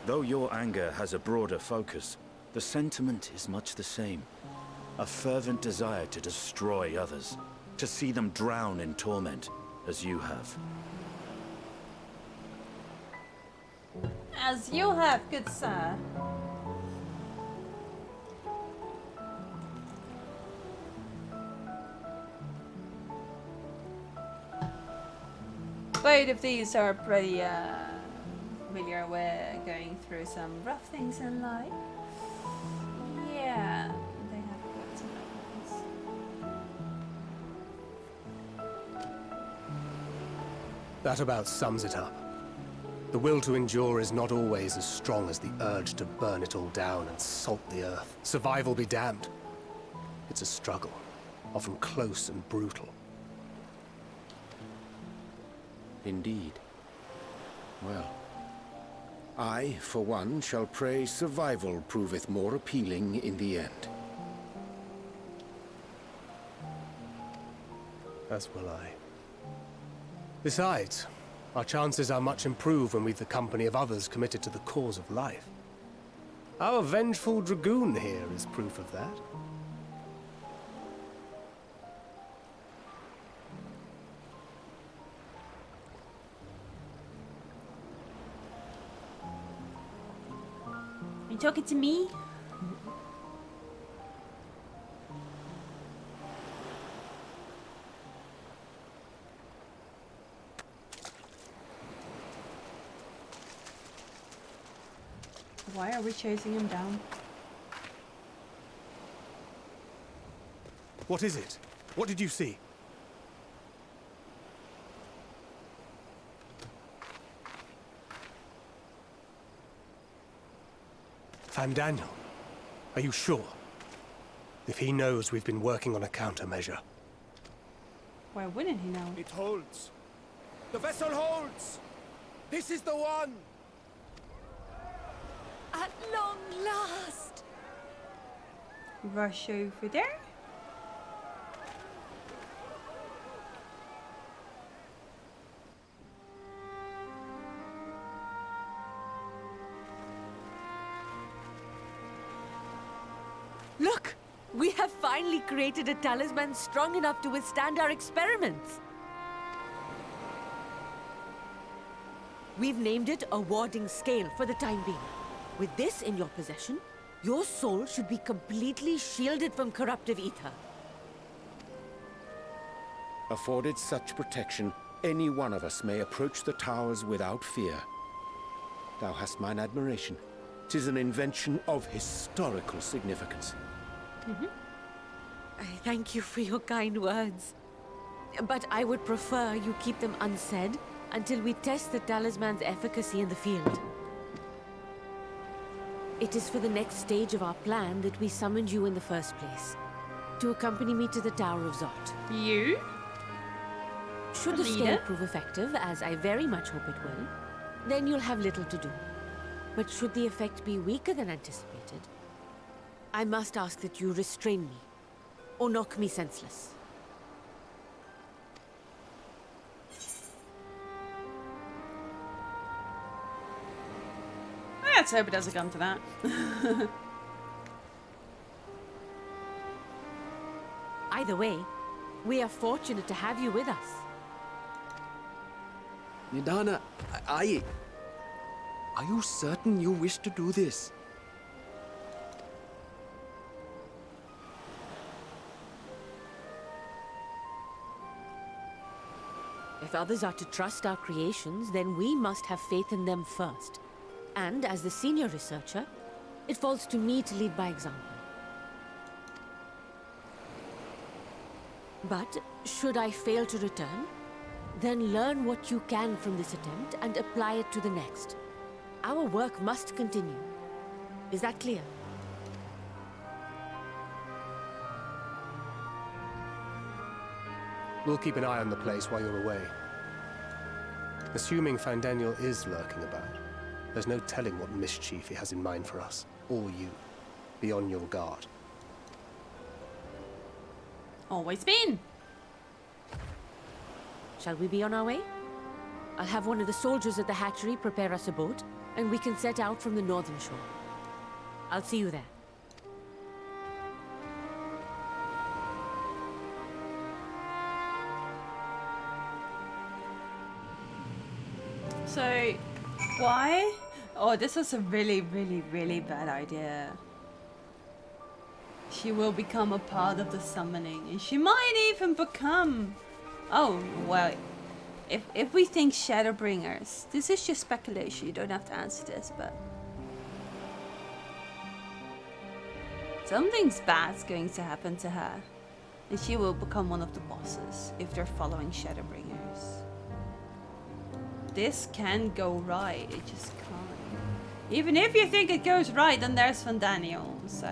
Though your anger has a broader focus, the sentiment is much the same. A fervent desire to destroy others, to see them drown in torment, as you have. As you have, good sir. Both of these are pretty familiar with going through some rough things in life. Yeah, they have got some ones. That about sums it up. The will to endure is not always as strong as the urge to burn it all down and salt the earth. Survival be damned. It's a struggle, often close and brutal. Indeed. Well, I, for one, shall pray survival proveth more appealing in the end. As will I. Besides, our chances are much improved when we've the company of others committed to the cause of life. Our vengeful dragoon here is proof of that. You talking to me? Why are we chasing him down? What is it? What did you see? Daniel, are you sure? If he knows we've been working on a countermeasure. Why wouldn't he know? It holds. The vessel holds. This is the one. At long last! Rush over there? Look! We have finally created a talisman strong enough to withstand our experiments. We've named it a warding scale for the time being. With this in your possession, your soul should be completely shielded from corruptive ether. Afforded such protection, any one of us may approach the towers without fear. Thou hast mine admiration. 'Tis an invention of historical significance. I thank you for your kind words. But I would prefer you keep them unsaid until we test the talisman's efficacy in the field. It is for the next stage of our plan that we summoned you in the first place. To accompany me to the Tower of Zot. You? Should the Leader? scale prove effective, as I very much hope it will, then you'll have little to do. But should the effect be weaker than anticipated, I must ask that you restrain me, or knock me senseless. Let's hope it doesn't come to that. Either way, we are fortunate to have you with us. Nidana, are you certain you wish to do this? If others are to trust our creations, then we must have faith in them first. And as the senior researcher, it falls to me to lead by example. But should I fail to return, then learn what you can from this attempt and apply it to the next. Our work must continue. Is that clear? We'll keep an eye on the place while you're away. Assuming Daniel is lurking about, there's no telling what mischief he has in mind for us, or you. Be on your guard. Always been. Shall we be on our way? I'll have one of the soldiers at the hatchery prepare us a boat, and we can set out from the northern shore. I'll see you there. So, why? Oh, this was a really, really, really bad idea. She will become a part of the summoning, and she might even become... Oh, well, if we think Shadowbringers, this is just speculation, you don't have to answer this, but... Something's bad's going to happen to her, and she will become one of the bosses if they're following Shadowbringers. This can go right, it just can't. Even if you think it goes right, then there's Daniel, so...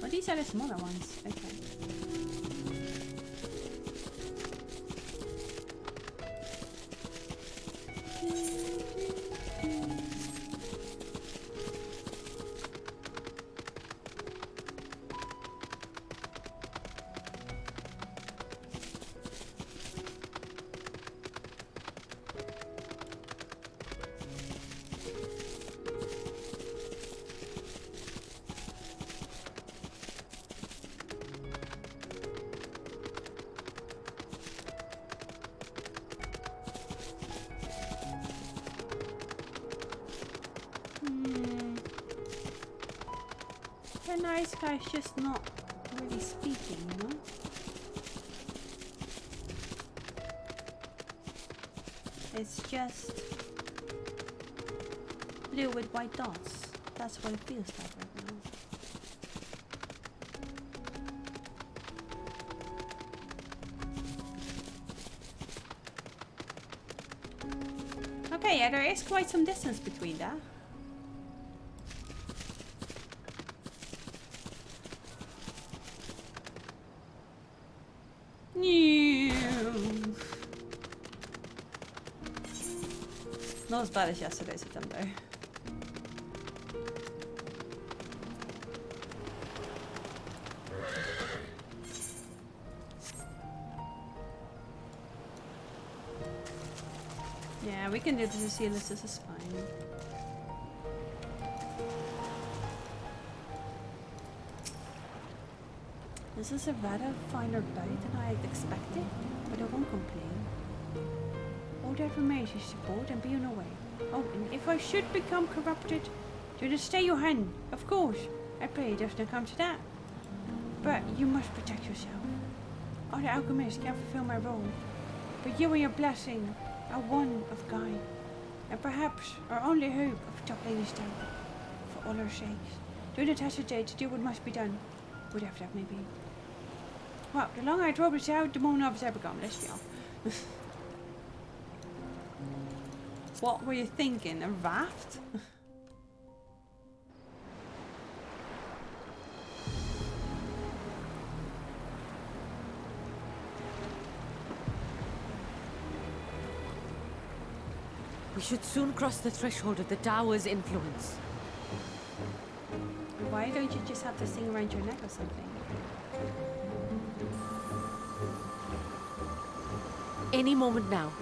Oh, these are the smaller ones, okay. ice guy's just not really speaking, you know? It's just blue with white dots. That's what it feels like right now. Okay, yeah, there is quite some distance between that. Not as bad as yesterday's attempt though. Yeah, we can do this as healers, this is fine. This is a rather finer bite than I had expected, but I won't complain. All that remains is support and be on our way. Oh, and if I should become corrupted, do not stay your hand. Of course, I pray it does not come to that. But you must protect yourself. Other alchemists can fulfill my role, but you and your blessing are one of kind, and perhaps our only hope of toppling this tower. For all our sakes, do not hesitate to do what must be done, whatever that may be. Well, the longer I draw this out, the more nervous I become. Let's be honest. What were you thinking? A raft? We should soon cross the threshold of the tower's influence. Why don't you just have this thing around your neck or something? Any moment now.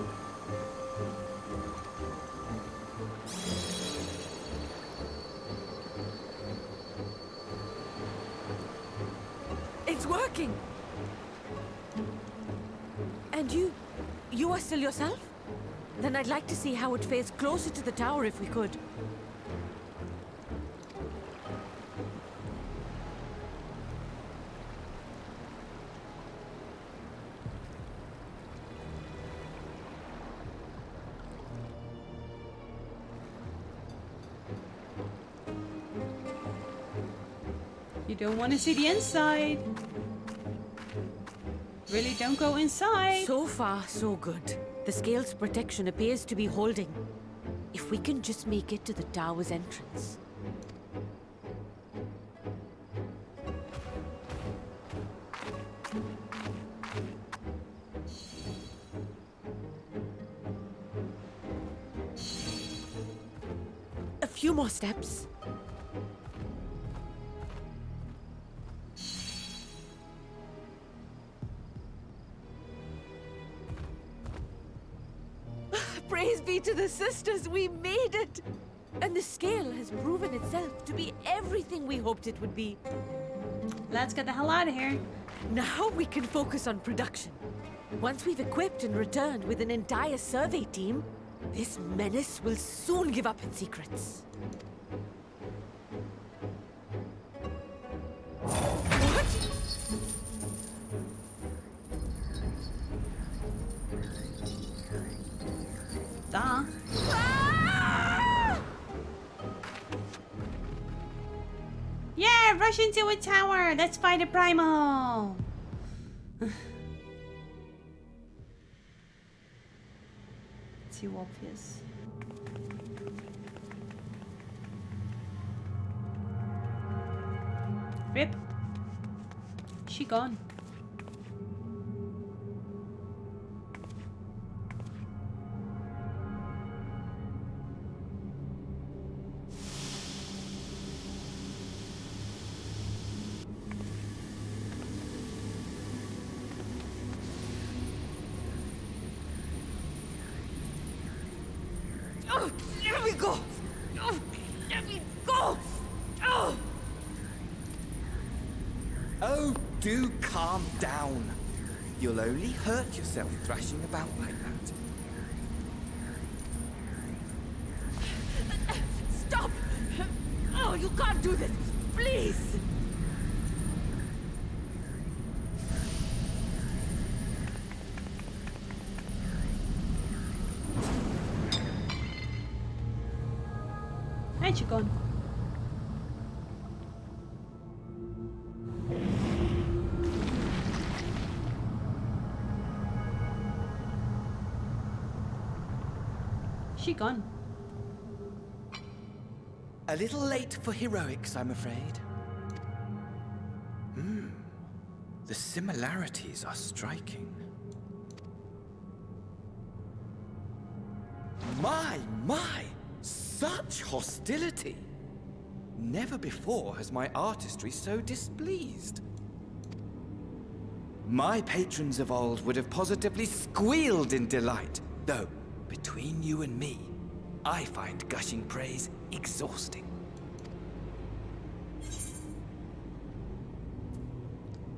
It's working! And you are still yourself? Then I'd like to see how it fares closer to the tower if we could. You don't want to see the inside. Really don't go inside. So far, so good. The scale's protection appears to be holding. If we can just make it to the tower's entrance. A few more steps. Praise be to the sisters, we made it! And the scale has proven itself to be everything we hoped it would be. Let's get the hell out of here. Now we can focus on production. Once we've equipped and returned with an entire survey team, this menace will soon give up its secrets. What? Duh. Ah! Yeah, rush into a tower. Let's fight a primal. Too obvious. Rip. She gone. Oh, let me go! Oh, let me go! Oh! Oh, do calm down. You'll only hurt yourself thrashing about like that. Stop! Oh, you can't do this! Please! Where'd you gone? She gone. A little late for heroics, I'm afraid. The similarities are striking. My! Such hostility! Never before has my artistry so displeased. My patrons of old would have positively squealed in delight, though, between you and me, I find gushing praise exhausting.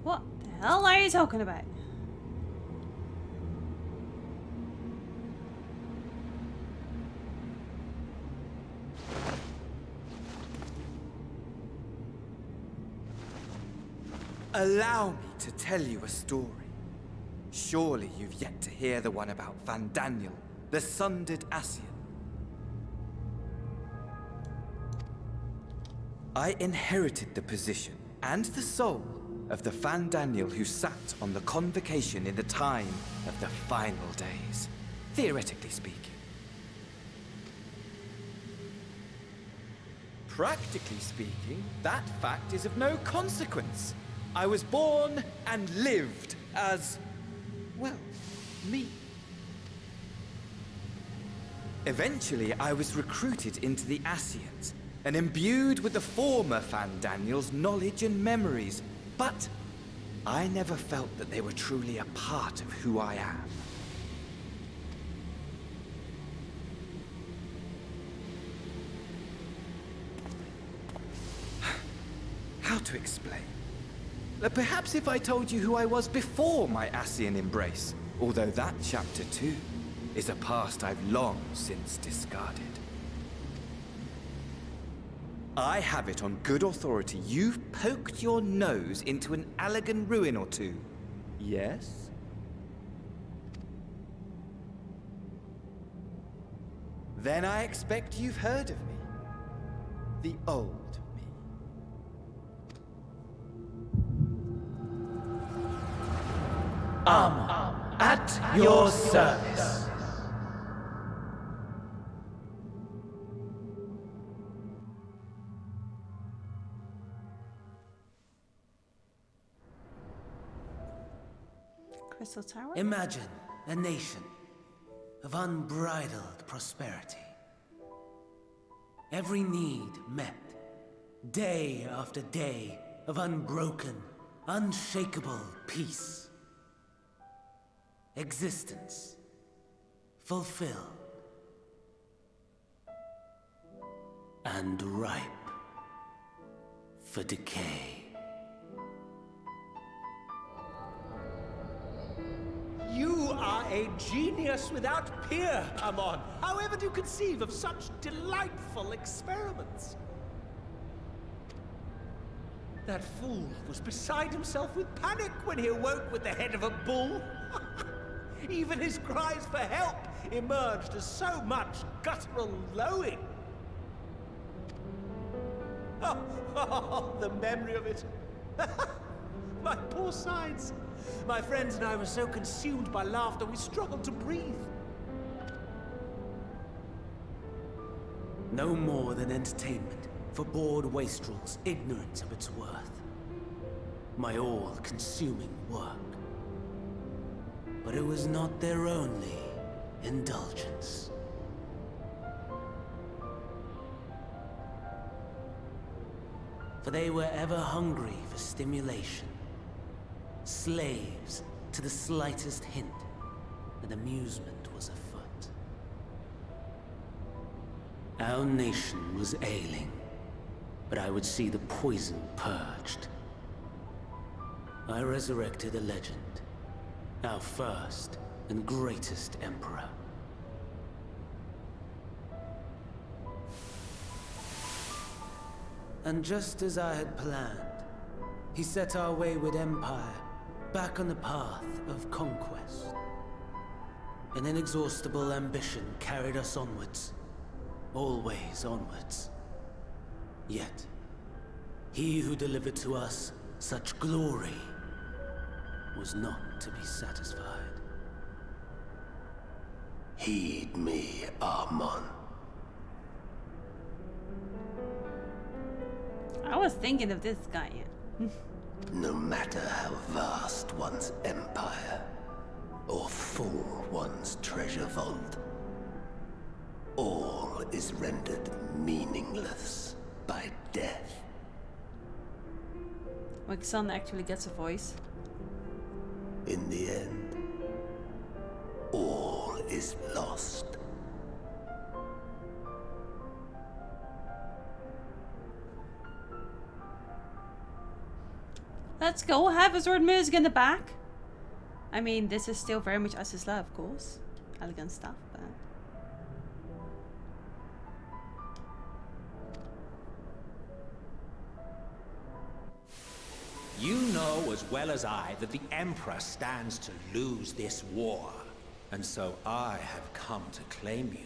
What the hell are you talking about? Allow me to tell you a story. Surely you've yet to hear the one about Van Daniel, the sundered Ascian. I inherited the position and the soul of the Van Daniel who sat on the convocation in the time of the final days, theoretically speaking. Practically speaking, that fact is of no consequence. I was born and lived as, well, me. Eventually, I was recruited into the Ascians and imbued with the former Van Daniel's knowledge and memories, but I never felt that they were truly a part of who I am. How to explain? Perhaps if I told you who I was before my Ascian embrace, although that chapter too is a past I've long since discarded. I have it on good authority you've poked your nose into an Allegan ruin or two. Yes? Then I expect you've heard of me. The old me. At your service. Crystal Tower? Imagine a nation of unbridled prosperity. Every need met, day after day of unbroken, unshakable peace. Existence fulfilled and ripe for decay. You are a genius without peer, Amon. However do you conceive of such delightful experiments? That fool was beside himself with panic when he awoke with the head of a bull. Even his cries for help emerged as so much guttural lowing. Oh, the memory of it. My poor sides. My friends and I were so consumed by laughter we struggled to breathe. No more than entertainment for bored wastrels ignorant of its worth. My all-consuming work. But it was not their only indulgence. For they were ever hungry for stimulation. Slaves to the slightest hint that amusement was afoot. Our nation was ailing, but I would see the poison purged. I resurrected a legend, our first and greatest emperor. And just as I had planned, he set our wayward empire back on the path of conquest. An inexhaustible ambition carried us onwards, always onwards. Yet, he who delivered to us such glory was not to be satisfied. Heed me, Armon. I was thinking of this guy. No matter how vast one's empire, or full one's treasure vault, all is rendered meaningless by death. My son actually gets a voice. In the end, all is lost. Let's go. Heavensward music in the back. I mean, this is still very much Asisla, of course. Elegant stuff, but... You know as well as I that the Emperor stands to lose this war. And so I have come to claim you.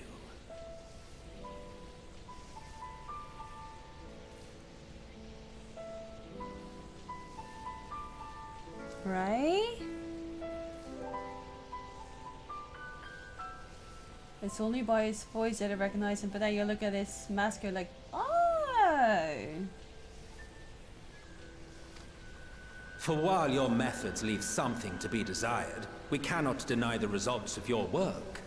Right? It's only by his voice that I recognize him, but then you look at his mask, you're like, oh! For while your methods leave something to be desired, we cannot deny the results of your work.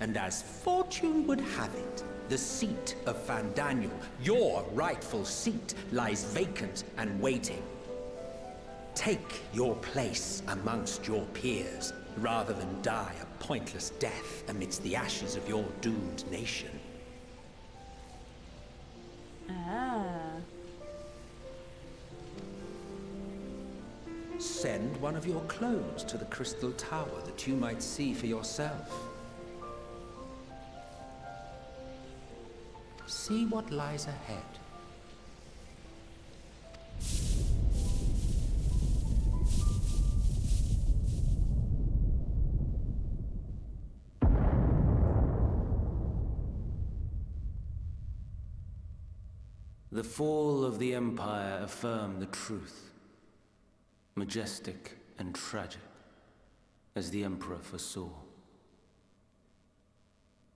And as fortune would have it, the seat of Fandaniel, your rightful seat, lies vacant and waiting. Take your place amongst your peers, rather than die a pointless death amidst the ashes of your doomed nation. Ah. Send one of your clones to the Crystal Tower that you might see for yourself. See what lies ahead. The fall of the Empire affirmed the truth. Majestic and tragic, as the Emperor foresaw.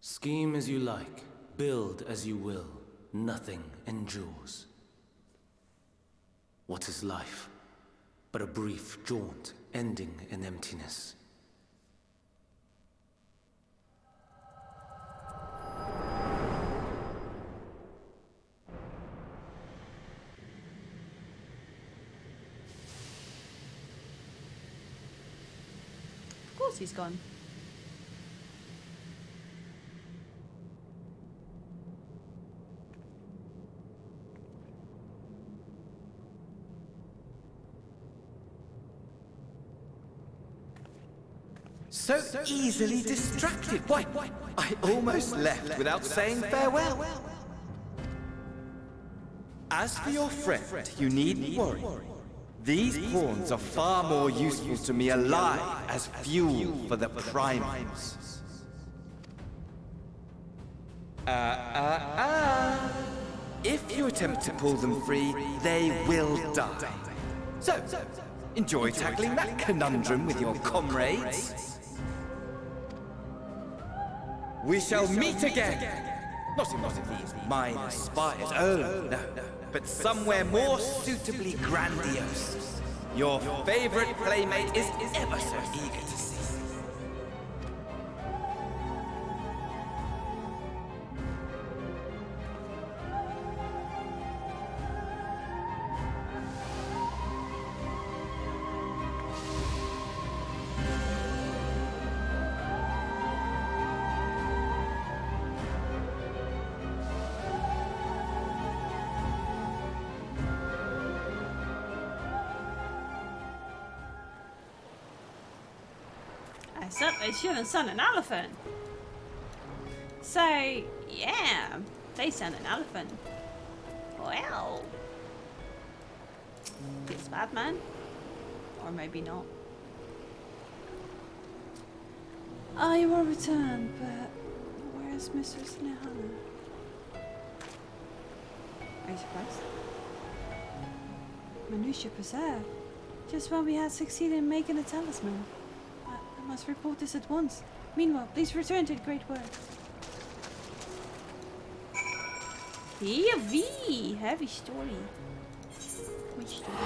Scheme as you like, build as you will, nothing endures. What is life but a brief jaunt ending in emptiness? Of course he's gone. So easily distracted. Why, I almost left without saying farewell. As for your friend, you needn't worry. These pawns are far more useful to me alive as fuel for the primals. If you attempt to pull them free, they will die. So, enjoy tackling that conundrum with your comrades. We shall meet again! Not in one of these minor spires, oh no, but somewhere more suitably grandiose. Your favorite playmate is ever so eager to see. Except they shouldn't send an elephant. So, yeah, they sent an elephant. Well, it's Batman. Or maybe not. I will return, but where's Mistress Nehana? Are you surprised? Minutia preserved. Just when we had succeeded in making a talisman. I must report this at once. Meanwhile, please return to the Great World. Heavy! Heavy story. Which story?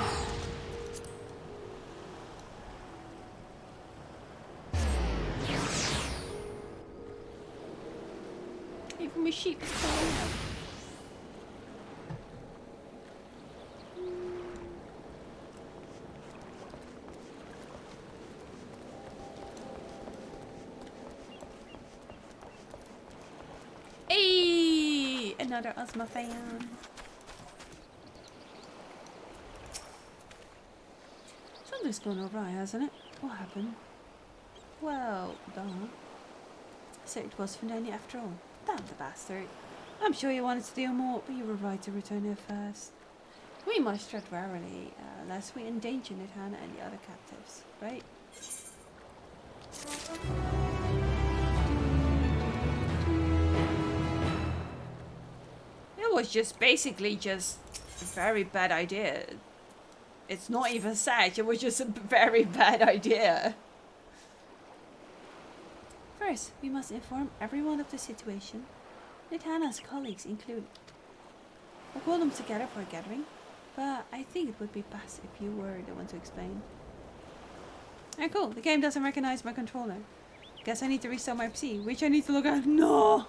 Even my sheep is falling out. Hey! Another Ozma fan. Something's gone awry, hasn't it? What happened? Well, duh. So it was Fandania after all. Damn the bastard. I'm sure you wanted to do more, but you were right to return here first. We must tread warily, lest we endanger Nithana and the other captives, right? It was just basically just a very bad idea. It's not even sad, it was just a very bad idea. First, we must inform everyone of the situation, Nithana's colleagues included. We'll call them together for a gathering, but I think it would be best if you were the one to explain. Alright, cool. The game doesn't recognize my controller. Guess I need to restart my PC, which I need to look at. No!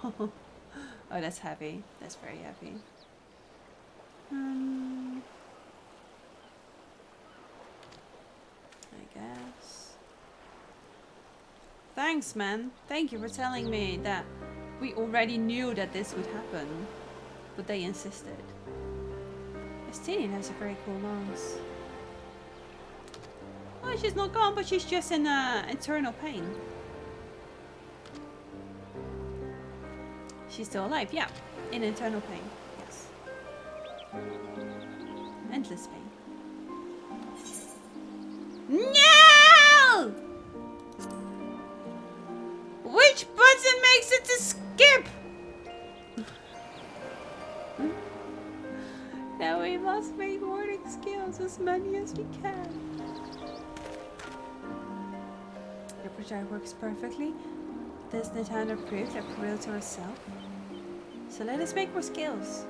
Oh, that's heavy. That's very heavy. I guess. Thanks, man. Thank you for telling me that we already knew that this would happen, but they insisted. Estinian has a very cool mouse. Oh, she's not gone, but she's just in internal pain. She's still alive, yeah. In internal pain, yes. Endless pain. No! Which button makes it to skip? Now we must make warding skills as many as we can. Your project works perfectly. Does Nithana prove that we're real to herself? So let us make more skills.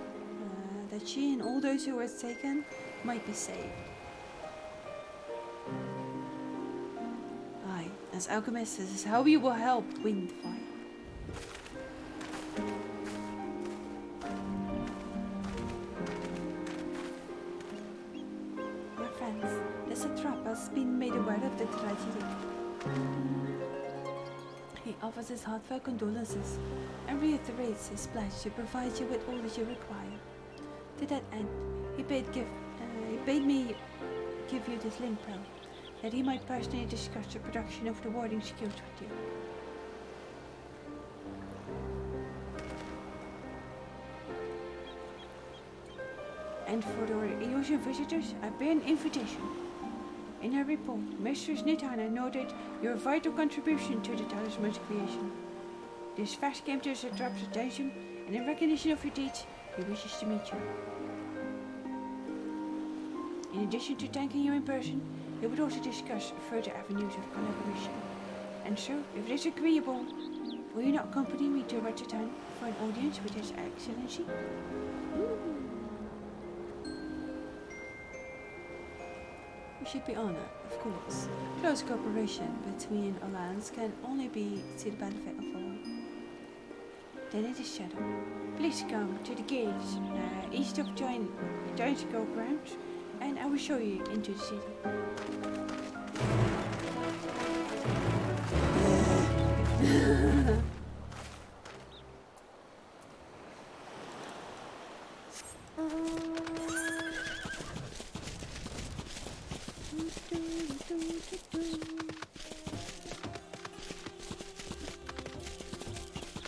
That she and all those who were taken might be saved. Aye, as alchemists, this is how we will help win the fight. My friends, the satrap has been made aware of the tragedy. He offers his heartfelt condolences and reiterates his pledge to provide you with all that you require. To that end, he bade me give you this link pearl, that he might personally discuss the production of the warding skills with you. And for the Eosian visitors, I bear an invitation. In her report, Mistress Nithana noted your vital contribution to the talisman's creation. This fact came to the satrap's attention, and in recognition of your deeds, he wishes to meet you. In addition to thanking you in person, he would also discuss further avenues of collaboration. And so, if it is agreeable, will you not accompany me to Rotterdam for an audience with His Excellency? We should be honored, of course. Close cooperation between our lands can only be to the benefit of all. Then it is settled. Please come to the gates east of Giant Girl Grounds, and I will show you into the city.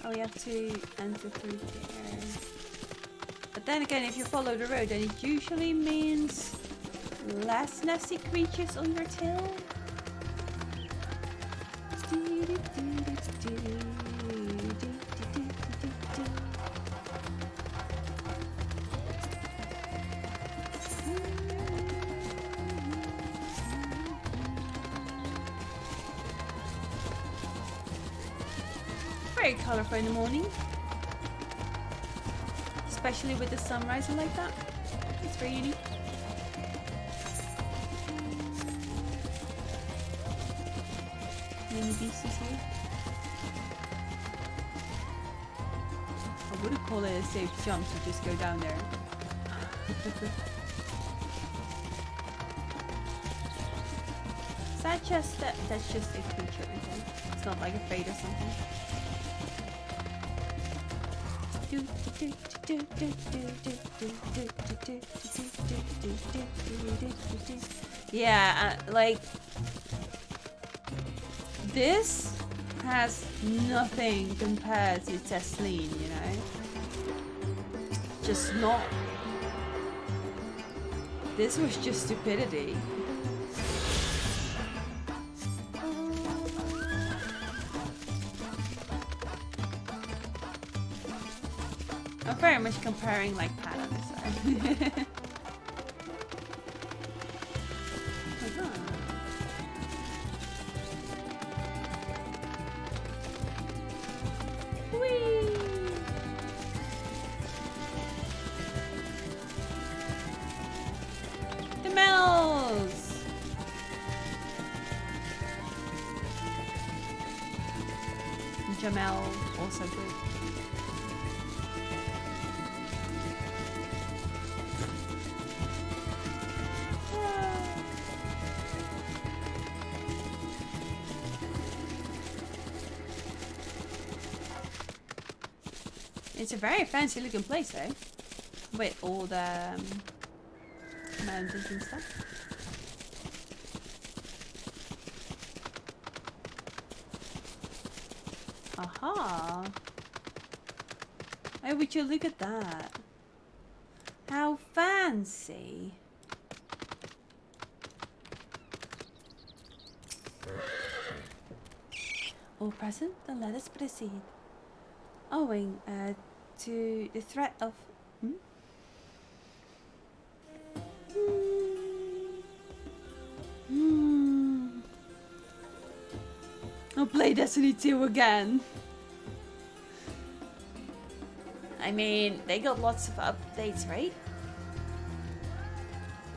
Oh, we have to enter through there. But then again, if you follow the road, then it usually means less nasty creatures on your tail. very colorful in the morning. Especially with the sun rising like that. It's very unique. Mini beasties here. I wouldn't call it a safe jump to just go down there. Is that just that's just a creature, okay? It's not like a fate or something. Yeah, like this has nothing compared to Tesleen, you know? Just not. This was just stupidity. I'm very much comparing like patterns. So. Jamel, also good. It's a very fancy looking place though, with all the mountains and stuff. Aha! Oh, would you look at that? How fancy! All present, then let us proceed. Owing to the threat of... I'll play Destiny 2 again. I mean, they got lots of updates, right?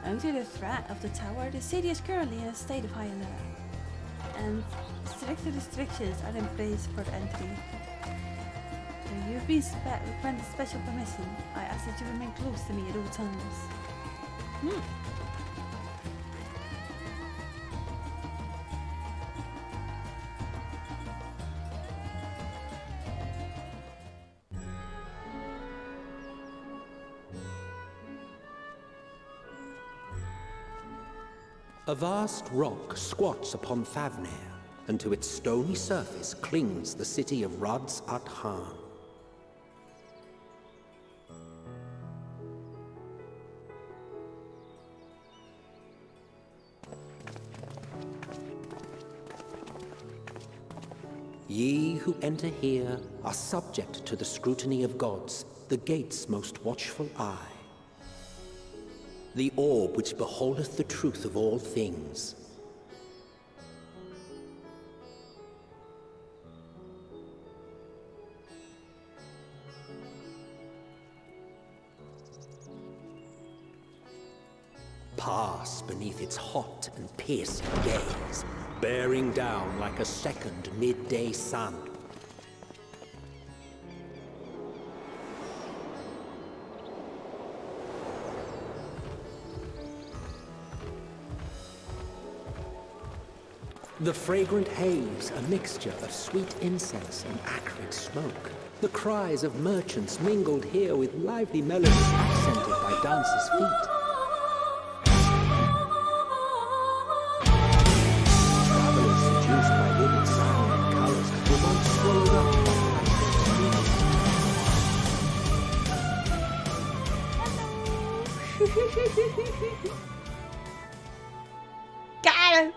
Owing to the threat of the tower, the city is currently in a state of high alert. And stricter restrictions are in place for entry. So you've been granted special permission. I ask that you remain close to me at all times. A vast rock squats upon Thavnair, and to its stony surface clings the city of Radz at Han. Ye who enter here are subject to the scrutiny of gods, the gate's most watchful eye. The orb which beholdeth the truth of all things. Pass beneath its hot and piercing gaze, bearing down like a second midday sun. The fragrant haze, a mixture of sweet incense and acrid smoke. The cries of merchants mingled here with lively melodies accented by dancers' feet. Travelers seduced by vivid sound and colors were once swallowed up by the Got him!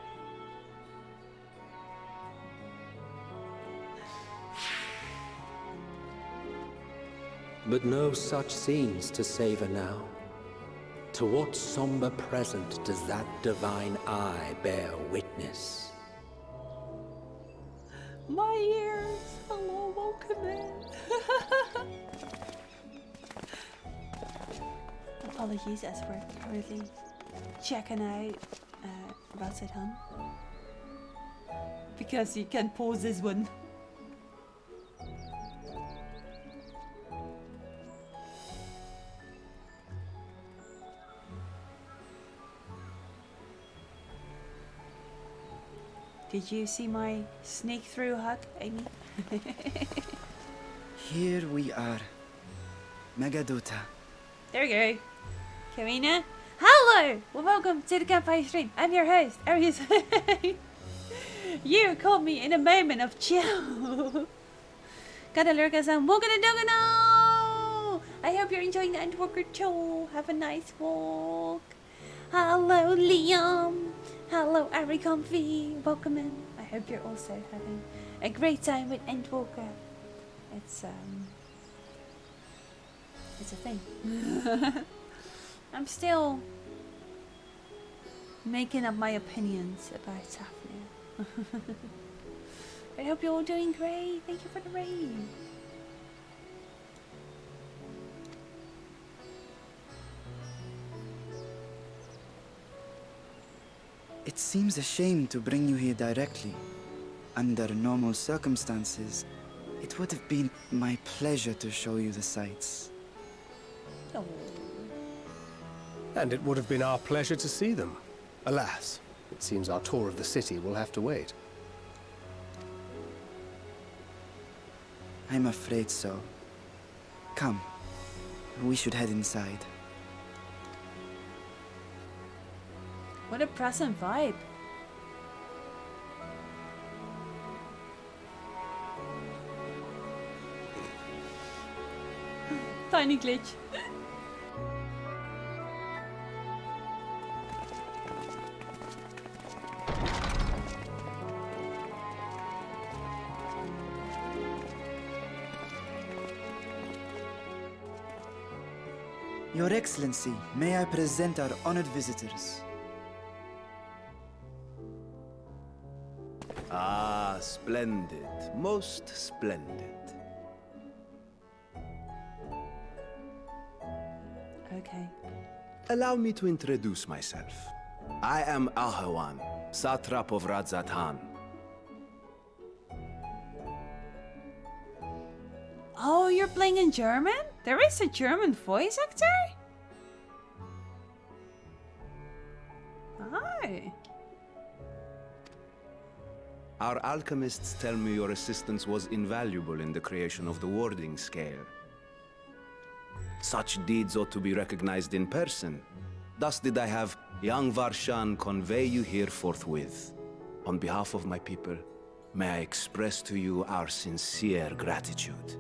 But no such scenes to savor now. To what somber present does that divine eye bear witness? My ears! Hello, welcome in. Apologies as we're currently checking out Rats at Home. Because you can pause this one. Did you see my sneak through hug, Amy? Here we are. Megadota. There we go. Karina. Hello! Well, welcome to the Campfire Stream. I'm your host, Arius. You caught me in a moment of chill. Gotta lurk as I'm walking a dogano. I hope you're enjoying the Endwalker tour. Have a nice walk. Hello, Liam. Hello, Ari Comfy. Welcome in. I hope you're also having a great time with Endwalker. It's a thing. I'm still making up my opinions about Safnir. I hope you're all doing great. Thank you for the raid. It seems a shame to bring you here directly. Under normal circumstances, it would have been my pleasure to show you the sights. Oh. And it would have been our pleasure to see them. Alas, it seems our tour of the city will have to wait. I'm afraid so. Come, we should head inside. What a present vibe. Tiny glitch. Your Excellency, may I present our honored visitors? Ah, splendid. Most splendid. Okay. Allow me to introduce myself. I am Ahawan, satrap of Radzatan. Oh, you're playing in German? There is a German voice actor? Hi. Our alchemists tell me your assistance was invaluable in the creation of the warding scale. Such deeds ought to be recognized in person. Thus did I have young Varshan convey you here forthwith. On behalf of my people, may I express to you our sincere gratitude.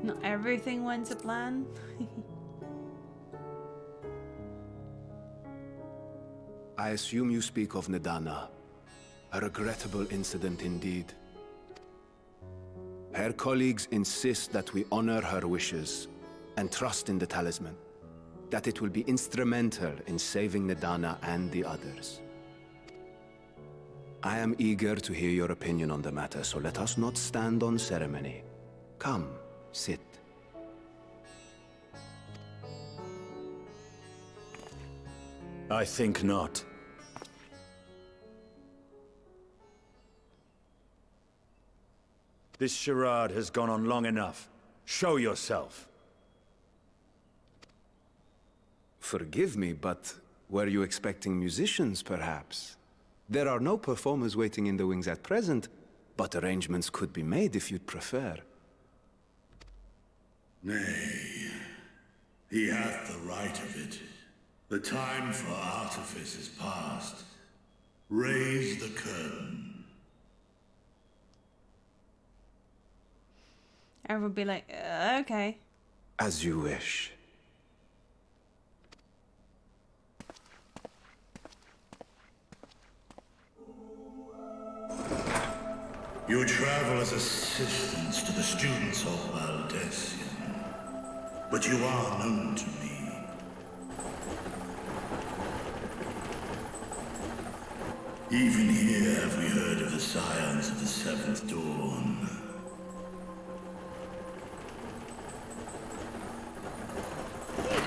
Not everything went to plan. I assume you speak of Nidana. A regrettable incident indeed. Her colleagues insist that we honor her wishes and trust in the talisman, that it will be instrumental in saving Nidana and the others. I am eager to hear your opinion on the matter, so let us not stand on ceremony. Come, sit. I think not. This charade has gone on long enough. Show yourself. Forgive me, but were you expecting musicians, perhaps? There are no performers waiting in the wings at present, but arrangements could be made if you'd prefer. Nay, he hath the right of it. The time for artifice is past. Raise the curtain. I would be like, okay. As you wish. You travel as assistants to the students of Valdesian, but you are known to me. Even here have we heard of the scions of the Seventh Dawn.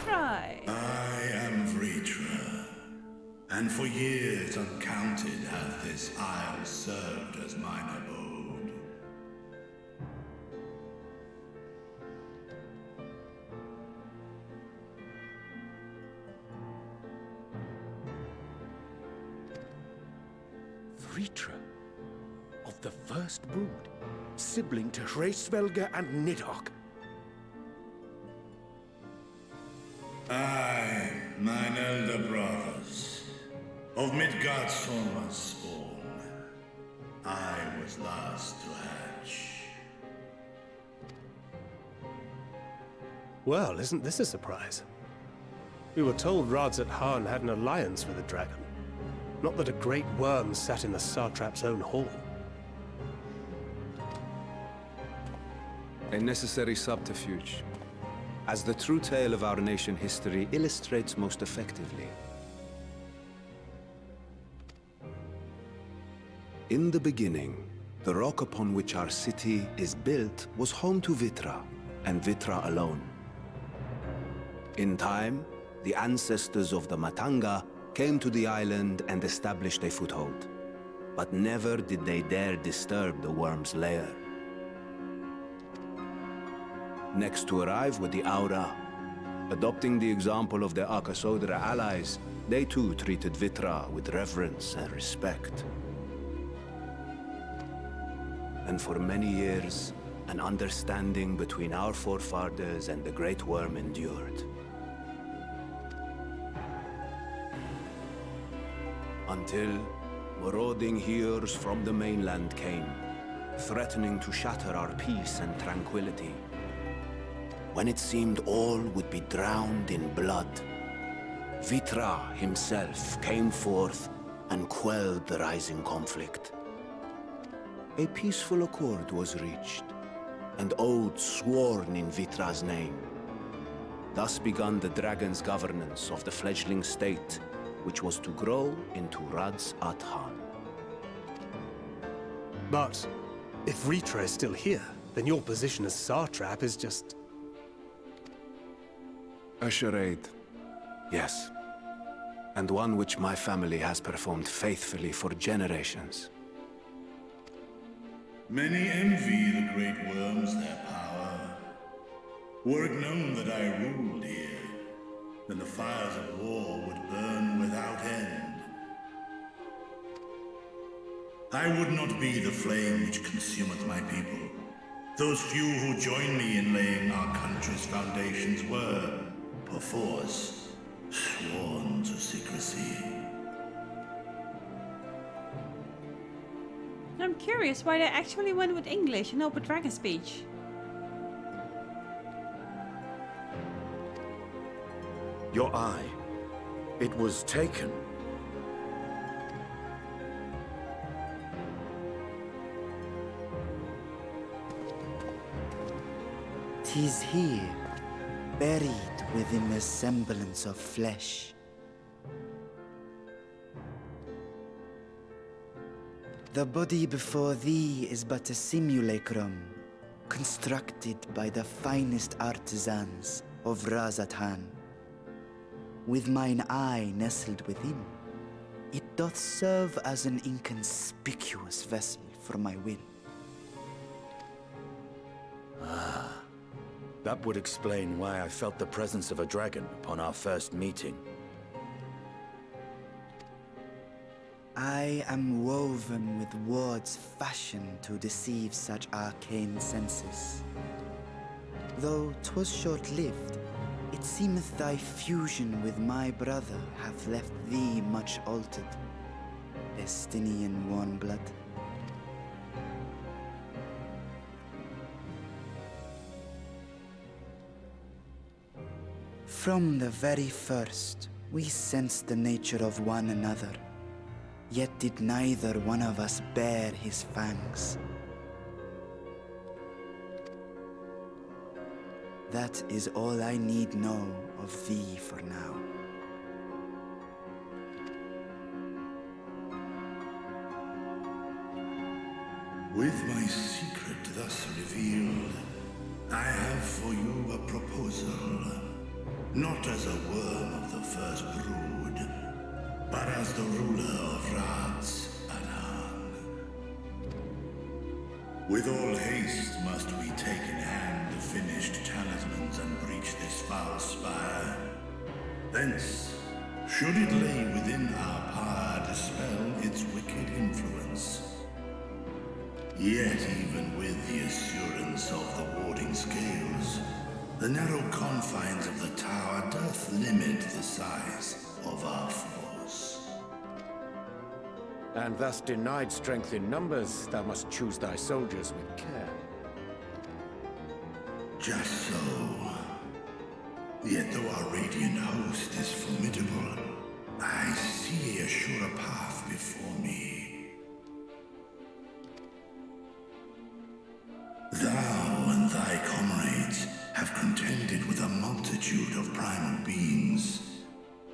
Right. I am Vritra, and for years uncounted hath this isle served as mine abode. Vritra, of the first brood, sibling to Hraesvelga and Nidhogg. Aye, mine elder brothers, of Midgard's Solma's spawn, I was last to hatch. Well, isn't this a surprise? We were told Radzat-Han had an alliance with the dragon. Not that a great worm sat in the satrap's own hall. A necessary subterfuge, as the true tale of our nation history illustrates most effectively. In the beginning, the rock upon which our city is built was home to Vitra, and Vitra alone. In time, the ancestors of the Matanga came to the island and established a foothold. But never did they dare disturb the worm's lair. Next to arrive were the Aura. Adopting the example of their Akasodra allies, they too treated Vitra with reverence and respect. And for many years, an understanding between our forefathers and the Great Worm endured. Until marauding heroes from the mainland came, threatening to shatter our peace and tranquility. When it seemed all would be drowned in blood, Vitra himself came forth and quelled the rising conflict. A peaceful accord was reached, and oaths sworn in Vitra's name. Thus began the dragon's governance of the fledgling state, which was to grow into Radzat-Han. But if Vritra is still here, then your position as satrap is just... A charade, yes. And one which my family has performed faithfully for generations. Many envy the great worms their power. Were it known that I ruled here, then the fires of war would burn without end. I would not be the flame which consumeth my people. Those few who joined me in laying our country's foundations were, perforce, sworn to secrecy. I'm curious why they actually went with English and not with dragon speech. Your eye. It was taken. "'Tis here, buried within the semblance of flesh. The body before thee is but a simulacrum, constructed by the finest artisans of Radzat-Han. With mine eye nestled within, it doth serve as an inconspicuous vessel for my will." That would explain why I felt the presence of a dragon upon our first meeting. I am woven with words fashioned to deceive such arcane senses. Though 'twas short-lived, it seemeth thy fusion with my brother hath left thee much altered, Destinian warm-blood. From the very first, we sensed the nature of one another, yet did neither one of us bear his fangs. That is all I need know of thee for now. With my secret thus revealed, I have for you a proposal. Not as a worm of the first brood, but as the ruler of Rad's Anan. With all haste must we take in hand the finished talismans and breach this foul spire. Thence, should it lay within our power, dispel its wicked influence. Yet even with the assurance of the warding scales, the narrow confines of the tower doth limit the size of our force. And thus denied strength in numbers, thou must choose thy soldiers with care. Just so. Yet though our radiant host is formidable, I see a surer path before me. Thou and thy comrades have contended with a multitude of primal beings.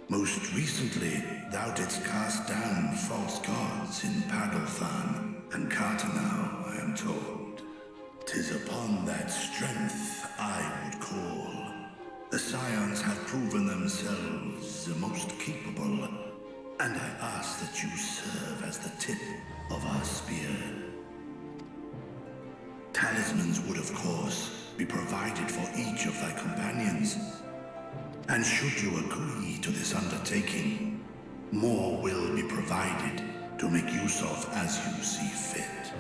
Most recently, thou didst cast down false gods in Pagalthan and Cartanau, I am told. 'Tis upon that strength I would call. The Scions have proven themselves the most capable, and I ask that you serve as the tip of our spear. Talismans would, of course, be provided for each of thy companions. And should you agree to this undertaking, more will be provided to make use of as you see fit.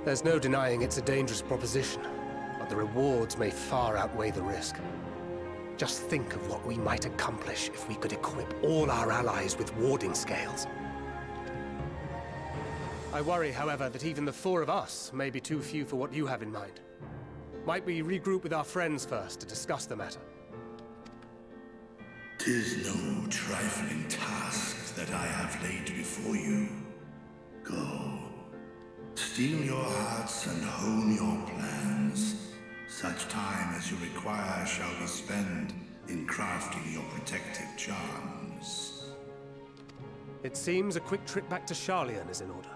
There's no denying it's a dangerous proposition, but the rewards may far outweigh the risk. Just think of what we might accomplish if we could equip all our allies with warding scales. I worry, however, that even the four of us may be too few for what you have in mind. Might we regroup with our friends first to discuss the matter? 'Tis no trifling task that I have laid before you. Go. Steel your hearts and hone your plans. Such time as you require shall be spent in crafting your protective charms. It seems a quick trip back to Sharlayan is in order.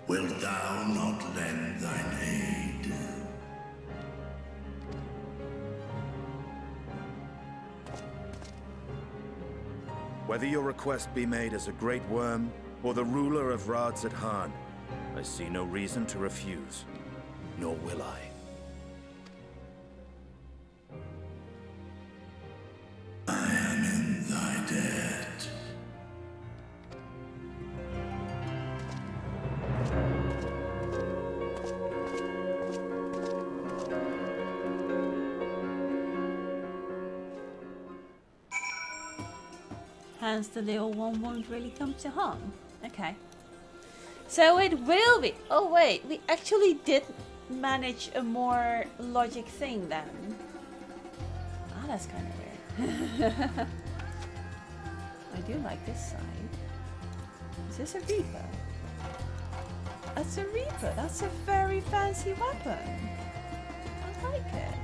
Wilt thou not lend thine aid? Whether your request be made as a great worm or the ruler of Rad's Anan, I see no reason to refuse, nor will I. I am in thy debt. Hence the little one won't really come to harm. Okay. So it will be. Oh wait, we actually did manage a more logic thing then. Ah, that's kind of weird. I do like this side. Is this a Reaper? That's a Reaper. That's a very fancy weapon. I like it.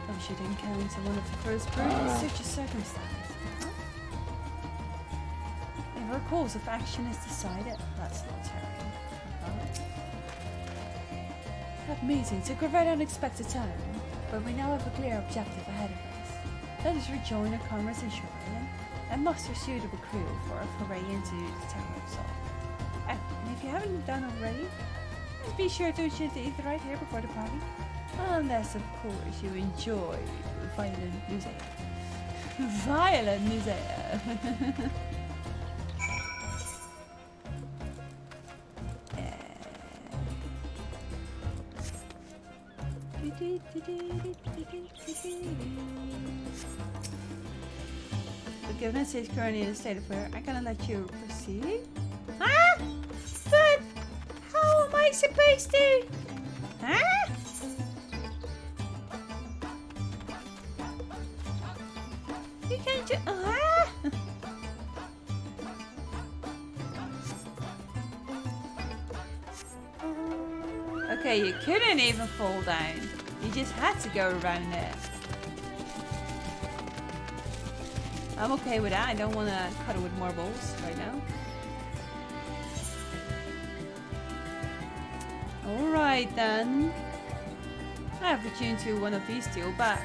Oh, she didn't encounter one of the first brood in such a circumstance. Huh? If her course of action is decided, that's not terrible. That meeting took a very unexpected turn, but we now have a clear objective ahead of us. Let us rejoin our comrades in Sharlayan and muster suitable crew for a foray into the Tower of Sol. Oh, and if you haven't done already, please be sure to eat the right here before the party. Unless, of course, you enjoy violent music. Violent music! Forgiveness is currently in a state of prayer. I'm gonna let you proceed. Huh? But how am I supposed to? Huh? You can't just. Okay, you couldn't even fall down. You just had to go around it. I'm okay with that. I don't want to cuddle with marbles right now. Alright then. I have to tune to one of these two, but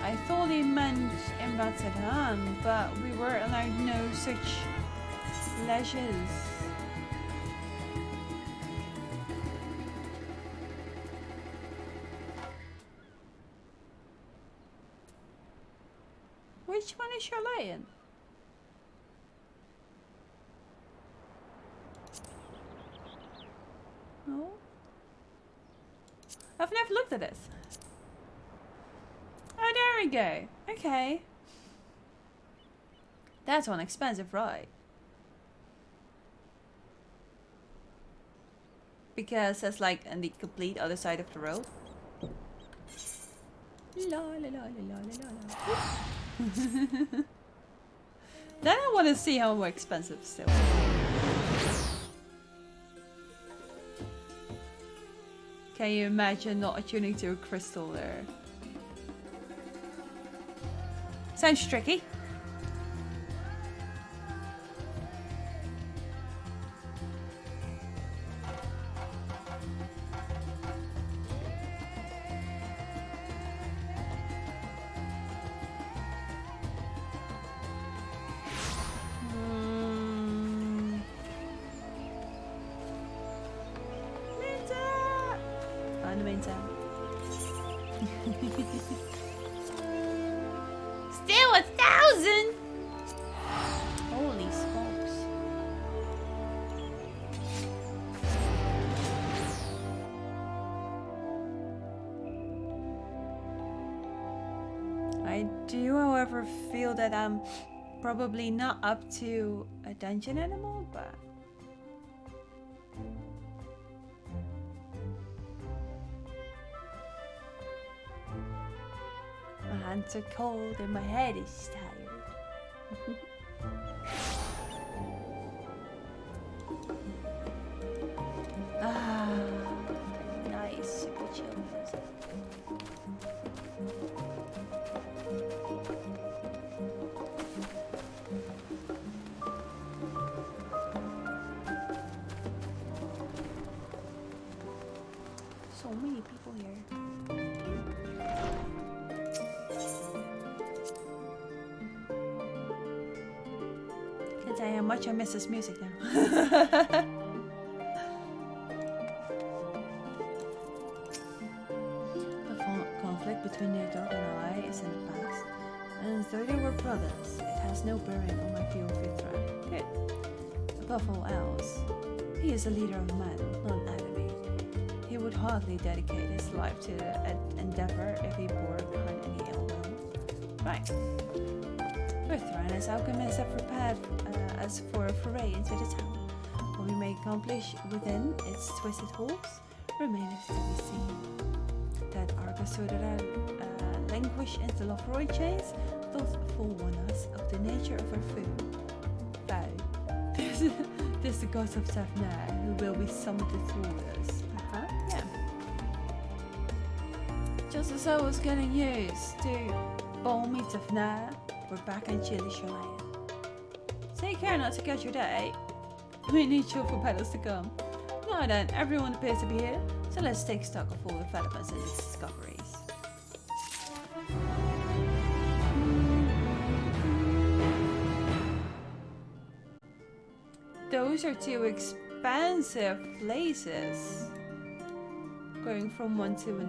I thought he meant in Rotterdam, but we were allowed no such pleasures. Which one is your lion? No? I've never looked at this. Oh, there we go. Okay. That's one expensive, right? Because that's like on the complete other side of the road. La la la la la la. Then I want to see how more expensive still. Can you imagine not attuning to a crystal there? Sounds tricky. Find the main town. Still 1,000! Holy smokes. I do, however, feel that I'm probably not up to a dungeon anymore, but my hands are cold and my head is tired. Ah, nice, super chill music. So many people here. Can't tell you how much I miss this music now. Conflict between their dog and I is in the past, and though they were brothers, it has no bearing on my view of your threat. Good. Above all else, he is a leader of men, not an enemy. He would hardly dedicate his life to an endeavor if he bore behind any ill will. Right. Bertha as alchemists have prepared us for a foray into the town. What we may accomplish within its twisted halls remaineth to be seen. That Argus languish into Lofroy chains doth forewarn us of the nature of our food. Vow. This the gods of Tafnar who will be summoned to thwart us. Yeah. Just as I was getting used to balmy Tafnar, we're back in Chili Shoreline. Take care not to catch your day. We need you for battles to come. Now then, everyone appears to be here, so let's take stock of all developments and discoveries. Those are two expansive places. Going from one to another.